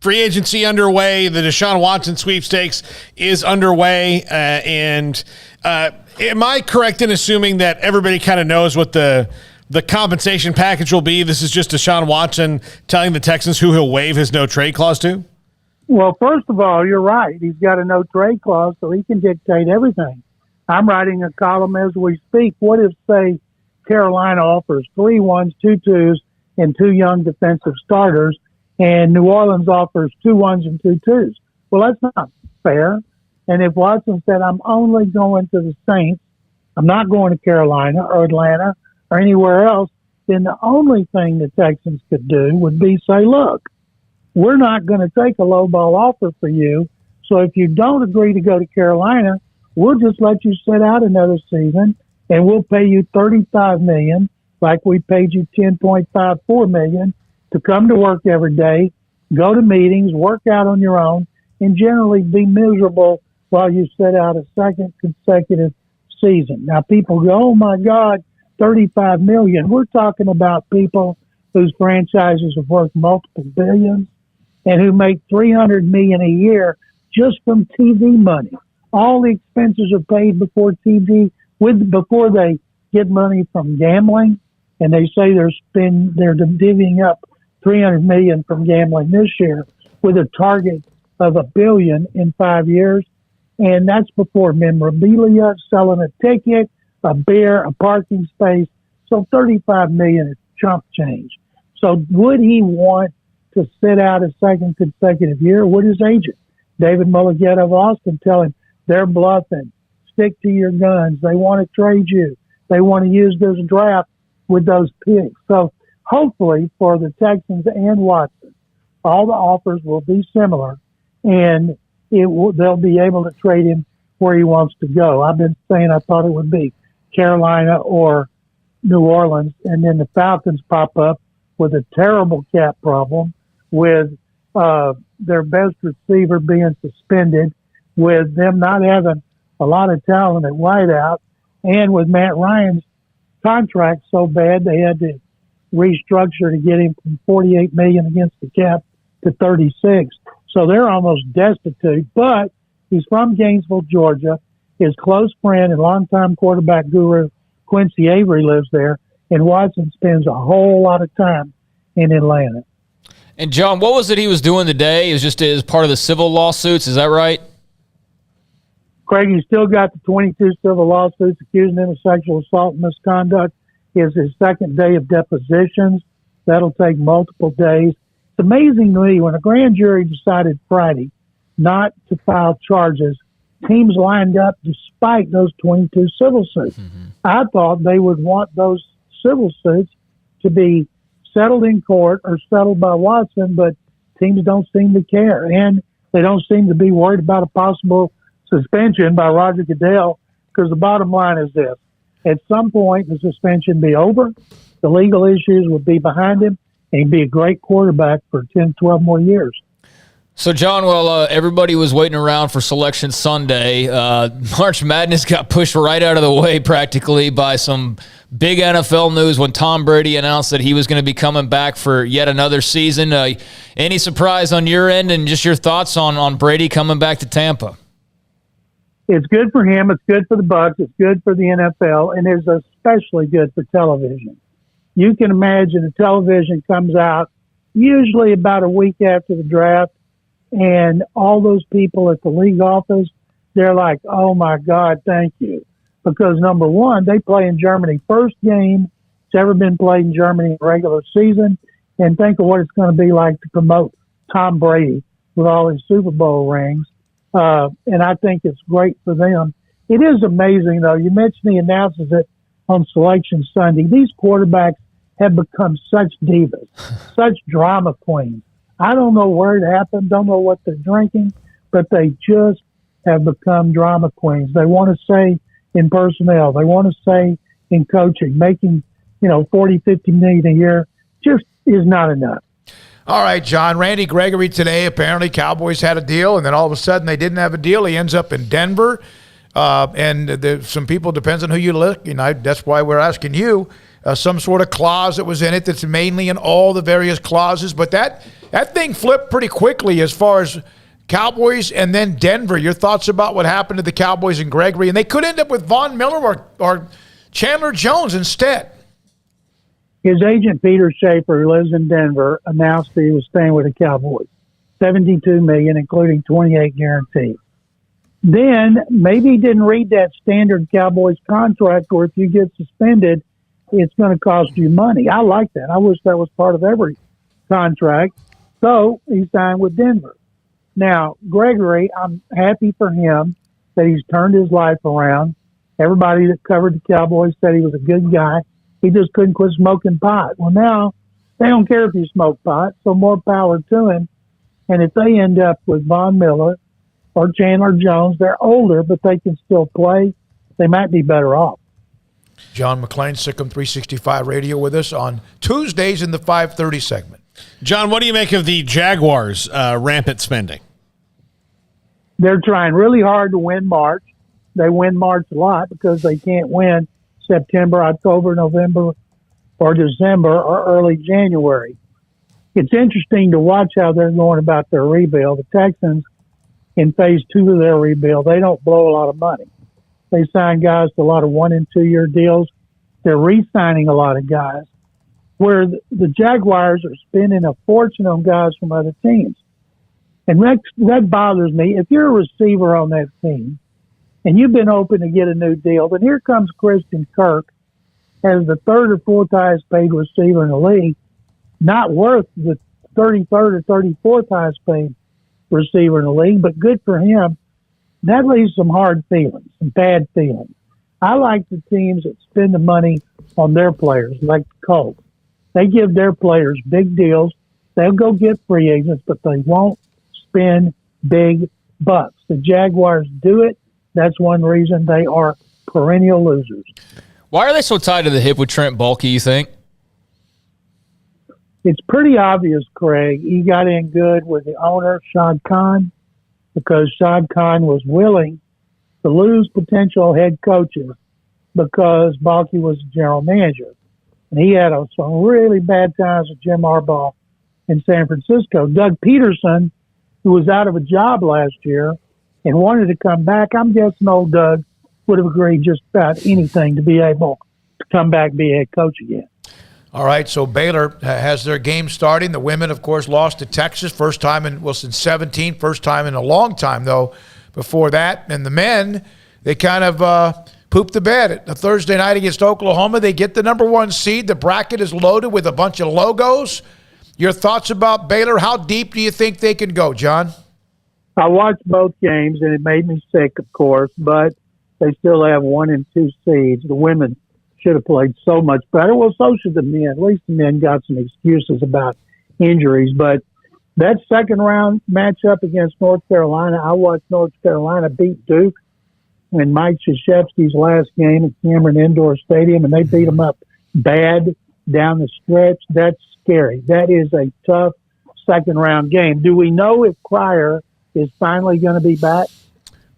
free agency underway. The Deshaun Watson sweepstakes is underway. And am I correct in assuming that everybody kind of knows what the compensation package will be? This is just Deshaun Watson telling the Texans who he'll waive his no-trade clause to? Well, first of all, you're right. He's got a no-trade clause, so he can dictate everything. I'm writing a column as we speak. What if, say, Carolina offers 3 1s, 2 2s, and 2 young defensive starters, and New Orleans offers 2 1s and 2 2s? Well, that's not fair. And if Watson said, I'm only going to the Saints, I'm not going to Carolina or Atlanta or anywhere else, then the only thing the Texans could do would be say, look, we're not going to take a low-ball offer for you, so if you don't agree to go to Carolina, we'll just let you sit out another season, and we'll pay you $35 million, like we paid you $10.54 million, to come to work every day, go to meetings, work out on your own, and generally be miserable while you sit out a second consecutive season. Now, people go, oh, my God, $35 million. We're talking about people whose franchises are worth multiple billions and who make $300 million a year just from TV money. All the expenses are paid before before they get money from gambling, and they say they're divvying up $300 million from gambling this year with a target of $1 billion in 5 years, and that's before memorabilia, selling a ticket, a beer, a parking space. So $35 million is chump change. So would he want to sit out a second consecutive year? Would his agent, David Mulligetta of Austin, tell him, they're bluffing, stick to your guns, they want to trade you, they want to use this draft with those picks? So hopefully for the Texans and Watson, all the offers will be similar, and they'll be able to trade him where he wants to go. I've been saying I thought it would be Carolina or New Orleans, and then the Falcons pop up with a terrible cap problem, with their best receiver being suspended, with them not having a lot of talent at wideout, and with Matt Ryan's contract so bad they had to restructure to get him from $48 million against the cap to $36. So they're almost destitute, but he's from Gainesville, Georgia. His close friend and longtime quarterback guru, Quincy Avery, lives there, and Watson spends a whole lot of time in Atlanta. And, John, what was it he was doing today? It was just as part of the civil lawsuits, is that right? Craig, he's still got the 22 civil lawsuits accusing him of sexual assault and misconduct. It's his second day of depositions. That'll take multiple days. It's amazing to me, when a grand jury decided Friday not to file charges, teams lined up despite those 22 civil suits. Mm-hmm. I thought they would want those civil suits to be settled in court or settled by Watson, but teams don't seem to care, and they don't seem to be worried about a possible suspension by Roger Goodell, because the bottom line is this: at some point the suspension be over, the legal issues would be behind him, and he'd be a great quarterback for 10, 12 more years. So, John, while everybody was waiting around for Selection Sunday, March Madness got pushed right out of the way practically by some big NFL news when Tom Brady announced that he was going to be coming back for yet another season. Any surprise on your end, and just your thoughts on Brady coming back to Tampa? It's good for him. It's good for the Bucs. It's good for the NFL, and it's especially good for television. You can imagine the television comes out usually about a week after the draft, and all those people at the league office, they're like, oh, my God, thank you. Because, number one, they play in Germany. First game that's ever been played in Germany in the regular season. And think of what it's going to be like to promote Tom Brady with all his Super Bowl rings. And I think it's great for them. It is amazing, though. You mentioned he announces it on Selection Sunday. These quarterbacks have become such divas, such drama queens. I don't know where it happened, don't know what they're drinking, but they just have become drama queens. They want to say in personnel, they want to say in coaching, making, 40, 50 million a year just is not enough. All right, John. Randy Gregory today, apparently Cowboys had a deal, and then all of a sudden they didn't have a deal. He ends up in Denver. And some people, depends on who you look, that's why we're asking you, some sort of clause that was in it that's mainly in all the various clauses. But that thing flipped pretty quickly as far as Cowboys and then Denver. Your thoughts about what happened to the Cowboys and Gregory? And they could end up with Von Miller or Chandler Jones instead. His agent, Peter Schaefer, who lives in Denver, announced that he was staying with the Cowboys. $72 million, including 28 guaranteed. Then maybe he didn't read that standard Cowboys contract where if you get suspended, it's going to cost you money. I like that. I wish that was part of every contract. So he signed with Denver. Now, Gregory, I'm happy for him that he's turned his life around. Everybody that covered the Cowboys said he was a good guy. He just couldn't quit smoking pot. Well, now they don't care if you smoke pot, so more power to him. And if they end up with Von Miller or Chandler Jones, they're older, but they can still play. They might be better off. John McClain, Sikkim 365 Radio with us on Tuesdays in the 5:30 segment. John, what do you make of the Jaguars' rampant spending? They're trying really hard to win March. They win March a lot because they can't win September, October, November, or December, or early January. It's interesting to watch how they're going about their rebuild. The Texans, in phase 2 of their rebuild, they don't blow a lot of money. They sign guys to a lot of 1- and 2-year deals. They're re-signing a lot of guys, where the Jaguars are spending a fortune on guys from other teams. And that bothers me. If you're a receiver on that team and you've been open to get a new deal, then here comes Christian Kirk as the 3rd or 4th highest paid receiver in the league, not worth the 33rd or 34th highest paid receiver in the league, but good for him. That leaves some hard feelings, some bad feelings. I like the teams that spend the money on their players, like the Colts. They give their players big deals. They'll go get free agents, but they won't spend big bucks. The Jaguars do it. That's one reason they are perennial losers. Why are they so tied to the hip with Trent Baalke, you think? It's pretty obvious, Craig. He got in good with the owner, Shad Khan, because Shad Khan was willing to lose potential head coaches because Baalke was the general manager. And he had some really bad times with Jim Harbaugh in San Francisco. Doug Peterson, who was out of a job last year and wanted to come back, I'm guessing old Doug would have agreed just about anything to be able to come back and be a head coach again. All right, so Baylor has their game starting. The women, of course, lost to Texas. First time since 17, first time in a long time, though, before that. And the men, they kind of pooped the bed. A Thursday night against Oklahoma, they get the number 1 seed. The bracket is loaded with a bunch of logos. Your thoughts about Baylor? How deep do you think they can go, John? I watched both games, and it made me sick, of course, but they still have 1 and 2 seeds. The women should have played so much better. Well, so should the men. At least the men got some excuses about injuries. But that second-round matchup against North Carolina, I watched North Carolina beat Duke in Mike Krzyzewski's last game at Cameron Indoor Stadium, and they beat them up bad down the stretch. That's scary. That is a tough second-round game. Do we know if Cryer is finally going to be back?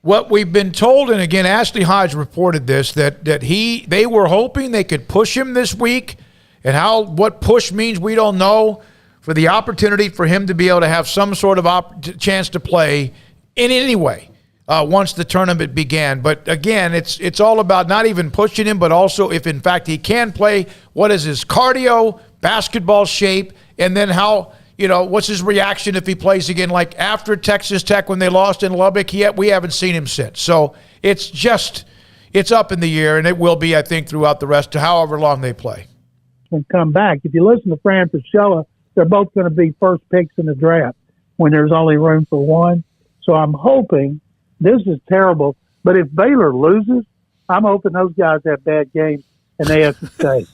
What we've been told, and again, Ashley Hodge reported this, that they were hoping they could push him this week, and what push means we don't know, for the opportunity for him to be able to have some sort of chance to play in any way once the tournament began. But again, it's all about not even pushing him, but also if in fact he can play, what is his cardio, basketball shape, and then how, what's his reaction if he plays again, like after Texas Tech when they lost in Lubbock. We haven't seen him since. So it's up in the air, and it will be, I think, throughout the rest of however long they play. And come back. If you listen to Fran Fraschilla, they're both going to be first picks in the draft when there's only room for one. So I'm hoping, this is terrible, but if Baylor loses, I'm hoping those guys have bad games and they have to stay.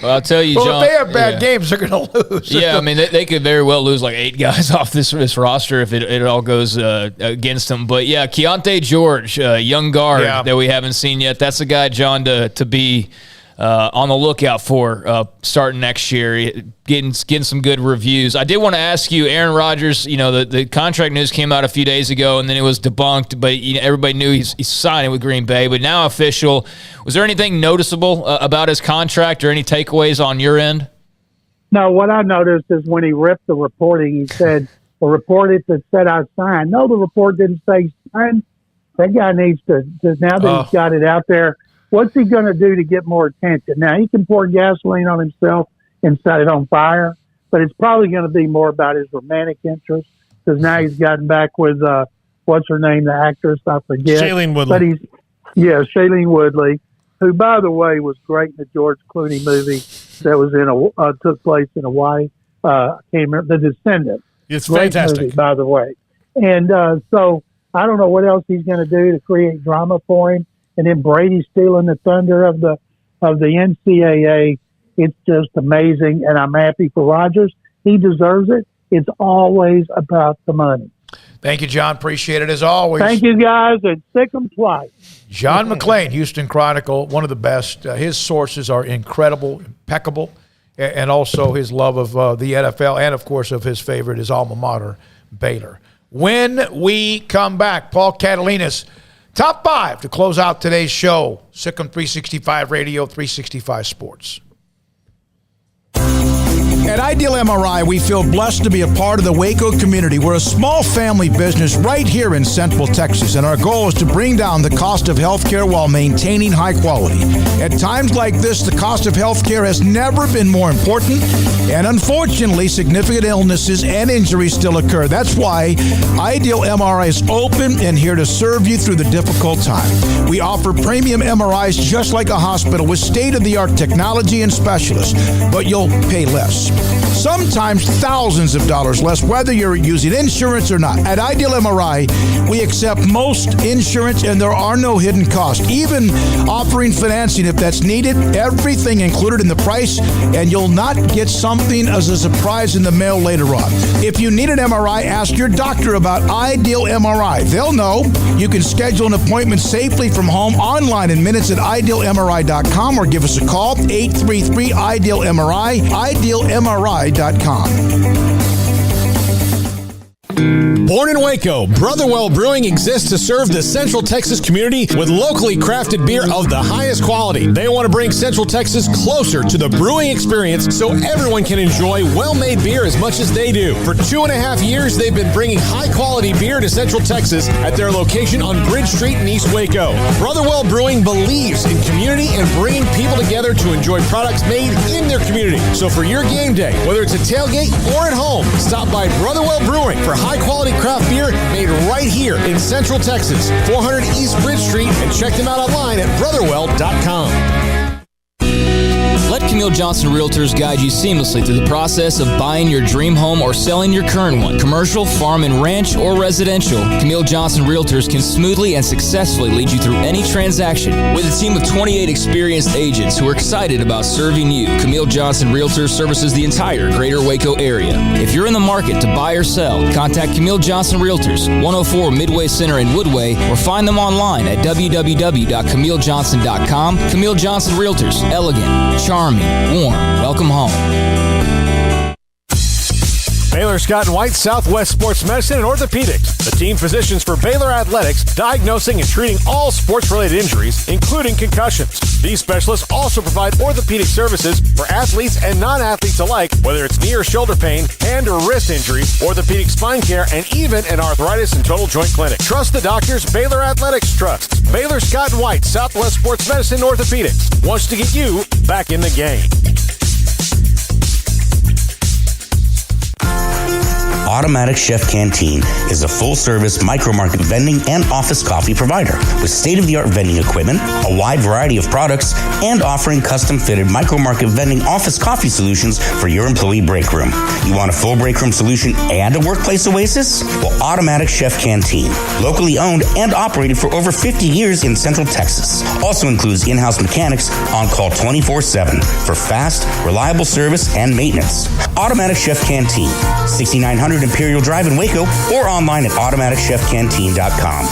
Well, I'll tell you, John. If they have bad games, they're going to lose. Yeah, I mean, they could very well lose like 8 guys off this roster if it all goes against them. But, yeah, Keontae George, young guard that we haven't seen yet, that's a guy, John, to be on the lookout for starting next year, getting some good reviews. I did want to ask you, Aaron Rodgers, the contract news came out a few days ago, and then it was debunked, but everybody knew he's signing with Green Bay, but now official. Was there anything noticeable about his contract or any takeaways on your end? No, what I noticed is when he ripped the reporting, he said, the report that said I signed. No, the report didn't say signed. That guy needs to now that he's got it out there, what's he going to do to get more attention? Now, he can pour gasoline on himself and set it on fire, but it's probably going to be more about his romantic interest, because now he's gotten back with, what's her name, the actress, I forget. Shailene Woodley. But Shailene Woodley, who, by the way, was great in the George Clooney movie that was took place in Hawaii. I can't remember, The Descendant. It's great fantastic. movie, by the way. And so I don't know what else he's going to do to create drama for him. And then Brady stealing the thunder of the NCAA. It's just amazing, and I'm happy for Rodgers. He deserves it. It's always about the money. Thank you, John. Appreciate it as always. Thank you, guys, and sick 'em twice. John McClain, Houston Chronicle, one of the best. His sources are incredible, impeccable, and also his love of the NFL and, of course, of his favorite, his alma mater, Baylor. When we come back, Paul Catalina's Top 5 to close out today's show. Sikkim 365 Radio, 365 Sports. At Ideal MRI, we feel blessed to be a part of the Waco community. We're a small family business right here in Central Texas, and our goal is to bring down the cost of healthcare while maintaining high quality. At times like this, the cost of healthcare has never been more important, and unfortunately, significant illnesses and injuries still occur. That's why Ideal MRI is open and here to serve you through the difficult time. We offer premium MRIs just like a hospital with state-of-the-art technology and specialists, but you'll pay less. Sometimes thousands of dollars less, whether you're using insurance or not. At Ideal MRI, we accept most insurance and there are no hidden costs, even offering financing if that's needed. Everything included in the price, and you'll not get something as a surprise in the mail later on. If you need an MRI, ask your doctor about Ideal MRI. They'll know. You can schedule an appointment safely from home online in minutes at idealmri.com or give us a call, 833-IDEAL-MRI, idealmri.com. Born in Waco, Brotherwell Brewing exists to serve the Central Texas community with locally crafted beer of the highest quality. They want to bring Central Texas closer to the brewing experience so everyone can enjoy well-made beer as much as they do. For 2.5 years, they've been bringing high-quality beer to Central Texas at their location on Bridge Street in East Waco. Brotherwell Brewing believes in community and bringing people together to enjoy products made in their community. So for your game day, whether it's a tailgate or at home, stop by Brotherwell Brewing for high-quality craft beer made right here in Central Texas, 400 East Bridge Street, and check them out online at brotherwell.com. Let Camille Johnson Realtors guide you seamlessly through the process of buying your dream home or selling your current one. Commercial, farm and ranch, or residential, Camille Johnson Realtors can smoothly and successfully lead you through any transaction. With a team of 28 experienced agents who are excited about serving you, Camille Johnson Realtors services the entire greater Waco area. If you're in the market to buy or sell, contact Camille Johnson Realtors, 104 Midway Center in Woodway, or find them online at www.camillejohnson.com. Camille Johnson Realtors, elegant, charming, warm. Welcome home. Baylor Scott and White, Southwest Sports Medicine and Orthopedics, the team physicians for Baylor Athletics, diagnosing and treating all sports-related injuries, including concussions. These specialists also provide orthopedic services for athletes and non-athletes alike, whether it's knee or shoulder pain, hand or wrist injury, orthopedic spine care, and even an arthritis and total joint clinic. Trust the doctors Baylor Athletics trusts. Baylor Scott and White, Southwest Sports Medicine and Orthopedics wants to get you back in the game. Automatic Chef Canteen is a full-service micro-market vending and office coffee provider with state-of-the-art vending equipment, a wide variety of products, and offering custom-fitted micro-market vending office coffee solutions for your employee break room. You want a full break room solution and a workplace oasis? Well, Automatic Chef Canteen, locally owned and operated for over 50 years in Central Texas, also includes in-house mechanics on call 24/7 for fast, reliable service and maintenance. Automatic Chef Canteen, 6900 Imperial Drive in Waco, or online at automaticchefcanteen.com.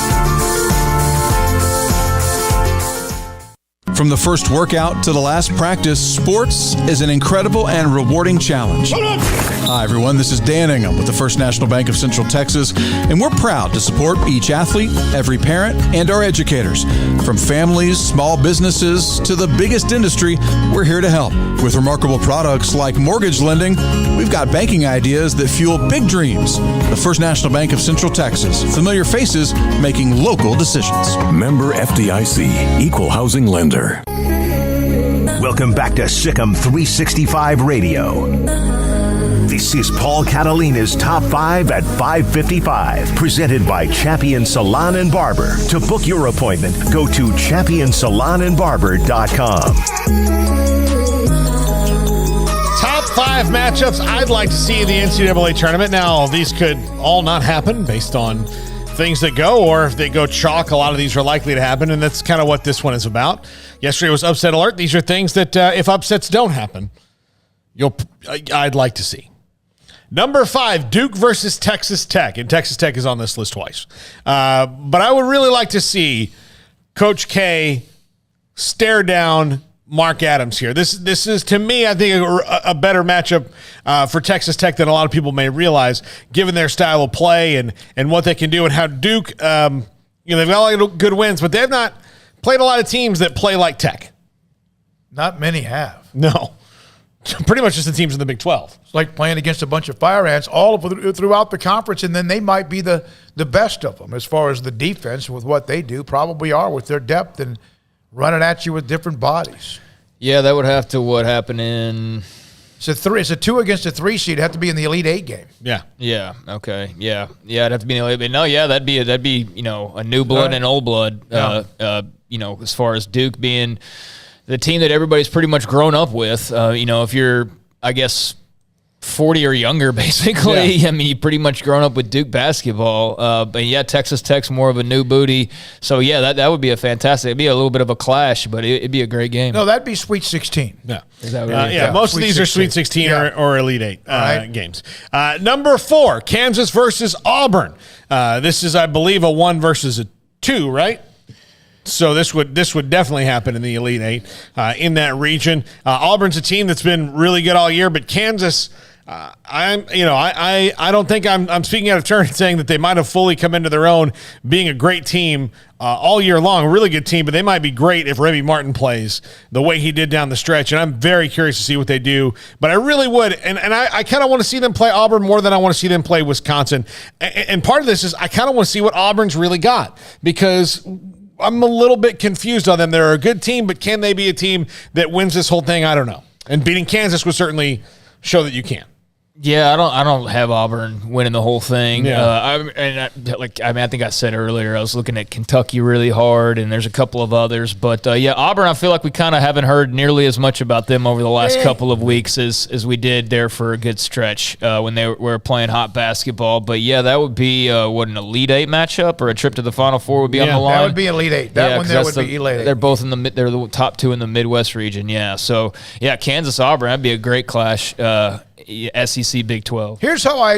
From the first workout to the last practice, sports is an incredible and rewarding challenge. Hi, everyone. This is Dan Ingham with the First National Bank of Central Texas, and we're proud to support each athlete, every parent, and our educators. From families, small businesses, to the biggest industry, we're here to help. With remarkable products like mortgage lending, we've got banking ideas that fuel big dreams. The First National Bank of Central Texas. Familiar faces making local decisions. Member FDIC, Equal Housing Lender. Welcome back to Sikkim 365 Radio. This is Paul Catalina's Top 5 at 5:55, presented by Champion Salon and Barber. To book your appointment, go to championsalonandbarber.com. Top 5 matchups I'd like to see in the NCAA tournament. Now, these could all not happen based on things that go, or if they go chalk, a lot of these are likely to happen, and that's kind of what this one is about. Yesterday was upset alert. These are things that if upsets don't happen, I'd like to see. Number 5, Duke versus Texas Tech, and Texas Tech is on this list twice. But I would really like to see Coach K stare down Mark Adams here. This is, to me, I think a better matchup for Texas Tech than a lot of people may realize, given their style of play and what they can do, and how Duke, they've got a lot of good wins, but they've not played a lot of teams that play like Tech. Not many have. No. Pretty much just the teams in the Big 12. It's like playing against a bunch of fire ants throughout the conference, and then they might be the best of them as far as the defense with what they do, probably are with their depth and running at you with different bodies. Yeah, that would have to happen in. It's a 2 against a 3 seed. It'd have to be in the Elite 8 game. Yeah. Yeah. Okay. Yeah. It'd have to be in the Elite 8. No. Yeah. That'd be a new blood and old blood. Yeah. As far as Duke being the team that everybody's pretty much grown up with. If you're, I guess, 40 or younger, basically. Yeah. I mean, you pretty much grown up with Duke basketball. But yeah, Texas Tech's more of a new booty. So yeah, that would be a fantastic. It'd be a little bit of a clash, but it'd be a great game. No, that'd be Sweet 16. Yeah. Is that what most of these are Sweet 16 or Elite 8 games. Number 4, Kansas versus Auburn. This is, I believe, a 1 versus a 2, right? So this would definitely happen in the Elite 8 in that region. Auburn's a team that's been really good all year, but Kansas, I don't think I'm speaking out of turn saying that they might have fully come into their own, being a great team all year long, a really good team, but they might be great if Remy Martin plays the way he did down the stretch, and I'm very curious to see what they do. But I really would, and I kind of want to see them play Auburn more than I want to see them play Wisconsin. And part of this is I kind of want to see what Auburn's really got, because I'm a little bit confused on them. They're a good team, but can they be a team that wins this whole thing? I don't know. And beating Kansas would certainly show that you can. Yeah, I don't have Auburn winning the whole thing. Yeah. I think I said earlier, I was looking at Kentucky really hard, and there's a couple of others. But Auburn, I feel like we kind of haven't heard nearly as much about them over the last couple of weeks as we did there for a good stretch when they were playing hot basketball. But yeah, that would be an Elite 8 matchup, or a trip to the Final Four would be on the line. That would be Elite 8. That one there would be Elite 8. They're both they're the top 2 in the Midwest region. Yeah, so yeah, Kansas Auburn, that'd be a great clash. SEC Big 12. Here's how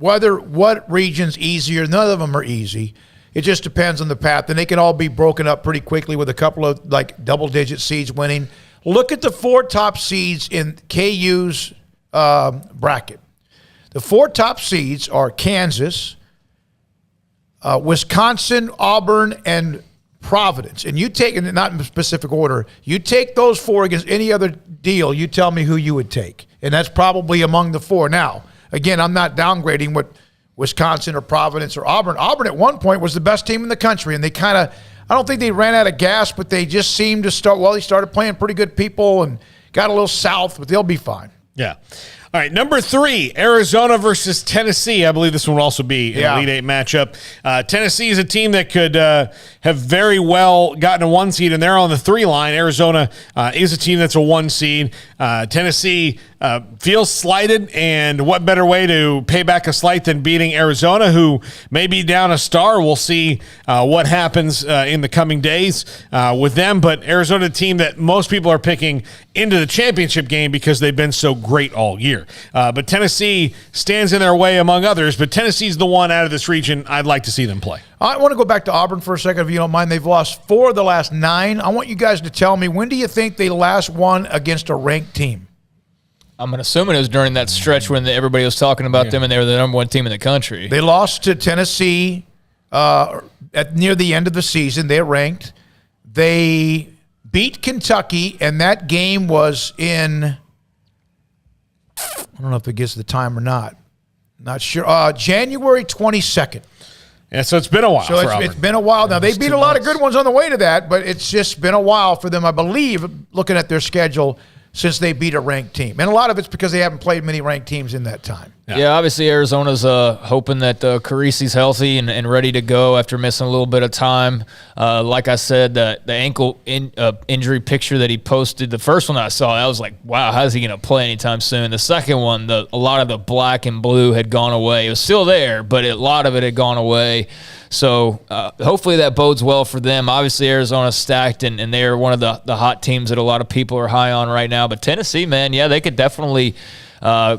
what region's easier, none of them are easy. It just depends on the path, and they can all be broken up pretty quickly with a couple of double-digit seeds winning. Look at the 4 top seeds in KU's bracket. The 4 top seeds are Kansas, Wisconsin, Auburn, and Providence. And you take, and not in specific order, you take those 4 against any other deal, you tell me who you would take. And that's probably among the 4. Now, again, I'm not downgrading what Wisconsin or Providence or Auburn. Auburn at one point was the best team in the country, and they kind of, I don't think they ran out of gas, but they just seemed to start, well, they started playing pretty good people and got a little south, but they'll be fine. Yeah. All right, number 3, Arizona versus Tennessee. I believe this one will also be an Elite Eight matchup. Tennessee is a team that could have very well gotten a 1 seed, and they're on the 3 line. Arizona is a team that's a 1 seed. Tennessee feels slighted, and what better way to pay back a slight than beating Arizona, who may be down a star. We'll see what happens in the coming days with them, but Arizona, a team that most people are picking into the championship game because they've been so great all year. But Tennessee stands in their way among others, but Tennessee's the one out of this region I'd like to see them play. I want to go back to Auburn for a second, if you don't mind. They've lost 4 of the last 9. I want you guys to tell me, when do you think they last won against a ranked team? I'm assuming it was during that stretch when everybody was talking about them and they were the number 1 team in the country. They lost to Tennessee at near the end of the season. They're ranked. They beat Kentucky, and that game was in, I don't know if it gets the time or not. Not sure. January 22nd. Yeah, so it's been a while. So it's been a while now. They beat a lot of good ones on the way to that, but it's just been a while for them, I believe, looking at their schedule, since they beat a ranked team. And a lot of it's because they haven't played many ranked teams in that time. Yeah, obviously Arizona's hoping that Carisi's healthy and ready to go after missing a little bit of time. Like I said, the ankle injury picture that he posted, the first one I saw, I was like, wow, how's he going to play anytime soon? The second one, a lot of the black and blue had gone away. It was still there, but a lot of it had gone away. So hopefully that bodes well for them. Obviously Arizona's stacked, and they're one of the hot teams that a lot of people are high on right now. But Tennessee, man, yeah, they could definitely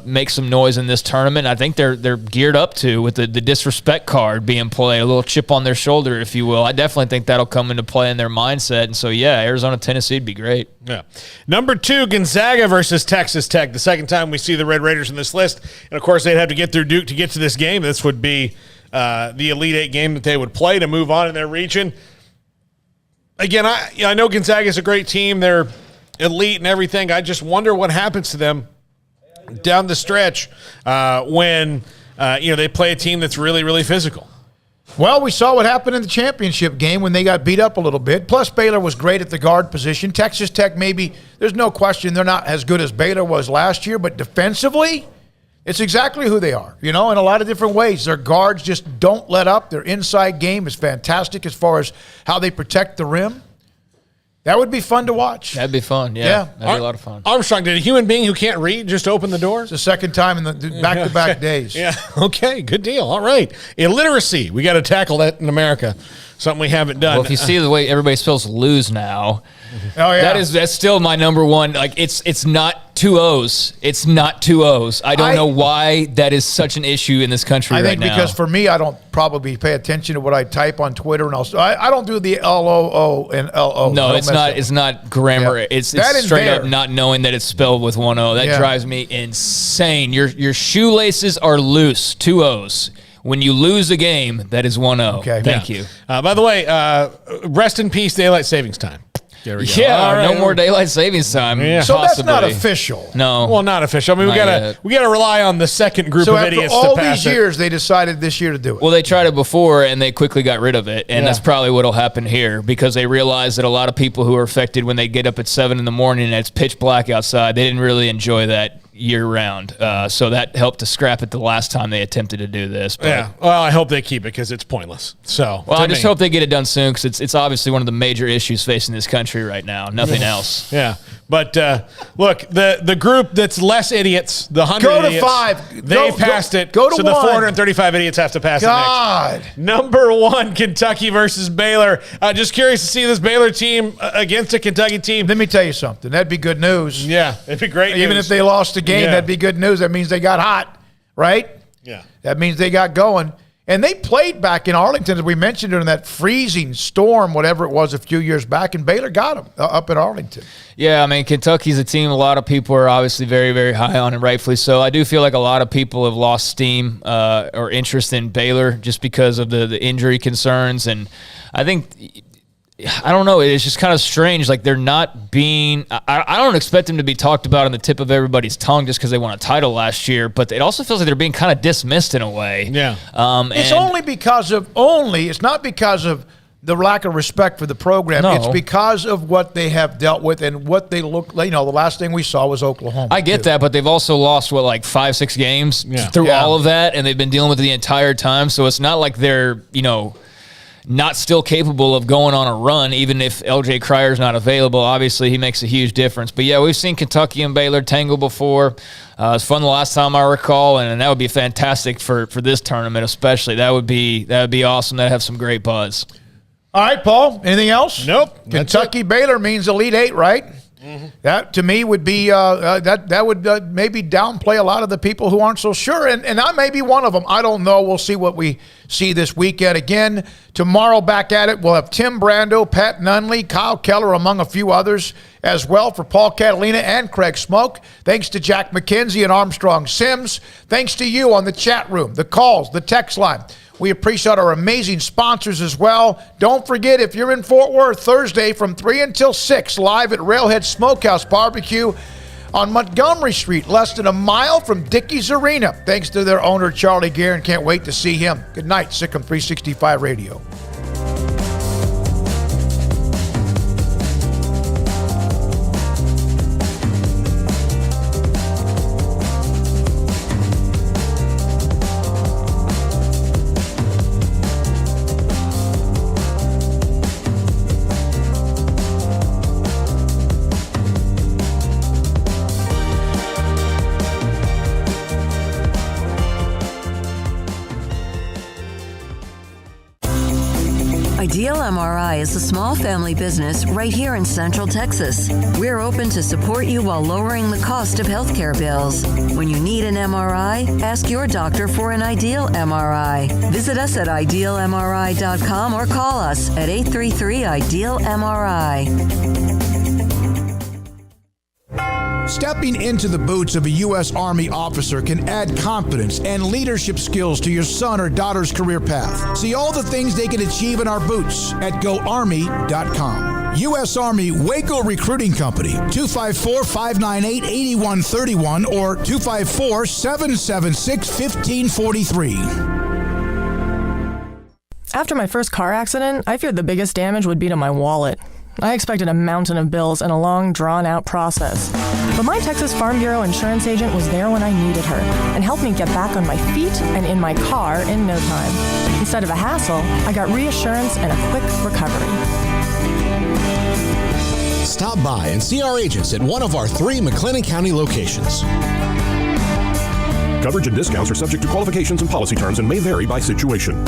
make some noise in this tournament. I think they're geared up to, with the disrespect card being played, a little chip on their shoulder, if you will. I definitely think that'll come into play in their mindset. And so, yeah, Arizona, Tennessee would be great. Yeah. Number 2, Gonzaga versus Texas Tech. The second time we see the Red Raiders in this list. And, of course, they'd have to get through Duke to get to this game. This would be the Elite Eight game that they would play to move on in their region. Again, I know Gonzaga is a great team. They're elite and everything. I just wonder what happens to them down the stretch when they play a team that's really, really physical. Well, we saw what happened in the championship game when they got beat up a little bit. Plus, Baylor was great at the guard position. Texas Tech, maybe, there's no question they're not as good as Baylor was last year, but defensively, it's exactly who they are, in a lot of different ways. Their guards just don't let up. Their inside game is fantastic as far as how they protect the rim. That would be fun to watch. That'd be fun, yeah. That'd be a lot of fun. Armstrong, did a human being who can't read just open the door? It's the second time in the back-to-back days. Yeah, okay, good deal. All right. Illiteracy, we got to tackle that in America. Something we haven't done. Well, if you see the way everybody spells lose now, oh yeah, that's still my number 1. Like it's not 2 O's. It's not 2 O's. I don't know why that is such an issue in this country right now. I think because for me, I don't probably pay attention to what I type on Twitter, and I don't do the LOO and LO. No, it's not grammar. Yeah. It's straight up not knowing that it's spelled with 1 O. That drives me insane. Your shoelaces are loose. 2 O's. When you lose a game, that is 1-0. Okay. Thank you. By the way, rest in peace, daylight savings time. There we go. Yeah, no more daylight savings time. Yeah. So that's not official. No. Well, not official. I mean, we gotta rely on the second group of idiots to pass it. So after all these years, they decided this year to do it. Well, they tried it before, and they quickly got rid of it, and that's probably what'll happen here, because they realized that a lot of people who are affected when they get up at 7 in the morning and it's pitch black outside, they didn't really enjoy that year round. So that helped to scrap it the last time they attempted to do this. But, yeah. Well, I hope they keep it because it's pointless. So, well, I just hope they get it done soon, because it's obviously one of the major issues facing this country right now. Nothing else. Yeah. But look, the group that's less idiots, the 100 go to idiots, 5. They passed it. Go to so 1. the 435 idiots have to pass it next. Number 1, Kentucky versus Baylor. Just curious to see this Baylor team against a Kentucky team. Let me tell you something. That'd be good news. Yeah, it'd be great Even news. if they lost the game, that'd be good news. That means they got hot, right? Yeah. That means they got going. And they played back in Arlington, as we mentioned, during that freezing storm, whatever it was a few years back, and Baylor got them up in Arlington. Yeah, I mean, Kentucky's a team a lot of people are obviously very, very high on, and rightfully so. I do feel like a lot of people have lost steam or interest in Baylor just because of the injury concerns. And I think, I don't know, it's just kind of strange. Like, they're not being – I don't expect them to be talked about on the tip of everybody's tongue just because they won a title last year, but it also feels like they're being kind of dismissed in a way. Yeah. It's it's not because of the lack of respect for the program. No. It's because of what they have dealt with and what they look like. You know, the last thing we saw was Oklahoma. I get that, but they've also lost, 5-6 games through all of that, and they've been dealing with it the entire time. So it's not like they're, not still capable of going on a run, even if LJ Cryer's not available. Obviously, he makes a huge difference. But, yeah, we've seen Kentucky and Baylor tangle before. It was fun the last time I recall, and that would be fantastic for this tournament especially. That would be awesome. That'd have some great buzz. All right, Paul, anything else? Nope. Kentucky-Baylor means Elite Eight, right? Mm-hmm. That, to me, would be that would maybe downplay a lot of the people who aren't so sure, and I may be one of them. I don't know. We'll see what we see this weekend. Again, tomorrow back at it, we'll have Tim Brando, Pat Nunley, Kyle Keller, among a few others as well, for Paul Catalina and Craig Smoak. Thanks to Jack McKenzie and Armstrong Sims. Thanks to you on the chat room, the calls, the text line. We appreciate our amazing sponsors as well. Don't forget, if you're in Fort Worth, Thursday from 3 until 6, live at Railhead Smokehouse Barbecue on Montgomery Street, less than a mile from Dickies Arena. Thanks to their owner, Charlie Guerin. Can't wait to see him. Good night, Sikkim 365 Radio. Ideal MRI is a small family business right here in Central Texas. We're open to support you while lowering the cost of healthcare bills. When you need an MRI, ask your doctor for an Ideal MRI. Visit us at idealmri.com or call us at 833-IDEAL-MRI. Stepping into the boots of a U.S. Army officer can add confidence and leadership skills to your son or daughter's career path. See all the things they can achieve in our boots at GoArmy.com. U.S. Army Waco Recruiting Company, 254-598-8131 or 254-776-1543. After my first car accident, I feared the biggest damage would be to my wallet. I expected a mountain of bills and a long, drawn-out process. But my Texas Farm Bureau insurance agent was there when I needed her and helped me get back on my feet and in my car in no time. Instead of a hassle, I got reassurance and a quick recovery. Stop by and see our agents at one of our 3 McLennan County locations. Coverage and discounts are subject to qualifications and policy terms and may vary by situation.